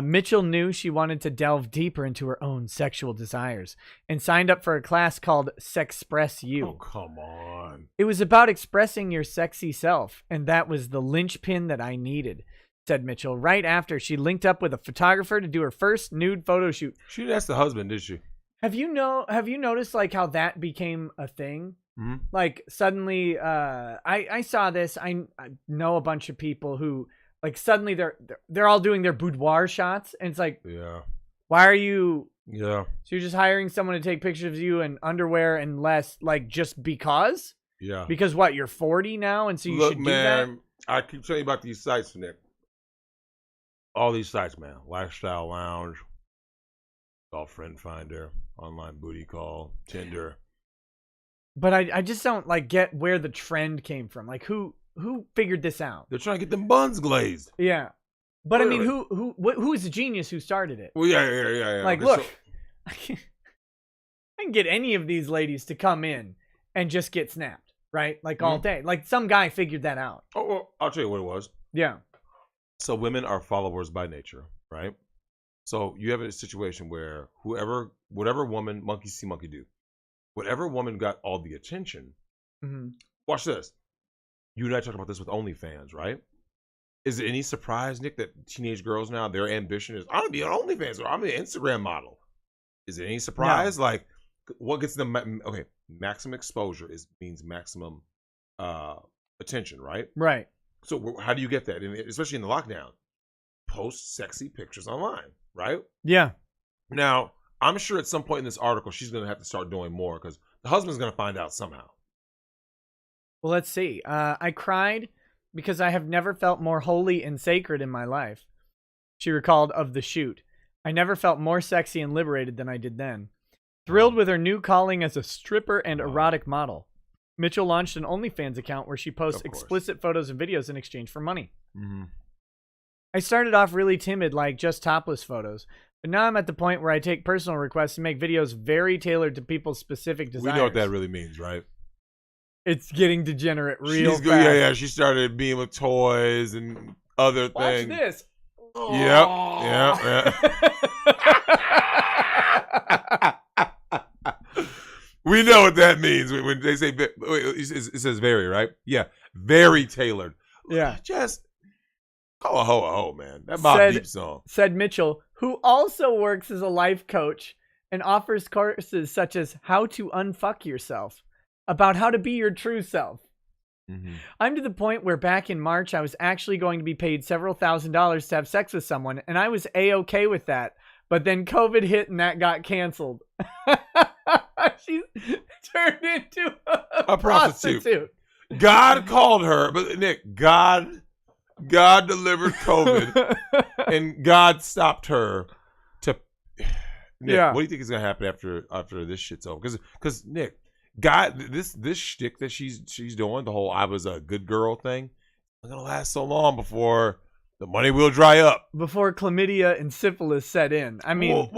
Mitchell knew she wanted to delve deeper into her own sexual desires and signed up for a class called Sexpress You. Oh, come on. It was about expressing your sexy self, and that was the linchpin that I needed, said Mitchell, right after she linked up with a photographer to do her first nude photo shoot. She didn't ask the husband, did she? Have you noticed like how that became a thing? Mm-hmm. Like suddenly, I saw this. I know a bunch of people who like suddenly they're all doing their boudoir shots, and it's like, yeah, why are you? Yeah, so you're just hiring someone to take pictures of you in underwear and less, like just because? Yeah, because what, you're 40 now, and so you should do that. I keep telling you about these sites, Nick. All these sites, man. Lifestyle Lounge, Call Friend Finder, Online Booty Call, Tinder. But I just don't like get where the trend came from. Like who figured this out? They're trying to get them buns glazed. Yeah, but I mean, who is the genius who started it? Well, yeah. Like, okay, look, so I can get any of these ladies to come in and just get snapped, right? Like all day. Like some guy figured that out. Oh, well, I'll tell you what it was. Yeah. So women are followers by nature, right? So you have a situation where whatever woman, monkey see, monkey do, whatever woman got all the attention. Mm-hmm. Watch this. You and I talked about this with OnlyFans, right? Is it any surprise, Nick, that teenage girls now, their ambition is, I'm going to be on OnlyFans or I'm an Instagram model? Is it any surprise? No. Like, what gets them, okay, maximum exposure means maximum attention, right? Right. So how do you get that? And especially in the lockdown, post sexy pictures online, right? Yeah. Now, I'm sure at some point in this article, she's going to have to start doing more because the husband's going to find out somehow. Well, let's see. I cried because I have never felt more holy and sacred in my life. She recalled of the shoot. I never felt more sexy and liberated than I did then. Thrilled with her new calling as a stripper and erotic model, Mitchell launched an OnlyFans account where she posts explicit photos and videos in exchange for money. Mm-hmm. I started off really timid, like just topless photos. But now I'm at the point where I take personal requests and make videos very tailored to people's specific desires. We know what that really means, right? It's getting degenerate real fast. Yeah. She started being with toys and other things. Watch this. Yep. We know what that means when they say, it says very, right? Yeah, very tailored. Yeah. Just call a hoe, man. That Mobb Deep song. Said Mitchell, who also works as a life coach and offers courses such as how to unfuck yourself, about how to be your true self. Mm-hmm. I'm to the point where back in March, I was actually going to be paid several $1,000s to have sex with someone, and I was A-okay with that. But then COVID hit and that got canceled. She's turned into a prostitute. God called her, but Nick, God delivered COVID, and God stopped her. To Nick, what do you think is gonna happen after this shit's over? Because Nick, God, this shtick that she's doing, the whole "I was a good girl" thing, it's gonna last so long before the money will dry up. Before chlamydia and syphilis set in. I mean,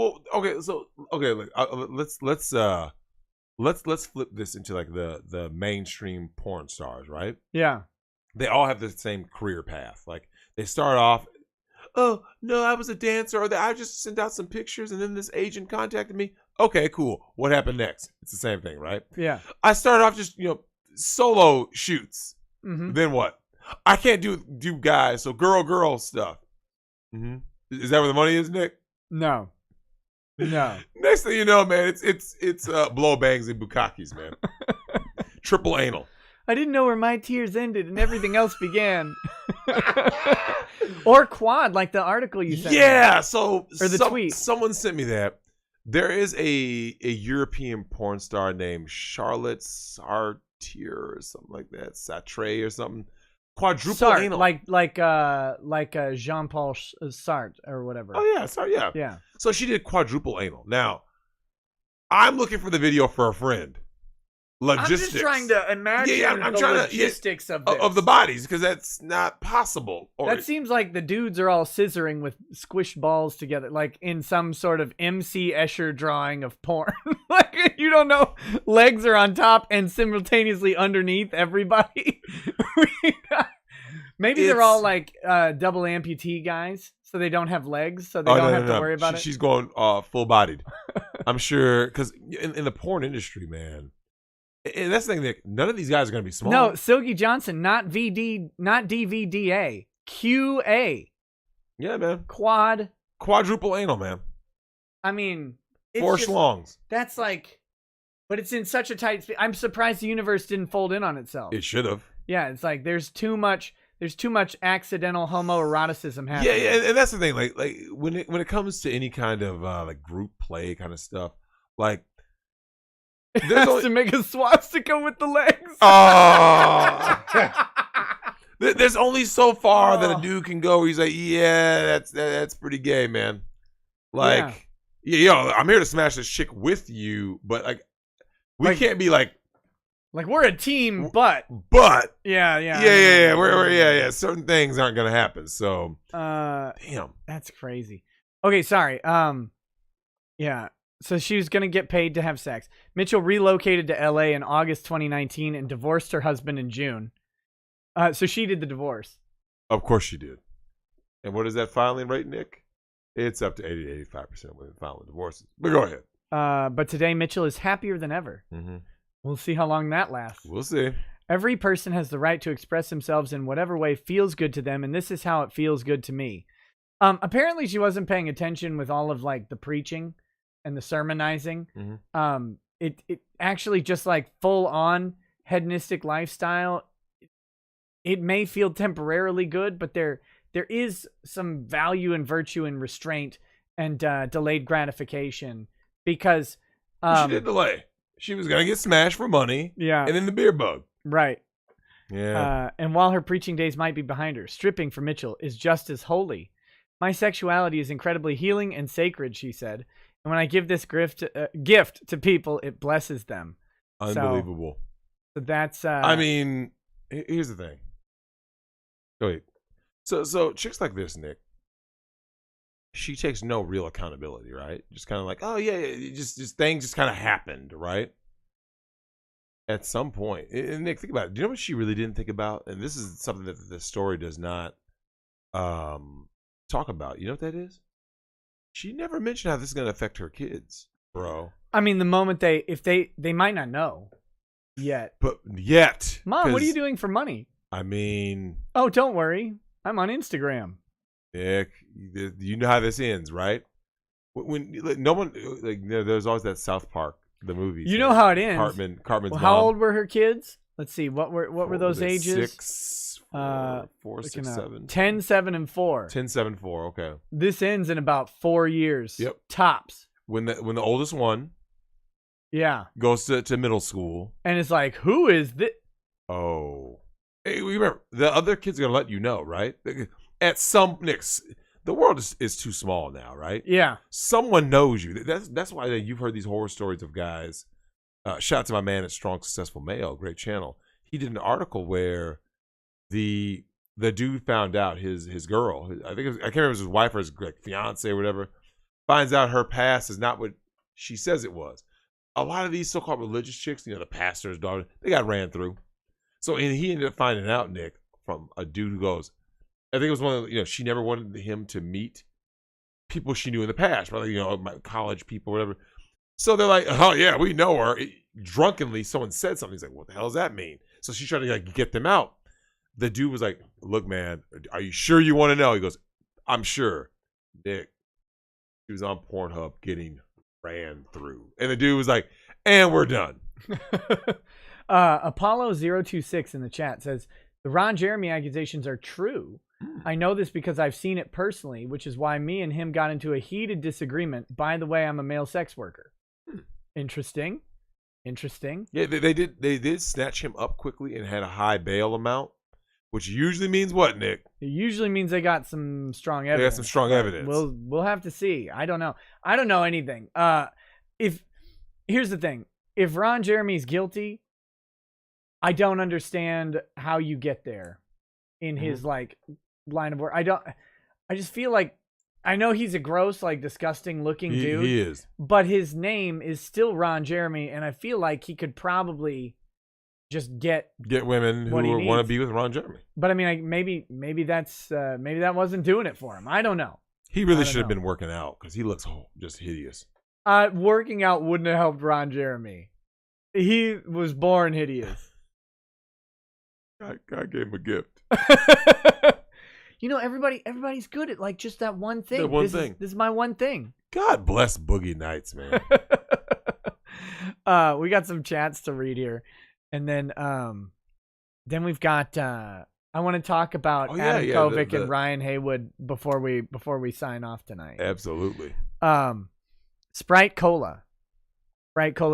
let's flip this into like the mainstream porn stars, right? Yeah. They all have the same career path. Like they start off, oh no, I was a dancer, or I just sent out some pictures, and then this agent contacted me. Okay, cool. What happened next? It's the same thing, right? Yeah. I started off just solo shoots. Mm-hmm. Then what? I can't do guys, so girl stuff. Mm-hmm. Is that where the money is, Nick? No. Next thing you know, man, it's blow bangs and bukakis, man. Triple anal. I didn't know where my tears ended and everything else began. Or quad, like the article you sent. Yeah, so or the tweet. Someone sent me that. There is a European porn star named Charlotte Sartre or something like that, Sartre or something. Quadruple anal. Like Jean-Paul Sartre or whatever. Oh yeah, Sartre, yeah. So she did quadruple anal. Now, I'm looking for the video for a friend. logistics. I'm just trying to imagine I'm the trying logistics of this. of the bodies, because that's not possible. Or That seems like the dudes are all scissoring with squished balls together, like in some sort of MC Escher drawing of porn. Like, you don't know, legs are on top and simultaneously underneath everybody. Maybe they're all like double amputee guys, so they don't have legs, so they don't have to worry about it. She's going full bodied. I'm sure, because in the porn industry, man. And that's the thing, Nick. None of these guys are going to be small. No, Silky Johnson, not VD, not DVDA, QA. Yeah, man. Quadruple anal, man. I mean, it's 4 just, schlongs. That's like, but it's in such a tight space. I'm surprised the universe didn't fold in on itself. It should have. Yeah, it's like there's too much accidental homoeroticism happening. Yeah, and that's the thing. Like when it comes to any kind of like group play kind of stuff, like. It has to make a swastika with the legs. Oh. There's only so far that a dude can go. He's like, yeah, that's pretty gay, man. Like, yo, I'm here to smash this chick with you, but like, we can't be like we're a team, but yeah, we're certain things aren't gonna happen. So, damn, that's crazy. Okay, sorry. Yeah. So she was going to get paid to have sex. Mitchell relocated to LA in August 2019 and divorced her husband in June. So she did the divorce. Of course she did. And what is that filing rate, Nick? It's up to 80-85% of women filing divorces. But go ahead. But today Mitchell is happier than ever. Mm-hmm. We'll see how long that lasts. We'll see. Every person has the right to express themselves in whatever way feels good to them, and this is how it feels good to me. Apparently she wasn't paying attention with all of like the preaching and the sermonizing. Mm-hmm. It actually just like full on hedonistic lifestyle. It may feel temporarily good, but there is some value and virtue in restraint and delayed gratification, because she did delay. She was gonna get smashed for money. Yeah, and then the beer bug. Right. Yeah. And while her preaching days might be behind her, stripping for Mitchell is just as holy. My sexuality is incredibly healing and sacred, she said. And when I give this gift to people, it blesses them. Unbelievable. So that's. I mean, here's the thing. Wait. So chicks like this, Nick. She takes no real accountability, right? Just kind of like, oh yeah, just things just kind of happened, right? At some point, and Nick, think about it. Do you know what she really didn't think about? And this is something that the story does not talk about. You know what that is? She never mentioned how this is going to affect her kids, bro. I mean, the moment they might not know yet. But yet. Mom, what are you doing for money? I mean. Oh, don't worry. I'm on Instagram. Nick, you know how this ends, right? When like, no one, like, there's always that South Park, the movie. You know how it ends. Cartman's mom. How old were her kids? Let's see. What were those ages? 4, 6, 7. 10, 7, and 4. 10, 7, 4. Okay. This ends in about 4 years. Yep. Tops. When the oldest one. Yeah. Goes to middle school. And it's like, who is this? Oh. Hey, remember, the other kids are gonna let you know, right? At some Nick's, the world is too small now, right? Yeah. Someone knows you. That's why you've heard these horror stories of guys. Shout out to my man at Strong Successful Male, great channel. He did an article where the dude found out his girl, I can't remember if it was his wife or his like, fiance or whatever, finds out her past is not what she says it was. A lot of these so-called religious chicks, the pastor's daughter, they got ran through. So and he ended up finding out, Nick, from a dude who goes, I think it was one of she never wanted him to meet people she knew in the past, probably my college people, whatever. So they're like, oh yeah, we know her. Drunkenly, someone said something. He's like, what the hell does that mean? So she tried to like get them out. The dude was like, look, man, are you sure you want to know? He goes, I'm sure. Nick, he was on Pornhub getting ran through, and the dude was like, and we're done. Apollo026 in the chat says the Ron Jeremy accusations are true. I know this because I've seen it personally, which is why me and him got into a heated disagreement. By the way, I'm a male sex worker. Interesting. Yeah, they did snatch him up quickly and had a high bail amount, which usually means what, Nick? It usually means they got some strong evidence. They got some strong evidence. We'll have to see. I don't know. I don't know anything. Here's the thing. If Ron Jeremy's guilty, I don't understand how you get there in his like line of work. I just feel like I know he's a gross, like disgusting looking dude. He is. But his name is still Ron Jeremy, and I feel like he could probably just get women who want to be with Ron Jeremy. But I mean, like, maybe that wasn't doing it for him. I don't know. He really should have been working out because he looks just hideous. Working out wouldn't have helped Ron Jeremy. He was born hideous. God gave him a gift. You know, everybody's good at like just that one thing. This is my one thing. God bless Boogie Nights, man. We got some chats to read here, and then we've got. I want to talk about Adam Kovic and Ryan Haywood before we sign off tonight. Absolutely. Sprite Cola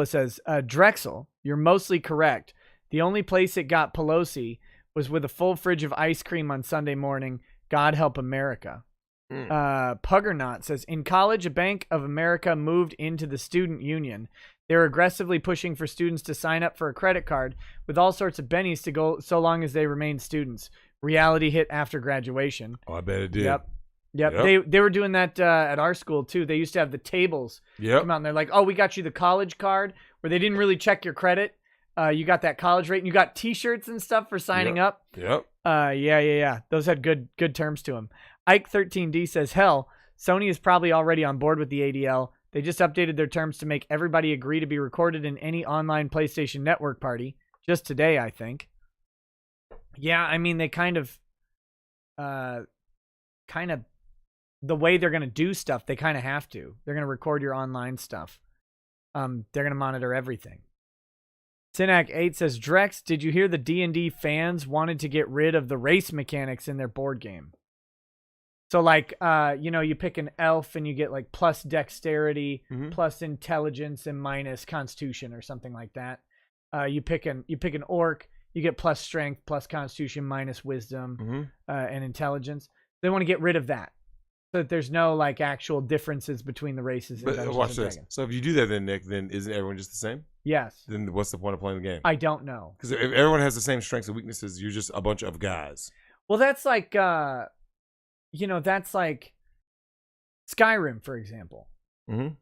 says, Drexel, you're mostly correct. The only place it got Pelosi was with a full fridge of ice cream on Sunday morning. God help America. Puggernaut says, in college, a Bank of America moved into the student union. They're aggressively pushing for students to sign up for a credit card with all sorts of bennies to go so long as they remain students. Reality hit after graduation. Oh, I bet it did. Yep. They were doing that at our school too. They used to have the tables come out and they're like, oh, we got you the college card, where they didn't really check your credit. You got that college rate and you got t-shirts and stuff for signing up. Yep. Yeah. Those had good terms to them. Ike 13D says, hell, Sony is probably already on board with the ADL. They just updated their terms to make everybody agree to be recorded in any online PlayStation Network party. Just today, I think. Yeah, I mean, they kind of the way they're going to do stuff, they kind of have to. They're going to record your online stuff. They're going to monitor everything. Synac8 says, Drex, did you hear the D&D fans wanted to get rid of the race mechanics in their board game? So, like, you pick an elf and you get, like, plus dexterity, plus intelligence, and minus constitution or something like that. You pick an orc, you get plus strength, plus constitution, minus wisdom, and intelligence. They want to get rid of that, so that there's no, like, actual differences between the races in Dungeons watch and this. Dragons. So if you do that, then Nick, then isn't everyone just the same? Yes. Then what's the point of playing the game? I don't know. Because if everyone has the same strengths and weaknesses, you're just a bunch of guys. Well, that's like, that's like Skyrim, for example. When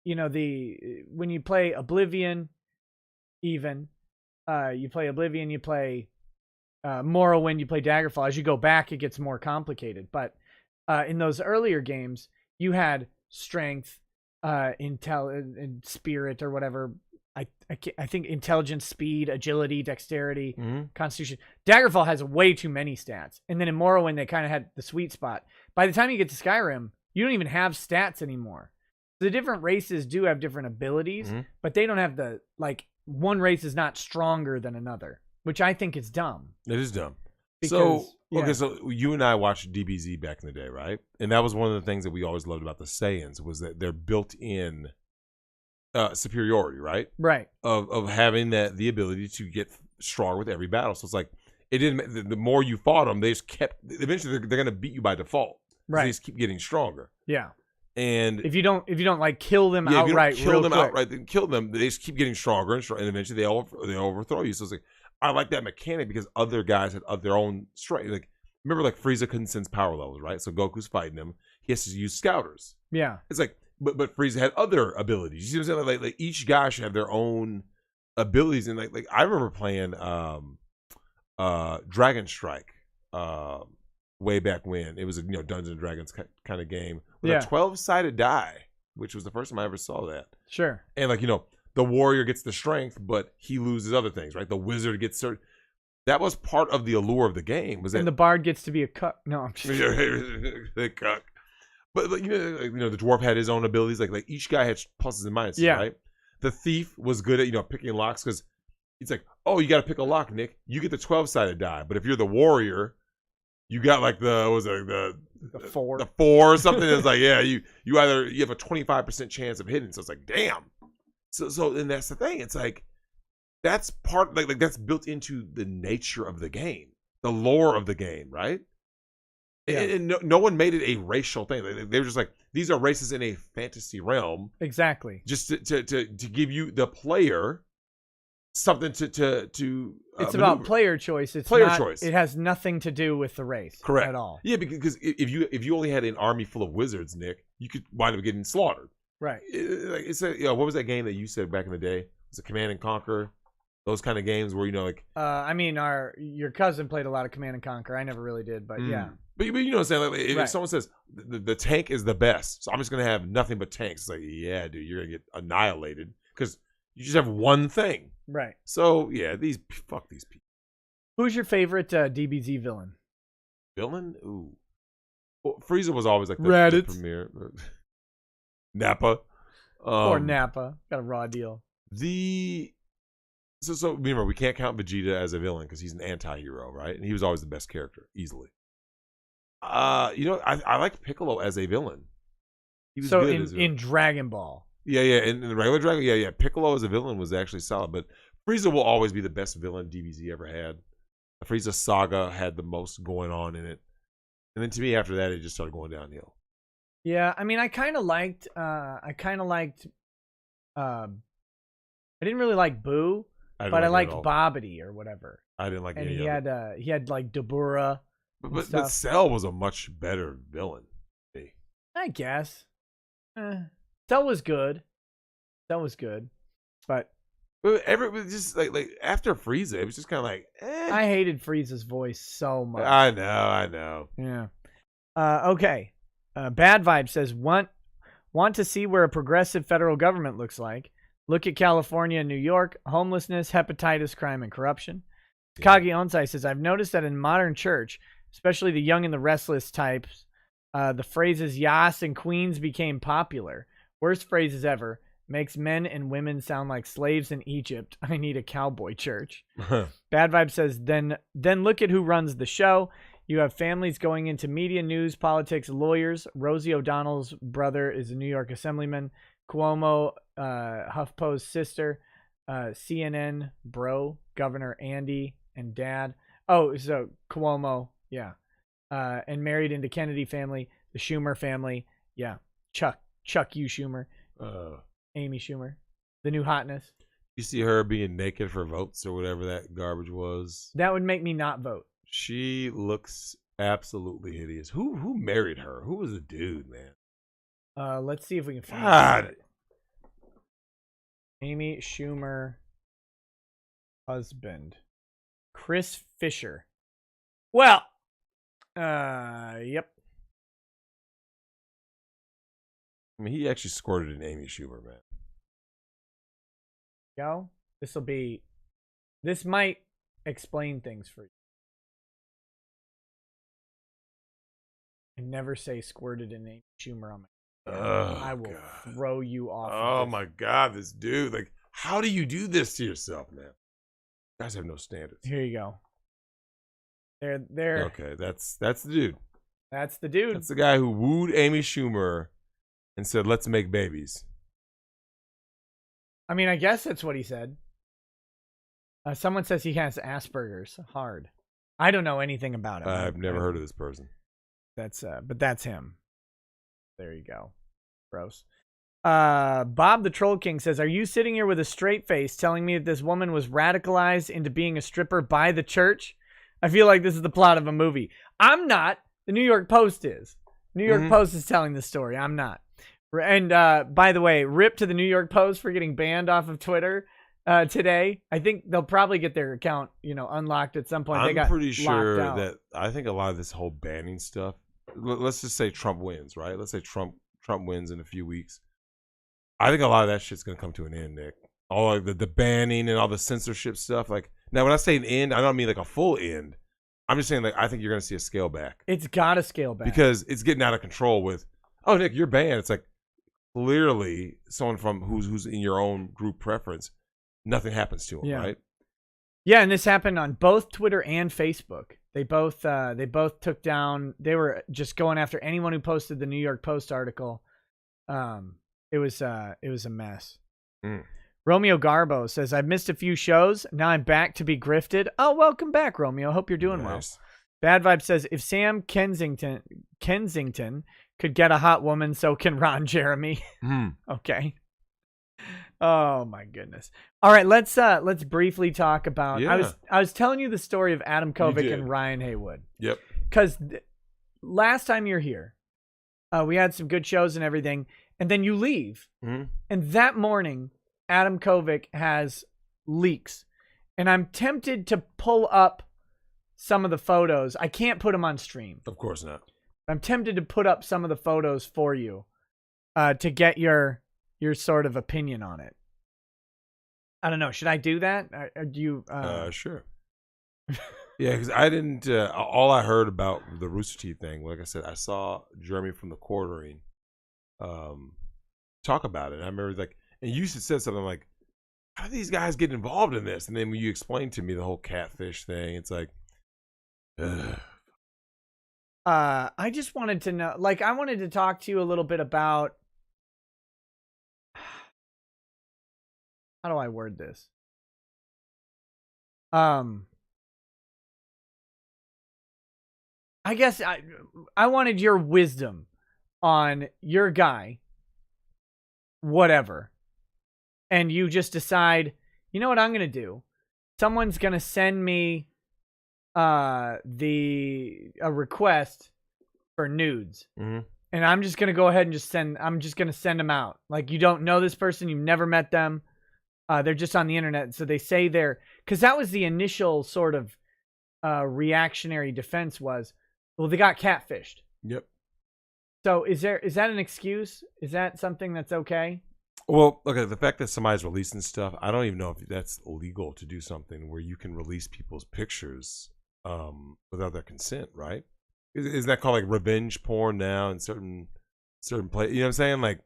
you play Oblivion, you play Oblivion, you play Morrowind, you play Daggerfall. As you go back, it gets more complicated. But in those earlier games, you had strength, intel, and spirit, or whatever. I think intelligence, speed, agility, dexterity, constitution. Daggerfall has way too many stats. And then in Morrowind, they kind of had the sweet spot. By the time you get to Skyrim, you don't even have stats anymore. The different races do have different abilities, but they don't have the, like, one race is not stronger than another, which I think is dumb. It is dumb. Because, so you and I watched DBZ back in the day, right? And that was one of the things that we always loved about the Saiyans, was that they're built-in superiority, right? Right. Of having the ability to get stronger with every battle. So it's like, it didn't. The more you fought them, they just kept. Eventually, they're going to beat you by default. Right. They just keep getting stronger. Yeah. And if you don't like kill them outright, if you don't kill them, they just keep getting stronger and stronger, and eventually they overthrow you. So it's like, I like that mechanic because other guys had their own strength. Like, remember, like, Frieza couldn't sense power levels, right? So Goku's fighting him. He has to use scouters. Yeah. It's like, but Frieza had other abilities. You see what I'm saying? Like each guy should have their own abilities. And like I remember playing Dragon Strike way back when. It was a Dungeons and Dragons kind of game with a 12-sided die, which was the first time I ever saw that. Sure. And like, the warrior gets the strength, but he loses other things, right? The wizard gets certain. That was part of the allure of the game. Was that, and the bard gets to be a cuck. No, I'm just the cuck. But the dwarf had his own abilities. Like each guy had pluses and minuses, right? The thief was good at picking locks, because it's like, oh, you got to pick a lock, Nick. You get the 12-sided die. But if you're the warrior, you got like the 4 or something. It's like, yeah, you have a 25% chance of hitting. So it's like, damn. So and that's the thing. It's like, that's part, like that's built into the nature of the game, the lore of the game, right? Yeah. And no one made it a racial thing. They were just like, these are races in a fantasy realm. Exactly. Just to give you, the player, something to it's about maneuver. player choice. It's Player not, choice. It has nothing to do with the race. Correct. At all. Yeah, because if you only had an army full of wizards, Nick, you could wind up getting slaughtered. Right. It's what was that game that you said back in the day? Was it Command and Conquer? Those kind of games where I mean, your cousin played a lot of Command and Conquer. I never really did, but yeah. But you know what I'm saying? Like, if Right. someone says the tank is the best, so I'm just gonna have nothing but tanks. It's like, yeah, dude, you're gonna get annihilated because you just have one thing. Right. So yeah, fuck these people. Who's your favorite DBZ villain? Villain? Ooh. Well, Frieza was always like the Raditz. premier. Nappa. Or Nappa. Got a raw deal. So remember, we can't count Vegeta as a villain because he's an anti-hero, right? And he was always the best character, easily. I liked Piccolo as a villain. He was good in Dragon Ball. Yeah, in the regular Dragon, yeah. Piccolo as a villain was actually solid, but Frieza will always be the best villain DBZ ever had. The Frieza saga had the most going on in it, and then to me, after that, it just started going downhill. Yeah, I mean, I kind of liked. I didn't really like Boo, but I liked Bobbity or whatever. I didn't like and any he of had he had like Dabura. But Cell was a much better villain. I guess. Cell was good. But just like after Frieza, it was just kind of like. I hated Frieza's voice so much. I know. Yeah. Okay. Bad Vibe says want to see where a progressive federal government looks like. Look at California and New York. Homelessness, hepatitis, crime, and corruption. Takagi Onsai says, I've noticed that in modern church, especially the young and the restless types, the phrases Yas and Queens became popular. Worst phrases ever. Makes men and women sound like slaves in Egypt. I need a cowboy church. Bad Vibe says, then look at who runs the show. You have families going into media, news, politics, lawyers. Rosie O'Donnell's brother is a New York assemblyman. Cuomo, HuffPo's sister. CNN, bro. Governor Andy and dad. Oh, so Cuomo, yeah. And married into Kennedy family. The Schumer family, yeah. Chuck U. Schumer. Amy Schumer. The new hotness. You see her being naked for votes or whatever that garbage was. That would make me not vote. She looks absolutely hideous. Who married her? Who was the dude, man? Let's see if we can find God. Amy Schumer husband. Chris Fisher. Well, yep. I mean, he actually squirted an Amy Schumer, man. Go. This might explain things for you. And never say squirted an Amy Schumer on my. I will throw you off. Oh my God, this dude! Like, how do you do this to yourself, man? You guys have no standards. Here you go. There. Okay, that's the dude. That's the dude. That's the guy who wooed Amy Schumer and said, "Let's make babies." I mean, I guess that's what he said. Someone says he has Asperger's. Hard. I don't know anything about him. I've never heard of this person. But that's him. There you go. Gross. Bob the Troll King says, are you sitting here with a straight face telling me that this woman was radicalized into being a stripper by the church? I feel like this is the plot of a movie. I'm not. The New York Post is. New York Post is telling the story. I'm not. And by the way, rip to the New York Post for getting banned off of Twitter today. I think they'll probably get their account, unlocked at some point. I'm pretty sure that I think a lot of this whole banning stuff. Let's just say Trump wins, right? Let's say Trump wins in a few weeks. I think a lot of that shit's gonna come to an end, Nick. All like the banning and all the censorship stuff. Like now, when I say an end, I don't mean like a full end. I'm just saying like I think you're gonna see a scale back. It's gotta scale back because it's getting out of control. With Nick, you're banned. It's like clearly someone from who's in your own group preference. Nothing happens to them, right? Yeah, and this happened on both Twitter and Facebook. They both took down. They were just going after anyone who posted the New York Post article. It was a mess. Romeo Garbo says, I've missed a few shows. Now I'm back to be grifted. Oh, welcome back, Romeo. Hope you're doing well. Bad Vibe says, if Sam Kensington could get a hot woman, so can Ron Jeremy. Okay. Oh my goodness. All right, let's briefly talk about. Yeah. I was telling you the story of Adam Kovic did. and Ryan Haywood. Yep. Because last time you're here, we had some good shows and everything, and then you leave, and that morning, Adam Kovic has leaks, and I'm tempted to pull up some of the photos. I can't put them on stream. Of course not. I'm tempted to put up some of the photos for you, to get your sort of opinion on it. I don't know. Should I do that? Do you? Sure. Yeah, because I didn't. All I heard about the Rooster Teeth thing, like I said, I saw Jeremy from the Quartering talk about it. I remember and you said something like, "How do these guys get involved in this?" And then when you explained to me the whole catfish thing, it's like, ugh. I just wanted to know. I wanted to talk to you a little bit about. How do I word this? I guess I wanted your wisdom on your guy, whatever, and you just decide, you know what I'm gonna do? Someone's gonna send me a request for nudes, and I'm just gonna go ahead and I'm just gonna send them out. Like, you don't know this person, you've never met them. They're just on the internet, so they say because that was the initial sort of reactionary defense was, well, they got catfished. Yep. So is that an excuse? Is that something that's okay? Well, okay, the fact that somebody's releasing stuff, I don't even know if that's illegal to do something where you can release people's pictures without their consent, right? Is that called revenge porn now in certain places? You know what I'm saying?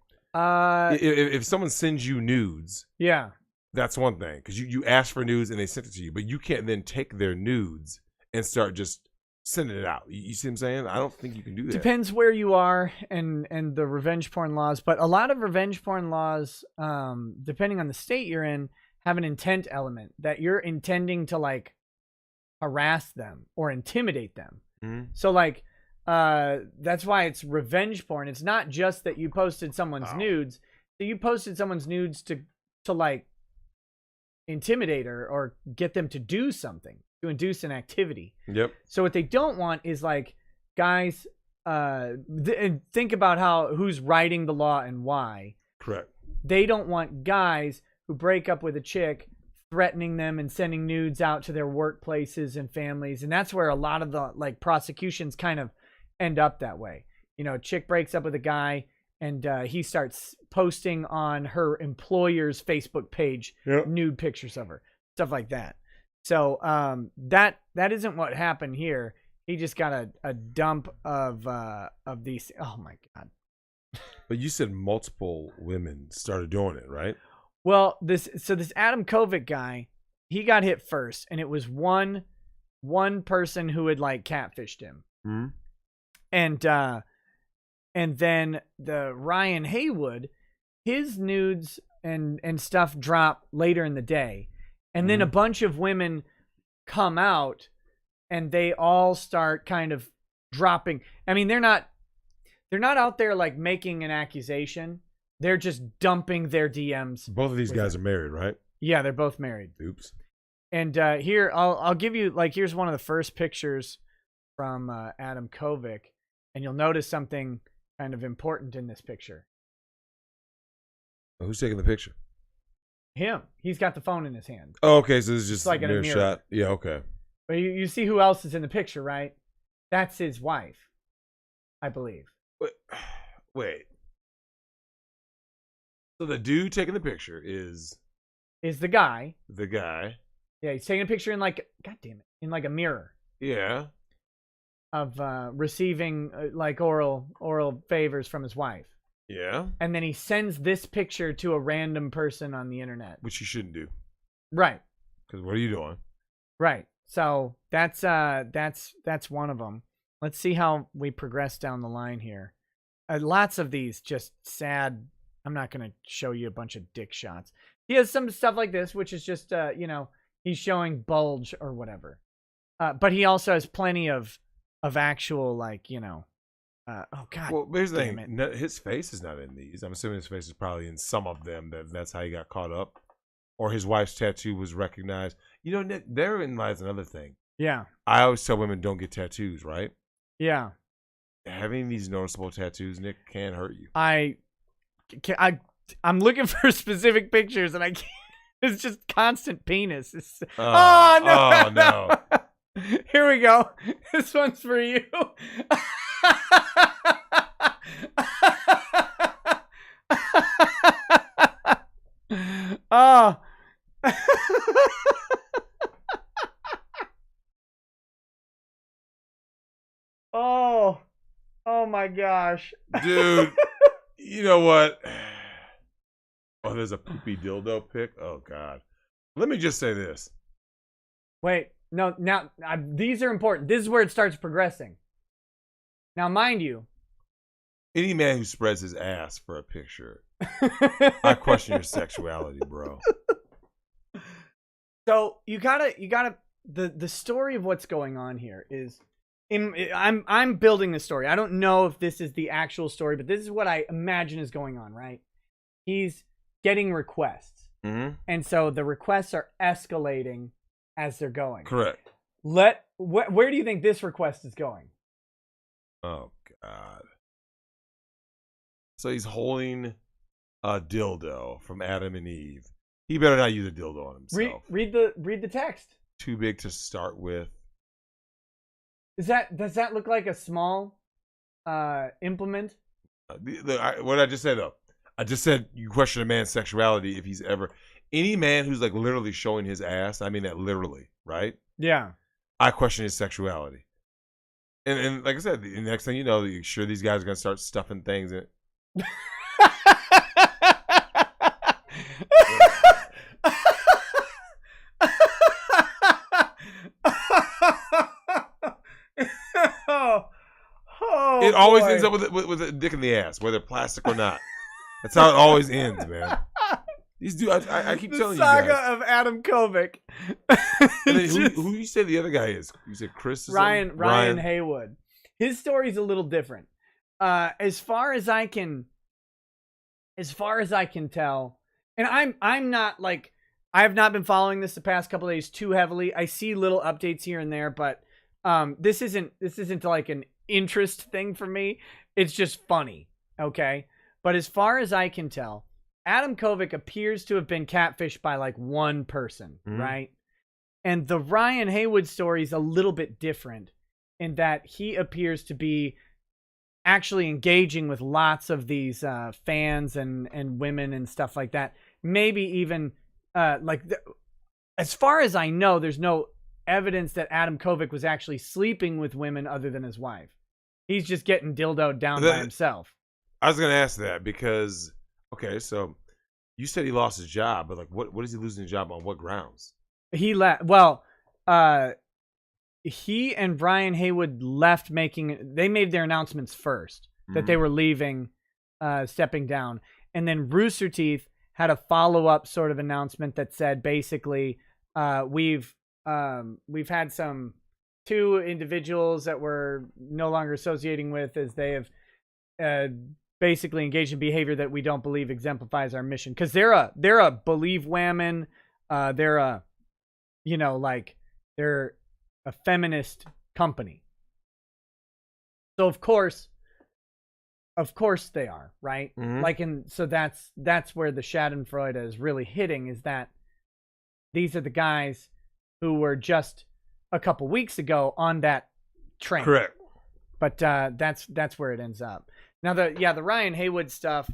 If someone sends you nudes, yeah, that's one thing, because you ask for nudes and they sent it to you, but you can't then take their nudes and start just sending it out. You see what I'm saying? I don't think you can do that. Depends where you are and the revenge porn laws, but a lot of revenge porn laws, depending on the state you're in, have an intent element that you're intending to harass them or intimidate them. So that's why it's revenge porn. It's not just that you posted someone's nudes. So you posted someone's nudes to intimidate or get them to do something, to induce an activity. Yep. So what they don't want is guys, and think about who's writing the law and why. Correct. They don't want guys who break up with a chick threatening them and sending nudes out to their workplaces and families. And that's where a lot of the prosecutions kind of end up that way. You know, a chick breaks up with a guy and he starts posting on her employer's Facebook page nude pictures of her, stuff like that. So that isn't what happened here. He just got a dump of these. Oh my God. But you said multiple women started doing it, right? Well, this Adam Kovic guy, he got hit first, and it was one person who had catfished him. And then the Ryan Haywood, his nudes and stuff drop later in the day. And then a bunch of women come out and they all start kind of dropping. I mean, they're not out there making an accusation. They're just dumping their DMs. Both of these guys are married, right? Yeah, they're both married. Oops. And here, I'll give you, here's one of the first pictures from Adam Kovic. And you'll notice something kind of important in this picture. Who's taking the picture? Him. He's got the phone in his hand. Oh, okay. So this is just like a in a mirror mirror. shot. Yeah, okay. But you see who else is in the picture, right? That's his wife, I believe. Wait. So the dude taking the picture is the guy. The guy. Yeah, he's taking a picture in God damn it, in a mirror. Yeah. Of receiving oral favors from his wife. Yeah. And then he sends this picture to a random person on the internet. Which you shouldn't do. Right. Because what are you doing? Right. So that's one of them. Let's see how we progress down the line here. Lots of these just sad. I'm not going to show you a bunch of dick shots. He has some stuff like this, which is just, he's showing bulge or whatever. But he also has plenty of actual, Oh God. Well, here's the damn thing. His face is not in these. I'm assuming his face is probably in some of them. That's how he got caught up. Or his wife's tattoo was recognized. You know, Nick, therein lies another thing. Yeah. I always tell women don't get tattoos, right? Yeah. Having these noticeable tattoos, Nick, can hurt you. I'm looking for specific pictures and I can't. It's just constant penis. Oh, no! Oh, no. Here we go. This one's for you. Oh. Oh my gosh. Dude, you know what? Oh, there's a poopy dildo pic. Oh, God. Let me just say this. Wait, no, now these are important. This is where it starts progressing. Now, mind you, Any man who spreads his ass for a picture, I question your sexuality, bro. So you gotta the story of what's going on here is I'm building this story. I don't know if this is the actual story, but this is what I imagine is going on, right? He's getting requests. Mm-hmm. And so the requests are escalating as they're going. Correct. Where do you think this request is going? Oh, God. So he's holding a dildo from Adam and Eve. He better not use a dildo on himself. Read the text. Too big to start with. Does that look like a small implement? What I just said, though. I just said you question a man's sexuality if he's ever... Any man who's like literally showing his ass, I mean that literally, right? Yeah. I question his sexuality. And like I said, the next thing you know, you're sure these guys are going to start stuffing things in. It always ends up with a dick in the ass, whether plastic or not. That's how it always ends, man. These dudes, I keep telling you guys. The saga of Adam Kovic. And then who you say the other guy is? You said Chris? Ryan Haywood. His story's a little different. As far as I can tell, and I'm not like, I have not been following this the past couple of days too heavily. I see little updates here and there, but this isn't like an interest thing for me. It's just funny, okay? But as far as I can tell, Adam Kovic appears to have been catfished by like one person, right? And the Ryan Haywood story is a little bit different in that he appears to be actually engaging with lots of these fans and women and stuff like that. Maybe even as far as I know, there's no evidence that Adam Kovic was actually sleeping with women other than his wife. He's just getting dildoed down by himself. I was going to ask that because, okay, so you said he lost his job, but like, what is he losing his job on? What grounds? He left. He and Ryan Haywood left they made their announcements first that they were leaving, stepping down. And then Rooster Teeth had a follow-up sort of announcement that said basically, we've had two individuals that we're no longer associating with as they have basically engaged in behavior that we don't believe exemplifies our mission. Because they're a believe whammon, they're a feminist company. So of course they are, right? So that's where the Schadenfreude is really hitting, is that these are the guys who were just a couple weeks ago on that train. Correct. But that's where it ends up. Now the Ryan Haywood stuff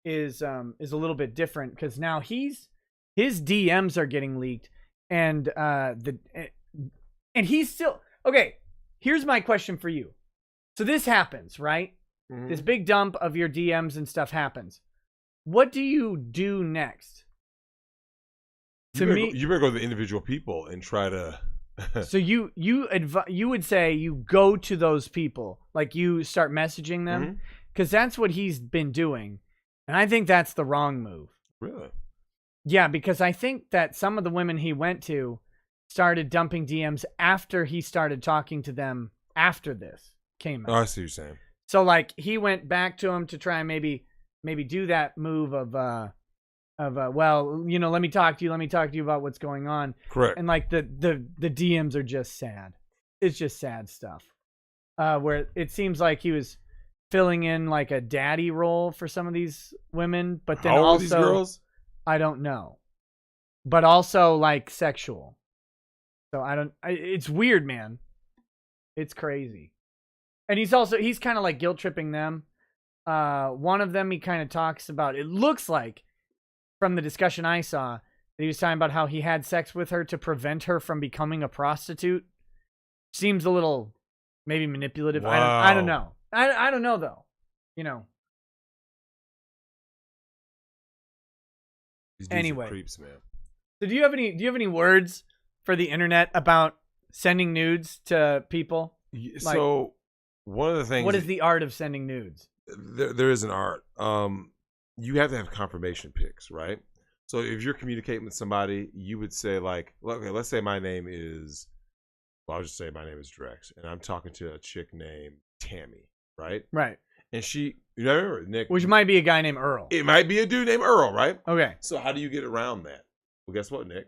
is a little bit different because now his DMs are getting leaked, and he's still okay. Here's my question for you. So this happens, right? This big dump of your DMs and stuff happens. What do you do next? You better go to the individual people and try to. So you would say you go to those people, like you start messaging them, because that's what he's been doing, and I think that's the wrong move. Really? Yeah, because I think that some of the women he went to started dumping DMs after he started talking to them after this came out. Oh, I see what you're saying. So like he went back to him to try and maybe do that move of well, you know, let me talk to you about what's going on. Correct. And like the DMs are just sad. It's just sad stuff. Where it seems like he was filling in like a daddy role for some of these women, but then How old also are these girls? I don't know. But also like sexual. So it's weird, man. It's crazy. And he's kind of like guilt tripping them. One of them he kind of talks about, it looks like from the discussion I saw, that he was talking about how he had sex with her to prevent her from becoming a prostitute. Seems a little maybe manipulative. Wow. I don't know. I don't know though. You know. These dudes are Anyway. creeps, man. So do you have any words for the internet about sending nudes to people? So one of the things. What is the art of sending nudes? There is an art. You have to have confirmation pics, right? So if you're communicating with somebody, you would say like, okay, let's say my name is, well, I'll just say my name is Drex, and I'm talking to a chick named Tammy, right? Right. And she, you know, Nick, Which might be a guy named Earl. it might be a dude named Earl, right? Okay. So how do you get around that? Well, guess what, Nick?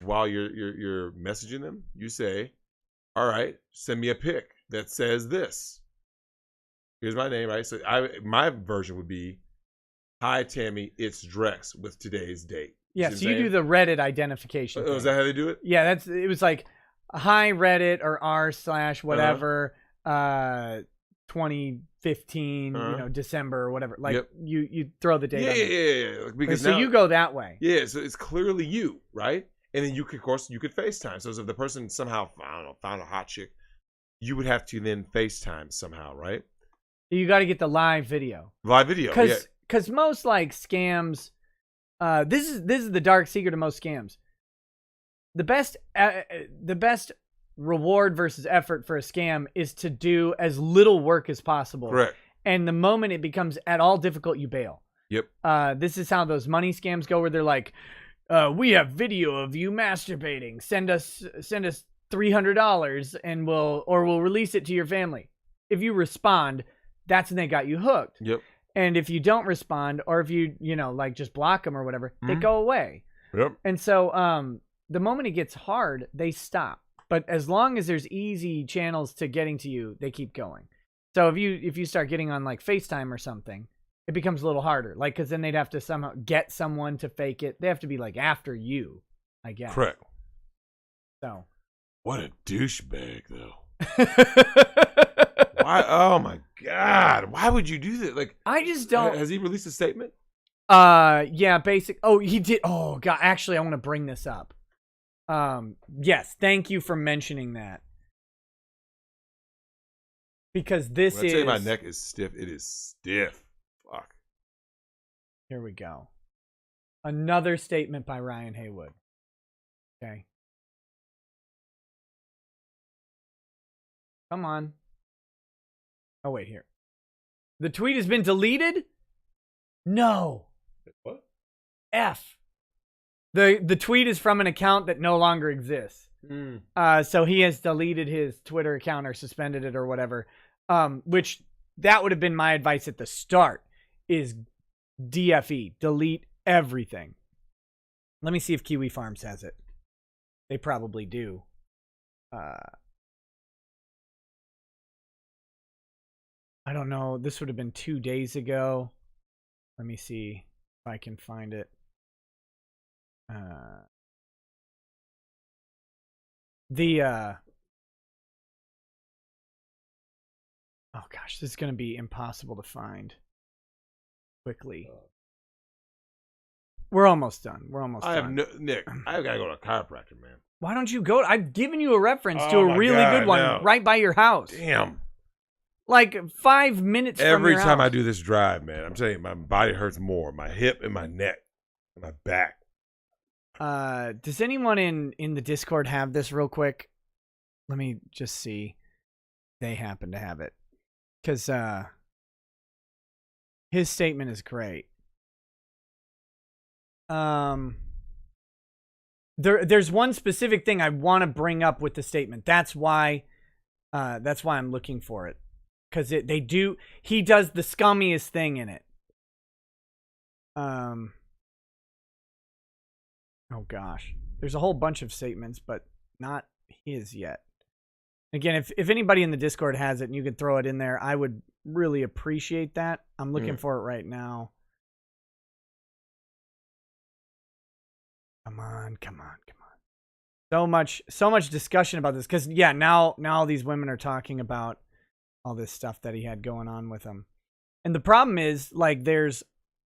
While you're messaging them, you say, all right, send me a pic that says this. Here's my name, right? So my version would be, hi, Tammy, it's Drex with today's date. Yeah, so you do the Reddit identification. Oh, is that how they do it? Yeah, it was like hi Reddit or r/whatever 2015, you know, December or whatever. Like you throw the date on it. Yeah. Because so now, you go that way. Yeah, so it's clearly you, right? And then you could, of course, FaceTime. So if the person somehow, I don't know, found a hot chick, you would have to then FaceTime somehow, right? You got to get the live video. Live video, Because most like scams, this is the dark secret of most scams. The best reward versus effort for a scam is to do as little work as possible. Correct. And the moment it becomes at all difficult, you bail. Yep. This is how those money scams go, where they're like, we have video of you masturbating. Send us $300 and we'll release it to your family. If you respond, that's when they got you hooked. Yep. And if you don't respond, or if you like just block them or whatever, they go away. Yep. And so the moment it gets hard, they stop. But as long as there's easy channels to getting to you, they keep going. So if you start getting on like FaceTime or something, it becomes a little harder. Like, because then they'd have to somehow get someone to fake it. They have to be like after you, I guess. Correct. So. What a douchebag, though. Why? Oh my God! Why would you do that? Like, I just don't. Has he released a statement? Yeah, basic. Oh, he did. Oh God, actually, I want to bring this up. Yes, thank you for mentioning that. Because this When I tell is. you my neck is stiff. It is stiff. Fuck. Here we go. Another statement by Ryan Haywood. Okay. Come on. Oh, wait, here. The tweet has been deleted? No. What? F. The tweet is from an account that no longer exists. So he has deleted his Twitter account or suspended it or whatever. Which that would have been my advice at the start, is DFE. Delete everything. Let me see if Kiwi Farms has it. They probably do. I don't know. This would have been 2 days ago. Let me see if I can find it. Oh gosh, this is going to be impossible to find quickly. We're almost done. Nick, I've got to go to a chiropractor, man. Why don't you go? I've given you a reference to a really good one right by your house. Damn. Like 5 minutes Every from your time house. I do this drive, man, I'm telling you, my body hurts more. My hip and my neck and my back. Does anyone in the Discord have this real quick? Let me just see. They happen to have it. Because his statement is great. There's one specific thing I want to bring up with the statement. That's why I'm looking for it. because he does the scummiest thing in it. Oh gosh, there's a whole bunch of statements, but not his yet. Again, if anybody in the Discord has it and you could throw it in there, I would really appreciate that. I'm looking for it right now. Come on. So much discussion about this because now all these women are talking about all this stuff that he had going on with him. And the problem is, like, there's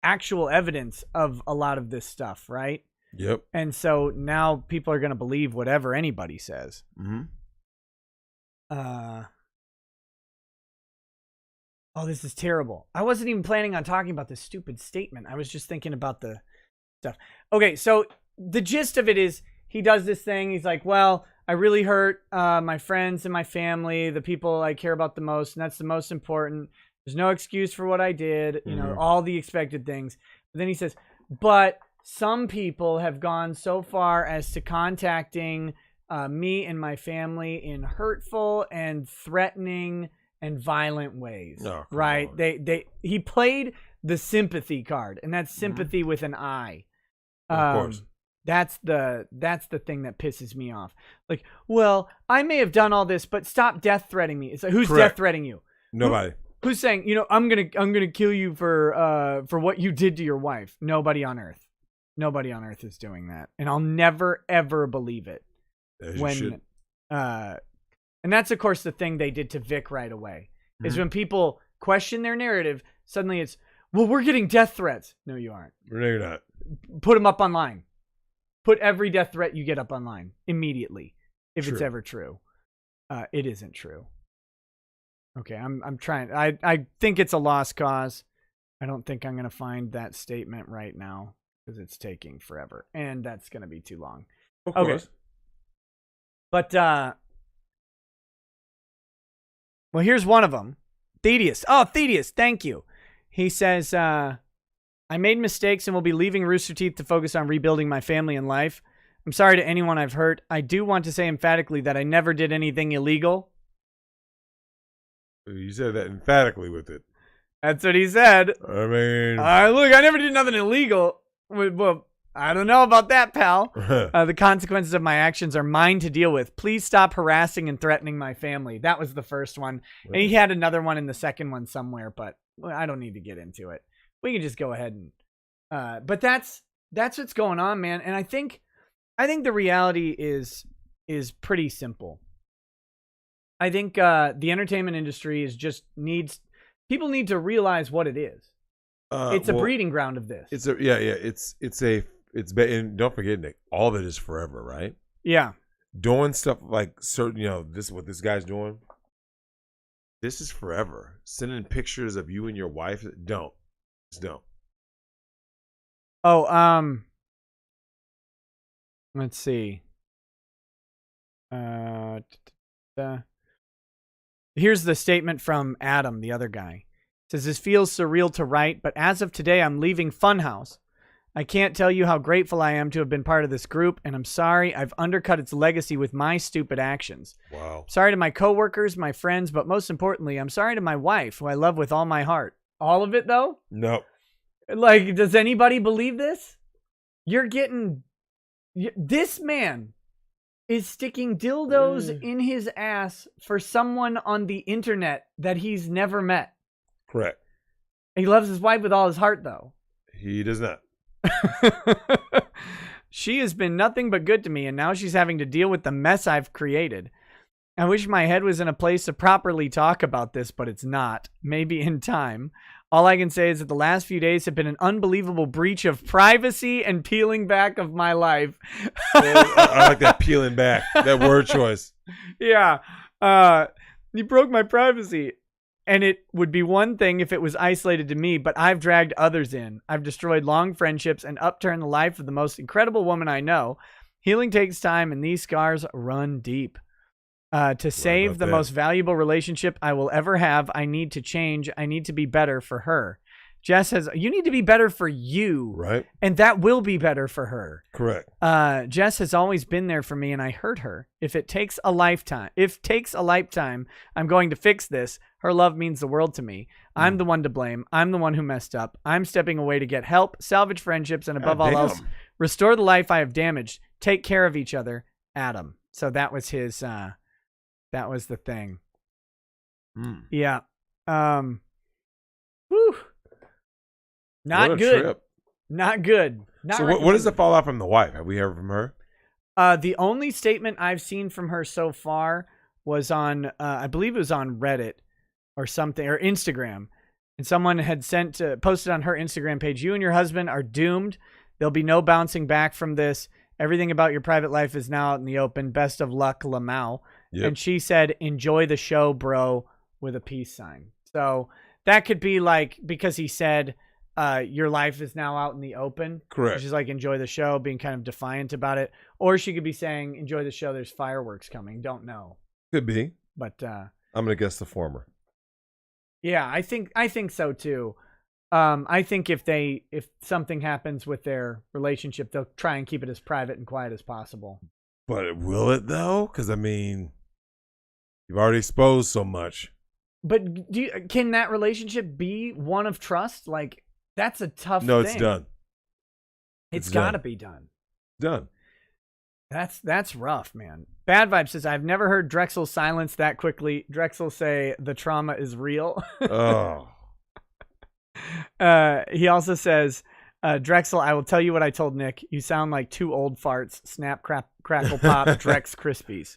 actual evidence of a lot of this stuff, right? Yep. And so now people are going to believe whatever anybody says. Mm-hmm. Oh, this is terrible. I wasn't even planning on talking about this stupid statement. I was just thinking about the stuff. Okay, so the gist of it is he does this thing. He's like, well, I really hurt my friends and my family, the people I care about the most, and that's the most important. There's no excuse for what I did, you know, all the expected things. But then he says, but some people have gone so far as to contacting me and my family in hurtful and threatening and violent ways. Oh, right? He played the sympathy card, and that's sympathy with an I. Of course. That's the thing that pisses me off. Like, well, I may have done all this, but stop death threatening me. It's like, who's death threatening you? Nobody. Who's saying, you know, I'm gonna kill you for what you did to your wife? Nobody on earth. Nobody on earth is doing that, and I'll never ever believe it. And that's of course the thing they did to Vic right away. Is when people question their narrative, suddenly it's, well, we're getting death threats. No, you aren't. No, you're not. Put them up online. Put every death threat you get up online immediately, if it's ever true. It isn't true. Okay, I'm trying. I think it's a lost cause. I don't think I'm going to find that statement right now because it's taking forever, and that's going to be too long. Of course. But well, here's one of them. Thedius. Oh, Thedius, thank you. He says, I made mistakes and will be leaving Rooster Teeth to focus on rebuilding my family and life. I'm sorry to anyone I've hurt. I do want to say emphatically that I never did anything illegal. You said that emphatically with it. That's what he said. I mean... look, I never did nothing illegal. Well, I don't know about that, pal. The consequences of my actions are mine to deal with. Please stop harassing and threatening my family. That was the first one. And he had another one in the second one somewhere, but I don't need to get into it. We can just go ahead and... but that's what's going on, man. And I think the reality is pretty simple. I think the entertainment industry is just people need to realize what it is. It's a breeding ground of this. And don't forget, Nick, all of it is forever, right? Yeah. Doing stuff like certain, what this guy's doing. This is forever. Sending pictures of you and your wife, don't. Just don't. Oh, let's see. Here's the statement from Adam, the other guy. It says, this feels surreal to write, but as of today, I'm leaving Funhouse. I can't tell you how grateful I am to have been part of this group, and I'm sorry I've undercut its legacy with my stupid actions. Wow. Sorry to my coworkers, my friends, but most importantly, I'm sorry to my wife, who I love with all my heart. All of it, though? No. Like, does anybody believe this? This man is sticking dildos in his ass for someone on the internet that he's never met. Correct. He loves his wife with all his heart, though. He does not. She has been nothing but good to me, and now she's having to deal with the mess I've created. I wish my head was in a place to properly talk about this, but it's not. Maybe in time. All I can say is that the last few days have been an unbelievable breach of privacy and peeling back of my life. I like that peeling back, that word choice. Yeah. You broke my privacy. And it would be one thing if it was isolated to me, but I've dragged others in. I've destroyed long friendships and upturned the life of the most incredible woman I know. Healing takes time, and these scars run deep. To save the most valuable relationship I will ever have, I need to change. I need to be better for her. Jess says, you need to be better for you. Right. And that will be better for her. Correct. Jess has always been there for me, and I hurt her. If takes a lifetime, I'm going to fix this. Her love means the world to me. I'm the one to blame. I'm the one who messed up. I'm stepping away to get help, salvage friendships, and above all else, restore the life I have damaged. Take care of each other, Adam. So that was his, that was the thing. Yeah. Whew. Not good. Trip. Not good. So what does the fallout from the wife? Have we heard from her? The only statement I've seen from her so far was on, I believe it was on Reddit or something, or Instagram. And someone had posted on her Instagram page, you and your husband are doomed. There'll be no bouncing back from this. Everything about your private life is now out in the open. Best of luck, Lamau. Yep. And she said, enjoy the show, bro, with a peace sign. So that could be like, because he said, your life is now out in the open. Correct. She's like, enjoy the show, being kind of defiant about it. Or she could be saying, enjoy the show, there's fireworks coming. Don't know. Could be. But I'm going to guess the former. Yeah, I think so too. I think if something happens with their relationship, they'll try and keep it as private and quiet as possible. But will it though? Because I mean, you've already exposed so much. But can that relationship be one of trust? Like, that's a tough thing. No, it's done. It's got to be done. Done. That's rough, man. Bad Vibe says, I've never heard Drexel silence that quickly. Drexel say the trauma is real. Oh. He also says, Drexel, I will tell you what I told Nick. You sound like two old farts. Snap, crackle, pop, Drex Krispies.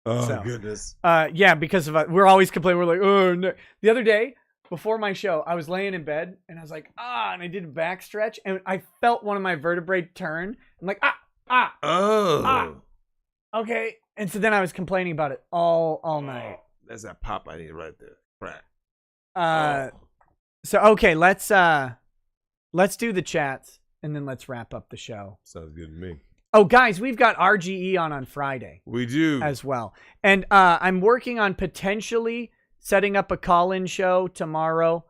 Oh, goodness. Yeah, because of we're always complaining. We're like, oh, no. The other day, before my show, I was laying in bed, and I was like, and I did a back stretch, and I felt one of my vertebrae turn. I'm like, okay. And so then I was complaining about it all night. That's that pop I need right there. Crack. So, okay, let's do the chats, and then let's wrap up the show. Sounds good to me. Oh, guys, we've got RGE on Friday. We do. As well. And I'm working on potentially setting up a call-in show tomorrow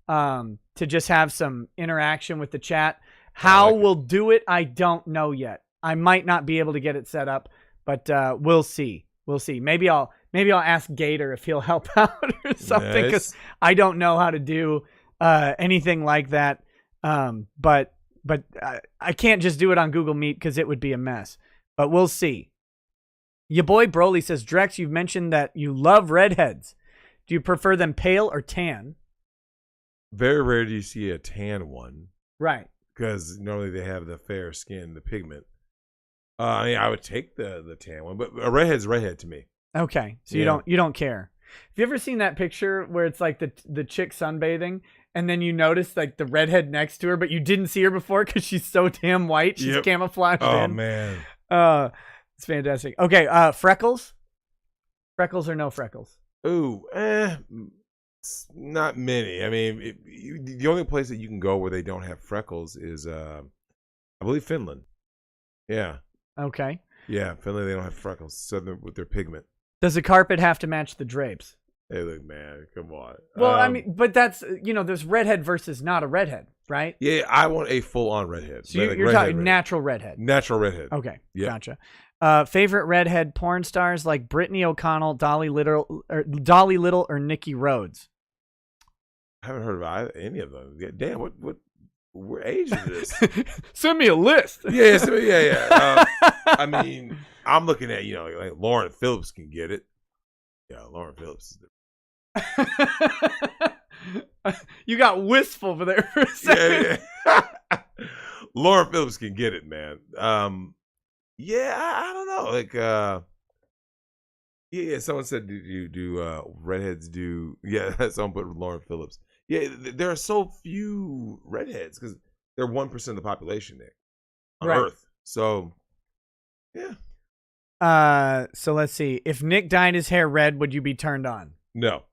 to just have some interaction with the chat. How we'll do it, I don't know yet. I might not be able to get it set up, but we'll see. We'll see. Maybe I'll ask Gator if he'll help out or something, because I don't know how to do anything like that. But I can't just do it on Google Meet because it would be a mess. But we'll see. Your boy Broly says, Drex, you've mentioned that you love redheads. Do you prefer them pale or tan? Very rare do you see a tan one. Right. Because normally they have the fair skin, the pigment. I mean, I would take the tan one, but a redhead's redhead to me. Okay. So you don't care. Have you ever seen that picture where it's like the chick sunbathing, and then you notice like the redhead next to her, but you didn't see her before because she's so damn white. She's camouflaged in. Oh, man. It's fantastic. Okay, freckles? Freckles or no freckles? Ooh, not many. I mean, the only place that you can go where they don't have freckles is, I believe, Finland. Yeah. Okay. Yeah, Finland, they don't have freckles. Southern with their pigment. Does the carpet have to match the drapes? Hey, look, man, come on. Well, I mean, but that's, there's redhead versus not a redhead, right? Yeah, I want a full-on redhead. So you're talking natural redhead. Natural redhead. Okay, gotcha. Favorite redhead porn stars like Brittany O'Connell, Dolly Little, or Nikki Rhodes? I haven't heard of any of them. Yeah, damn, what age is this? Send me a list. Yeah. I mean, I'm looking at, like Lauren Phillips can get it. Yeah, Lauren Phillips is You got wistful for there for a second. Yeah. Lauren Phillips can get it, man. I don't know. Like, someone said, do redheads do? Yeah, someone put Lauren Phillips. Yeah, there are so few redheads because they're 1% of the population there on Earth. So, yeah. So let's see. If Nick dyed his hair red, would you be turned on? No.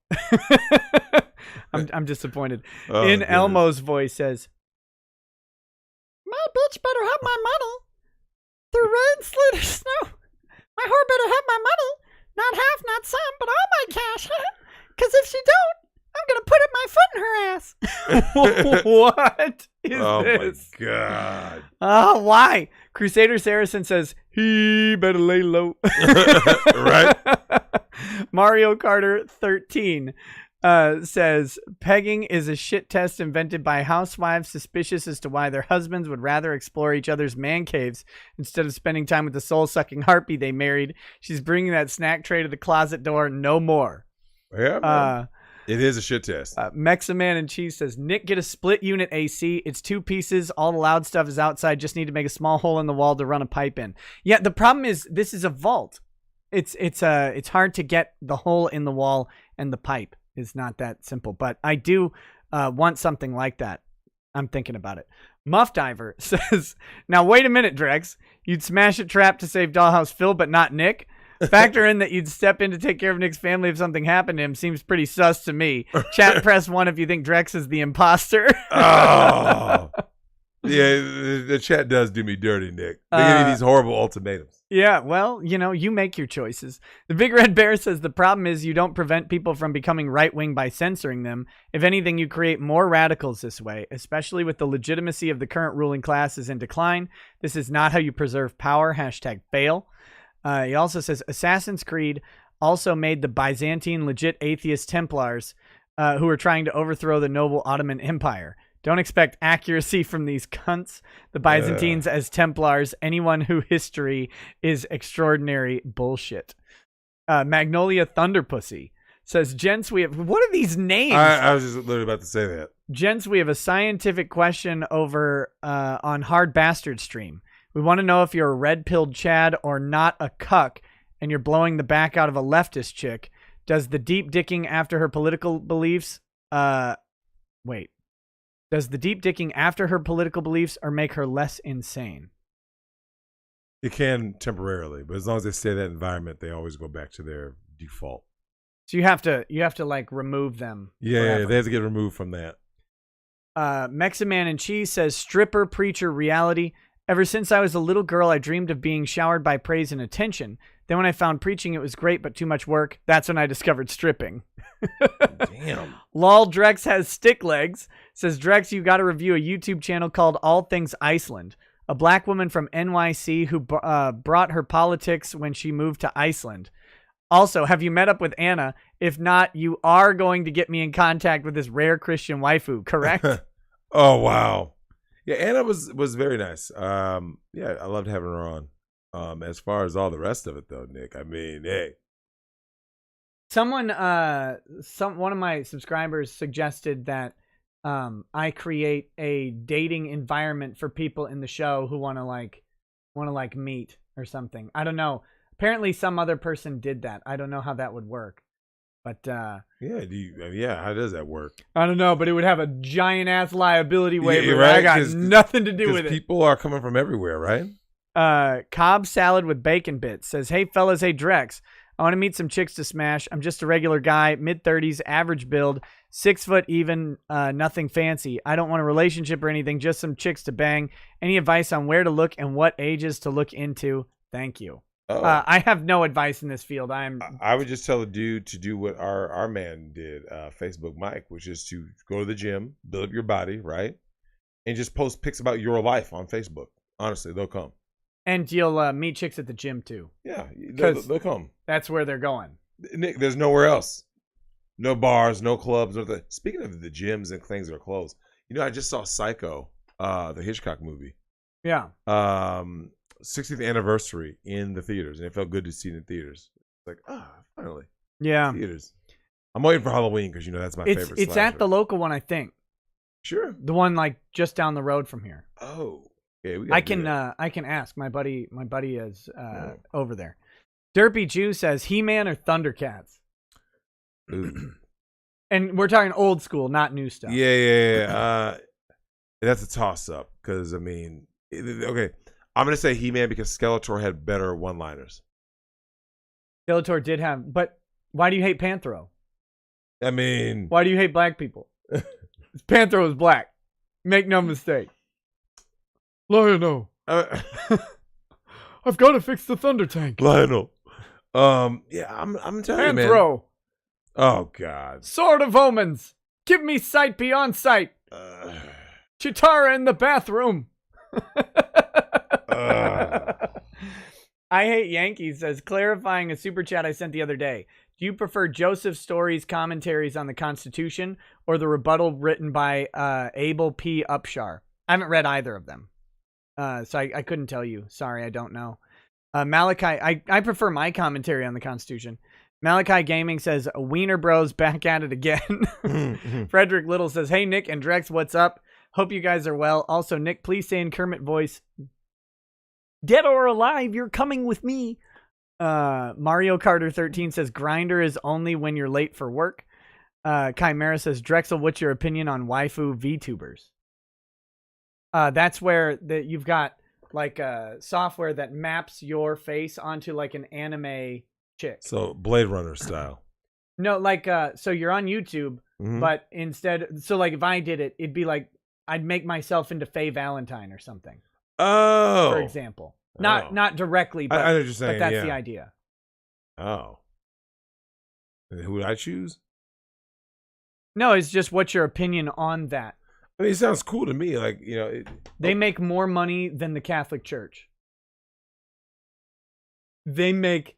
I'm disappointed. Elmo's voice says, "My bitch better have my money. The rain slid snow. My whore better have my money. Not half, not some, but all my cash. Because if she don't, I'm gonna put up my foot kissing her ass. What is this? Oh, my God. Oh, why? Crusader Saracen says, he better lay low. Right? Mario Carter 13 says, pegging is a shit test invented by housewives suspicious as to why their husbands would rather explore each other's man caves instead of spending time with the soul-sucking harpy they married. She's bringing that snack tray to the closet door no more. Yeah, man. It is a shit test. Meximan and Cheese says, Nick, get a split unit AC. It's 2 pieces. All the loud stuff is outside. Just need to make a small hole in the wall to run a pipe in. Yeah, the problem is this is a vault. It's hard to get the hole in the wall, and the pipe is not that simple. But I do want something like that. I'm thinking about it. Muff Diver says, now wait a minute, Drex. You'd smash a trap to save Dollhouse Phil, but not Nick? Factor in that you'd step in to take care of Nick's family if something happened to him. Seems pretty sus to me. Chat press 1 if you think Drex is the imposter. Oh. Yeah, the chat does do me dirty, Nick. They give me these horrible ultimatums. Yeah, well, you make your choices. The Big Red Bear says the problem is you don't prevent people from becoming right-wing by censoring them. If anything, you create more radicals this way, especially with the legitimacy of the current ruling class is in decline. This is not how you preserve power. #fail. He also says Assassin's Creed also made the Byzantine legit atheist Templars who were trying to overthrow the noble Ottoman Empire. Don't expect accuracy from these cunts. The Byzantines as Templars, anyone who history is extraordinary bullshit. Magnolia Thunderpussy says, gents, we have... What are these names? I was just literally about to say that. Gents, we have a scientific question over on Hard Bastard stream. We want to know if you're a red-pilled Chad or not a cuck, and you're blowing the back out of a leftist chick. Does the deep dicking after her political beliefs... Wait. Does the deep dicking after her political beliefs or make her less insane? It can temporarily, but as long as they stay in that environment, they always go back to their default. So you have to like remove them. Yeah, they have to get removed from that. Meximan and Cheese says, stripper preacher reality. Ever since I was a little girl, I dreamed of being showered by praise and attention. Then when I found preaching, it was great, but too much work. That's when I discovered stripping. Damn. Lol Drex has stick legs. Says, Drex, you got to review a YouTube channel called All Things Iceland. A black woman from NYC who brought her politics when she moved to Iceland. Also, have you met up with Anna? If not, you are going to get me in contact with this rare Christian waifu, correct? Oh, wow. Yeah, Anna was very nice. Yeah, I loved having her on. As far as all the rest of it, though, Nick, I mean, hey. One of my subscribers suggested that I create a dating environment for people in the show who want to meet or something. I don't know. Apparently, some other person did that. I don't know how that would work, but yeah, how does that work? I don't know, but it would have a giant ass liability waiver. Right? I got nothing to do with it. People are coming from everywhere, right? Cobb salad with bacon bits says, hey fellas, hey Drex, I want to meet some chicks to smash. I'm just a regular guy, mid-30s, average build, 6 foot even, nothing fancy. I don't want a relationship or anything, just some chicks to bang. Any advice on where to look and what ages to look into? Thank you. I have no advice in this field. I would just tell a dude to do what our man did, Facebook Mike, which is to go to the gym, build up your body, right? And just post pics about your life on Facebook. Honestly, they'll come. And you'll meet chicks at the gym too. Yeah, they'll come. That's where they're going. Nick, there's nowhere else. No bars, no clubs. Speaking of the gyms and things that are closed, I just saw Psycho, the Hitchcock movie. Yeah. 60th anniversary in the theaters, and it felt good to see it in theaters. It's like, finally. Yeah. Theaters. I'm waiting for Halloween because that's my favorite. It's at the local one, I think. Sure. The one like just down the road from here. Oh. Okay, I can ask. My buddy is over there. Derpy Jew says He-Man or Thundercats. And we're talking old school, not new stuff. Yeah. That's a toss up because okay. I'm going to say He-Man because Skeletor had better one-liners. Skeletor did have, but why do you hate Panthro? Why do you hate black people? Panthro is black. Make no mistake. Lionel. I've got to fix the Thunder Tank. Lionel. Yeah, I'm telling you, man. Panthro. Oh, God. Sword of Omens. Give me sight beyond sight. Chitara in the bathroom. I Hate Yankees says, clarifying a super chat I sent the other day. Do you prefer Joseph Story's commentaries on the Constitution or the rebuttal written by Abel P. Upshar? I haven't read either of them. So I couldn't tell you. Sorry, I don't know. Malachi, I prefer my commentary on the Constitution. Malachi Gaming says, Wiener Bros back at it again. Frederick Little says, hey, Nick and Drex, what's up? Hope you guys are well. Also, Nick, please say in Kermit voice, dead or alive, you're coming with me. Mario Carter 13 says, Grinder is only when you're late for work. Chimera says, Drexel, what's your opinion on waifu VTubers? That's where you've got like software that maps your face onto like an anime chick. So Blade Runner style. No, like so you're on YouTube, but instead, so like if I did it, it'd be like I'd make myself into Faye Valentine or something. Oh, for example, not directly, but, I know what you're saying, but that's the idea. Oh, and who would I choose? No, it's just what's your opinion on that? I mean, it sounds cool to me. Like, you know, they make more money than the Catholic Church. They make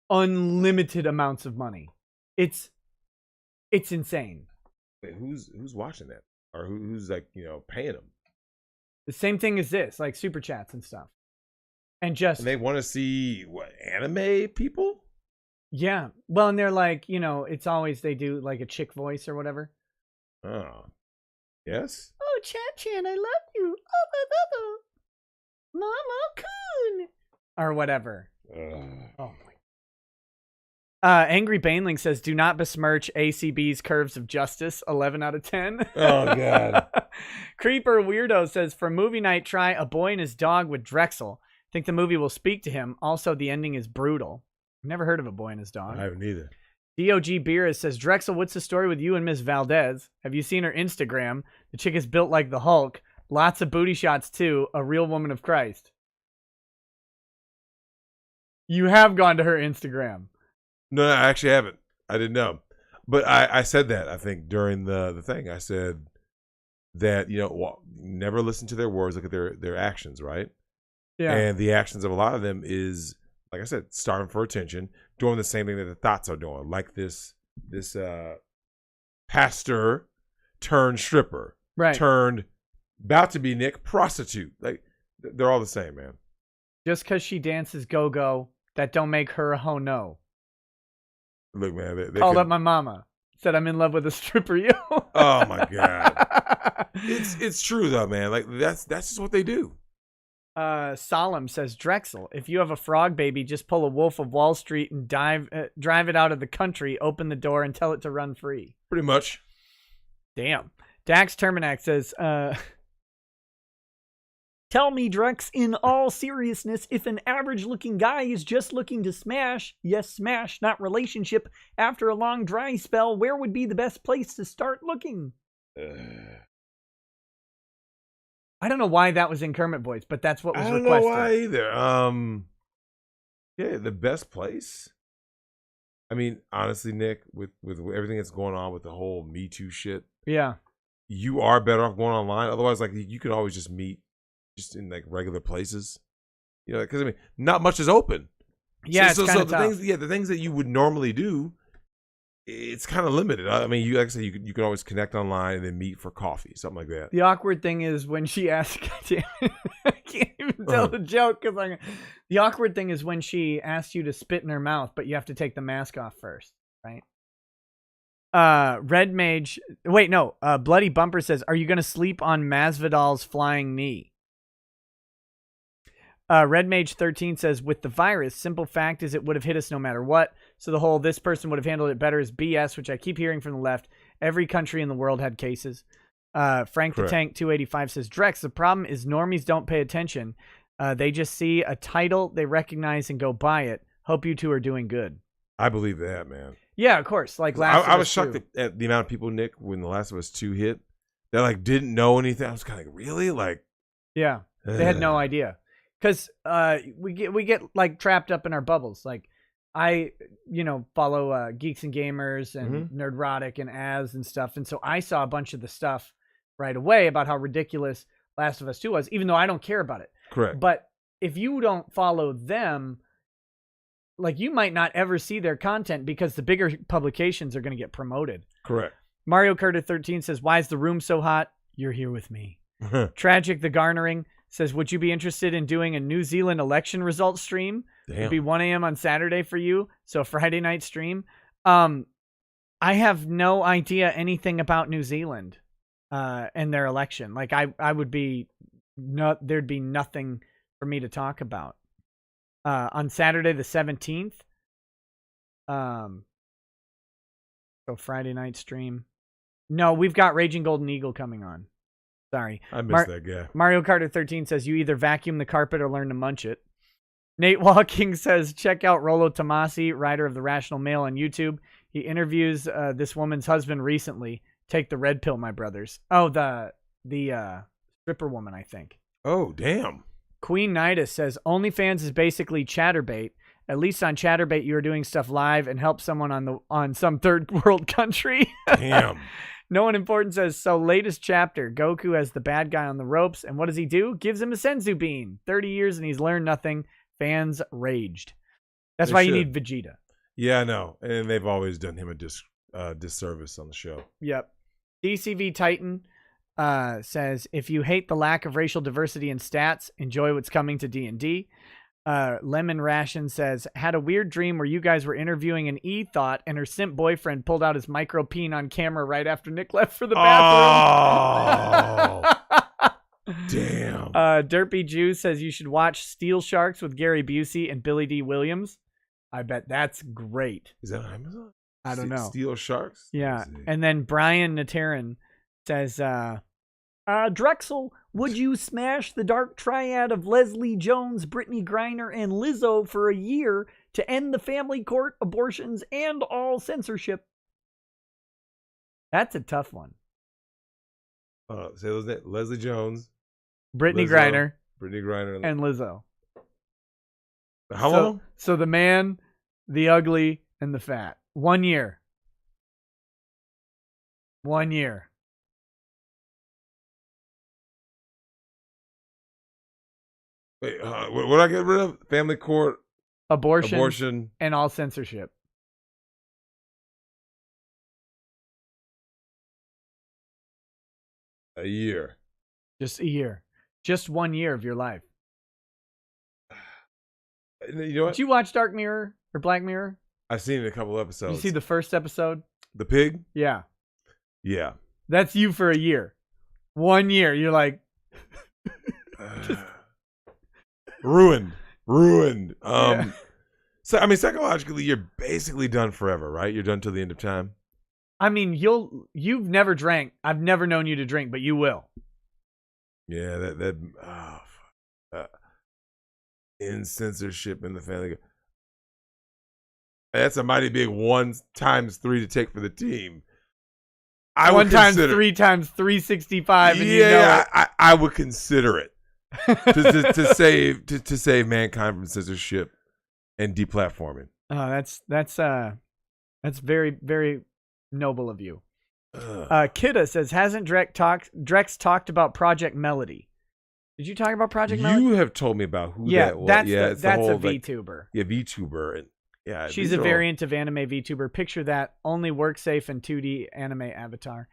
unlimited amounts of money. It's insane. Wait, who's watching that, or who's like, you know, paying them? The same thing as this, like super chats and stuff, and they want to see what, anime people? Yeah, well, and they're like, you know, it's always they do like a chick voice or whatever. Oh, yes. Oh, Chan, I love you. Oh, Mama Kun, or whatever. Oh my. Angry Baneling says, do not besmirch ACB's Curves of Justice, 11 out of 10. Oh, God. Creeper Weirdo says, for movie night, try A Boy and His Dog with Drexel. Think the movie will speak to him. Also, the ending is brutal. I've never heard of A Boy and His Dog. I haven't either. DOG Beerus says, Drexel, what's the story with you and Miss Valdez? Have you seen her Instagram? The chick is built like the Hulk. Lots of booty shots, too. A real woman of Christ. You have gone to her Instagram. No, I actually haven't. I didn't know. But I said that, I think, during the thing. I said that, you know, never listen to their words, look at their actions, right? Yeah. And the actions of a lot of them is, like I said, starving for attention, doing the same thing that the thoughts are doing. Like this pastor turned stripper. Right. Turned, about to be Nick, prostitute. Like, they're all the same, man. Just because she dances go-go, that don't make her a ho no. Look, man, they called up my mama. Said I'm in love with a stripper. Yo. Oh my God. It's true though, man. Like that's just what they do. Solemn says, Drexel, if you have a frog baby, just pull a Wolf of Wall Street and drive it out of the country, open the door, and tell it to run free. Pretty much. Damn. Dax Terminax says, tell me, Drex, in all seriousness, if an average-looking guy is just looking to smash, yes, smash, not relationship, after a long dry spell, where would be the best place to start looking? I don't know why that was in Kermit voice, but that's what was requested. I don't know why either. Yeah, the best place? I mean, honestly, Nick, with everything that's going on with the whole Me Too shit, yeah, you are better off going online. Otherwise, like, you could always just meet just in like regular places, you know, because I mean, not much is open. Yeah, so the things, the things that you would normally do, it's kind of limited. I mean, like I said, you can always connect online and then meet for coffee, something like that. The awkward thing is when she asked, I can't even tell the joke because the awkward thing is when she asks you to spit in her mouth, but you have to take the mask off first, right? Red Mage, wait, no, Bloody Bumper says, are you going to sleep on Masvidal's flying knee? Red Mage 13 says, with the virus, simple fact is it would have hit us no matter what. So the whole this person would have handled it better is BS, which I keep hearing from the left. Every country in the world had cases. Frank the Tank 285 says, Drex, the problem is normies don't pay attention. They just see a title they recognize and go buy it. Hope you two are doing good. I believe that, man. Yeah, of course. Like Last I was shocked at the amount of people, Nick, when The Last of Us 2 hit, that like didn't know anything. I was kind of like, really? Like, yeah, they had no idea. Because we get like trapped up in our bubbles. Like I follow Geeks and Gamers and Nerdrotic and Az and stuff. And so I saw a bunch of the stuff right away about how ridiculous Last of Us 2 was, even though I don't care about it. Correct. But if you don't follow them, like, you might not ever see their content because the bigger publications are going to get promoted. Correct. Mario Carter 13 says, why is the room so hot? You're here with me. Tragic the Garnering says, would you be interested in doing a New Zealand election results stream? Damn. It'd be 1 a.m. on Saturday for you. So Friday night stream. I have no idea anything about New Zealand and their election. Like, I would be there'd be nothing for me to talk about. On Saturday the 17th. So Friday night stream. No, we've got Raging Golden Eagle coming on. Sorry. I missed that guy. Mario Carter 13 says you either vacuum the carpet or learn to munch it. Nate Walking says check out Rollo Tomasi, writer of The Rational Mail on YouTube. He interviews this woman's husband recently. Take the red pill, my brothers. Oh, the stripper woman, I think. Oh, damn. Queen Nidus says OnlyFans is basically Chatterbait. At least on Chatterbait, you are doing stuff live and help someone on some third world country. Damn. No one important says, so latest chapter, Goku has the bad guy on the ropes, and what does he do? Gives him a senzu bean. 30 years and he's learned nothing. Fans raged. That's why you need Vegeta. Yeah, I know. And they've always done him a disservice on the show. Yep. DCV Titan says, if you hate the lack of racial diversity in stats, enjoy what's coming to D&D. Lemon Ration says, had a weird dream where you guys were interviewing an E-Thought and her simp boyfriend pulled out his micro peen on camera right after Nick left for the bathroom. Oh, damn. Derpy Jew says you should watch Steel Sharks with Gary Busey and Billy D. Williams. I bet that's great. Is that on Amazon? I don't know. Steel Sharks? Yeah. And then Brian Natarin says, Drexel, would you smash the dark triad of Leslie Jones, Brittany Griner, and Lizzo for a year to end the family court, abortions, and all censorship? That's a tough one. Say those names. Leslie Jones, Brittany Griner, and Lizzo. How long? So the man, the ugly, and the fat. 1 year. 1 year. Wait, what did I get rid of? Family court, abortion, and all censorship. A year. Just a year. Just 1 year of your life. You know what? Did you watch Dark Mirror or Black Mirror? I've seen a couple episodes. Did you see the first episode? The pig? Yeah. Yeah. That's you for a year. 1 year. You're like... Ruined. Yeah. So, I mean, psychologically, you're basically done forever, right? You're done till the end of time. I mean, you've never drank. I've never known you to drink, but you will. Yeah, in censorship in the family. That's a mighty big 1 times 3 to take for the team. 1 times 3 times 365. And I would consider it to save mankind from censorship and deplatforming. Oh, that's very, very noble of you. Kidda says, hasn't Drex talked about Project Melody? Did you talk about Project Melody? You have told me about who that was. That's a VTuber. VTuber. And yeah, she's a variant of anime VTuber. Picture that. Only work safe in 2D anime avatar.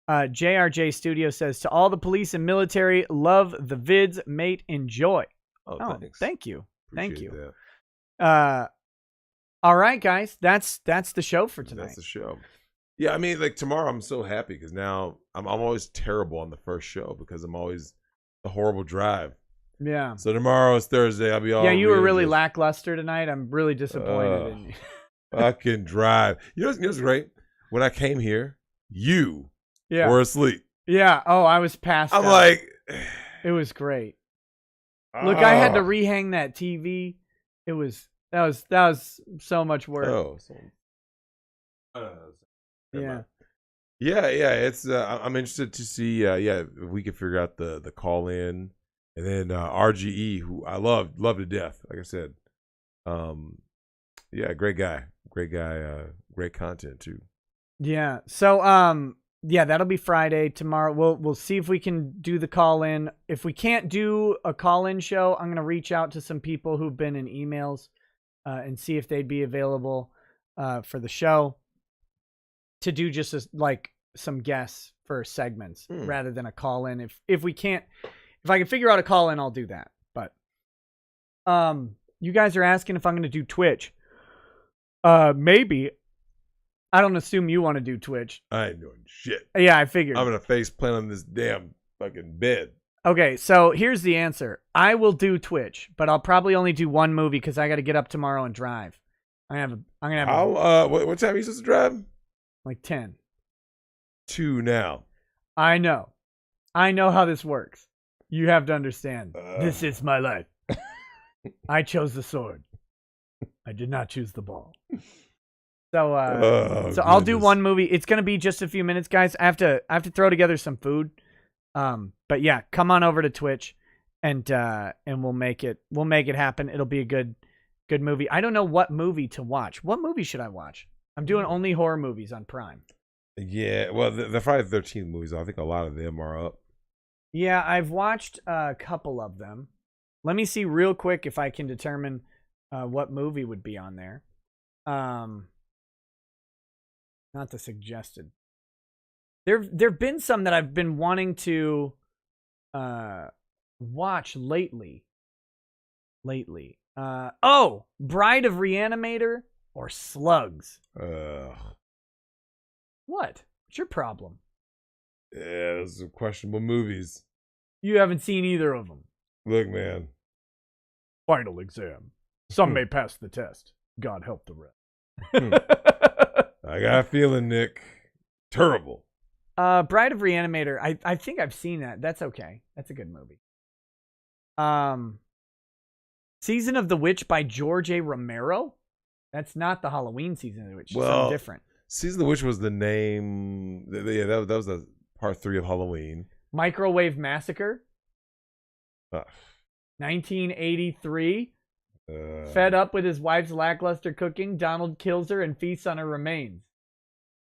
JRJ Studio says, to all the police and military, love the vids, mate, enjoy. Oh, thanks. Thank you. Appreciate Thank you. That. All right, guys. That's the show for tonight. That's the show. Yeah, I mean, like tomorrow I'm so happy because now I'm always terrible on the first show because I'm always a horrible drive. Yeah. So tomorrow is Thursday. I'll be all. Yeah, you were really lackluster tonight. I'm really disappointed in you. I can drive. You know what's great? When I came here, you were asleep. Yeah. Oh, I was passed I'm out. like, it was great. Look, I had to rehang that TV. That was so much work. Yeah. It's I'm interested to see if we can figure out the call in, and then RGE, who I love to death, like I said. Yeah, great guy. Great guy. Great content too. Yeah. So yeah, that'll be Friday. Tomorrow we'll see if we can do the call in. If we can't do a call in show, I'm gonna reach out to some people who've been in emails and see if they'd be available for the show to do just like some guests for segments rather than a call in. If I can figure out a call in, I'll do that. But you guys are asking if I'm gonna do Twitch. Maybe. I don't assume you want to do Twitch. I ain't doing shit. Yeah, I figured. I'm gonna face plant on this damn fucking bed. Okay, so here's the answer. I will do Twitch, but I'll probably only do one movie because I got to get up tomorrow and drive. I'm gonna have. What time are you supposed to drive? Like 10. 2 now. I know how this works. You have to understand. This is my life. I chose the sword. I did not choose the ball. So I'll do one movie. It's gonna be just a few minutes, guys. I have to throw together some food. But yeah, come on over to Twitch, and we'll make it happen. It'll be a good movie. I don't know what movie to watch. What movie should I watch? I'm doing only horror movies on Prime. Yeah, well, the Friday the 13th movies, I think a lot of them are up. Yeah, I've watched a couple of them. Let me see real quick if I can determine what movie would be on there. Not the suggested. There've been some that I've been wanting to watch lately. Bride of Reanimator or Slugs. What? What's your problem? Yeah, those are questionable movies. You haven't seen either of them. Look, man. Final exam. Some may pass the test. God help the rest. I got a feeling, Nick. Terrible. Bride of Reanimator. I think I've seen that. That's okay. That's a good movie. Season of the Witch by George A. Romero. That's not the Halloween Season of the Witch. It's something different. Season of the Witch was the name. Yeah, that was the part 3 of Halloween. Microwave Massacre. 1983. Fed up with his wife's lackluster cooking, Donald kills her and feasts on her remains.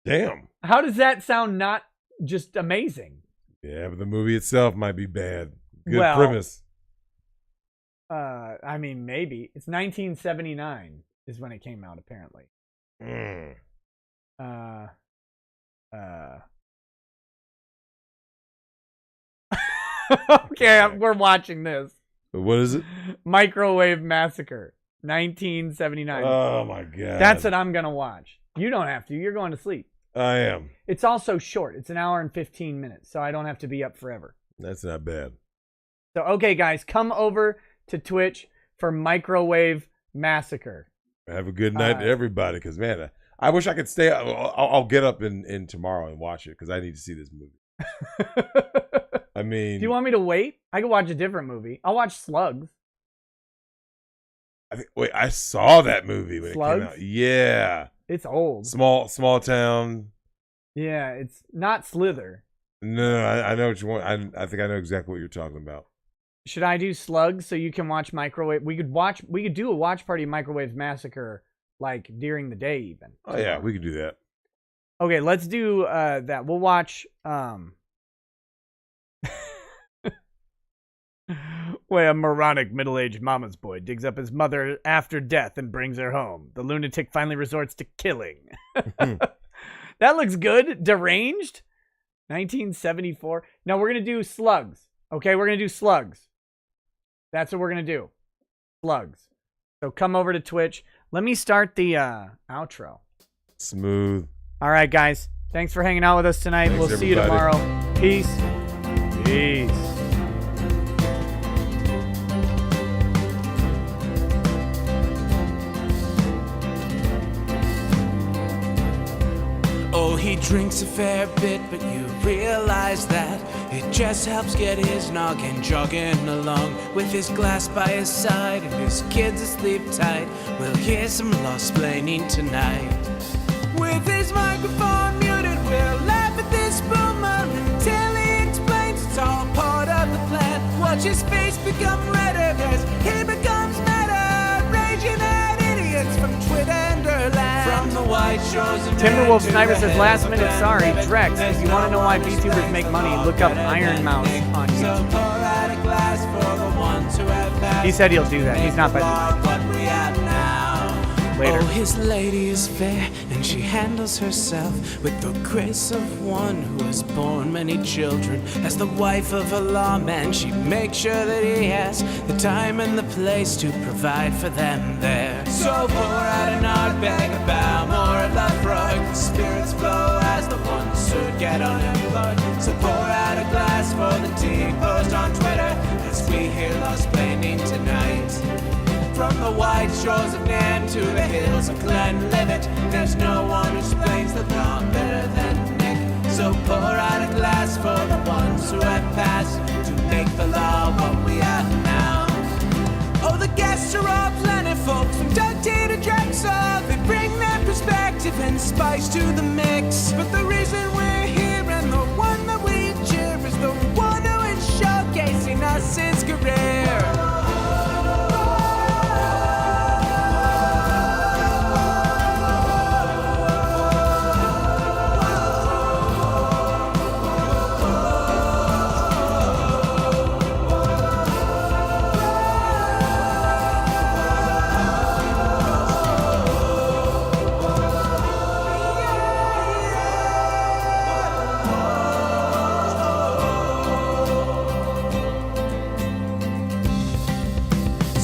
Damn. How does that sound not just amazing? Yeah, but the movie itself might be bad. Good premise. I mean, maybe. It's 1979 is when it came out, apparently. Okay, we're watching this. What is it? Microwave Massacre, 1979. Oh my god. That's what I'm gonna watch. You don't have to. You're going to sleep. I am. It's also short. It's an hour and 15 minutes, so I don't have to be up forever. That's not bad. So, okay, guys, come over to Twitch for Microwave Massacre. Have a good night to everybody, because, man, I wish I could stay. I'll get up in tomorrow and watch it, because I need to see this movie. I mean... Do you want me to wait? I could watch a different movie. I'll watch Slugs. I saw that movie when Slugs? it came out. Yeah. It's old. Small town. Yeah, it's not Slither. No, I know what you want. I think I know exactly what you're talking about. Should I do Slugs so you can watch Microwave? We could do a watch party Microwave Massacre like during the day even. Oh yeah, we could do that. Okay, let's do that. We'll watch where a moronic middle-aged mama's boy digs up his mother after death and brings her home. The lunatic finally resorts to killing. That looks good. Deranged? 1974. No, we're going to do Slugs. Okay, we're going to do Slugs. That's what we're going to do. Slugs. So come over to Twitch. Let me start the outro. Smooth. All right, guys. Thanks for hanging out with us tonight. Thanks, we'll see you tomorrow. Peace. Peace. Oh, he drinks a fair bit, but you realize that it just helps get his noggin jogging along. With his glass by his side and his kids asleep tight, we'll hear some lost-splaining tonight. With his microphone muted, we'll laugh at this boomer until he explains it's all part of the plan. Watch his face become redder as he becomes madder, raging at idiots from Twitter. white shores of Timberwolf Nan to Sniper the says, hills last of minute, Glen. sorry. There's Drex, if you want to know why VTubers make money, look up Iron Mouse on So YouTube. pour out a glass for the ones who have passed. He said he'll do that. He's not by the What we have now. Later. Oh, his lady is fair, and she handles herself with the grace of one who has borne many children. As the wife of a lawman, she makes sure that he has the time and the place to provide for them there. So pour out an art bag, a bow, more of that frog. The spirits flow as the ones who get unemployed. So pour out a glass for the tea, post on Twitter as we hear Lost Planning tonight. From the white shores of Nan to the hills of Glenlivet, there's no one who explains the thought better than Nick. So pour out a glass for the ones who have passed to make the law what we are now. Oh, the guests are all plentiful, from Dante to Drex. They bring their perspective and spice to the mix. But the reason we're here and the one that we cheer is the one who is showcasing us his career.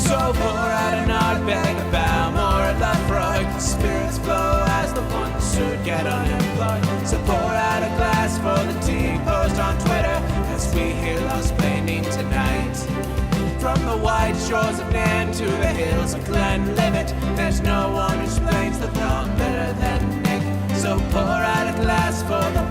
So pour out an art bag, a bow, more of that frog. The spirits flow as the ones who get unemployed. So pour out a glass for the tea, post on Twitter as we hear Lost Planning tonight. From the white shores of Nan to the hills of Glenlivet, there's no one who explains the thought better than Nick. So pour out a glass for the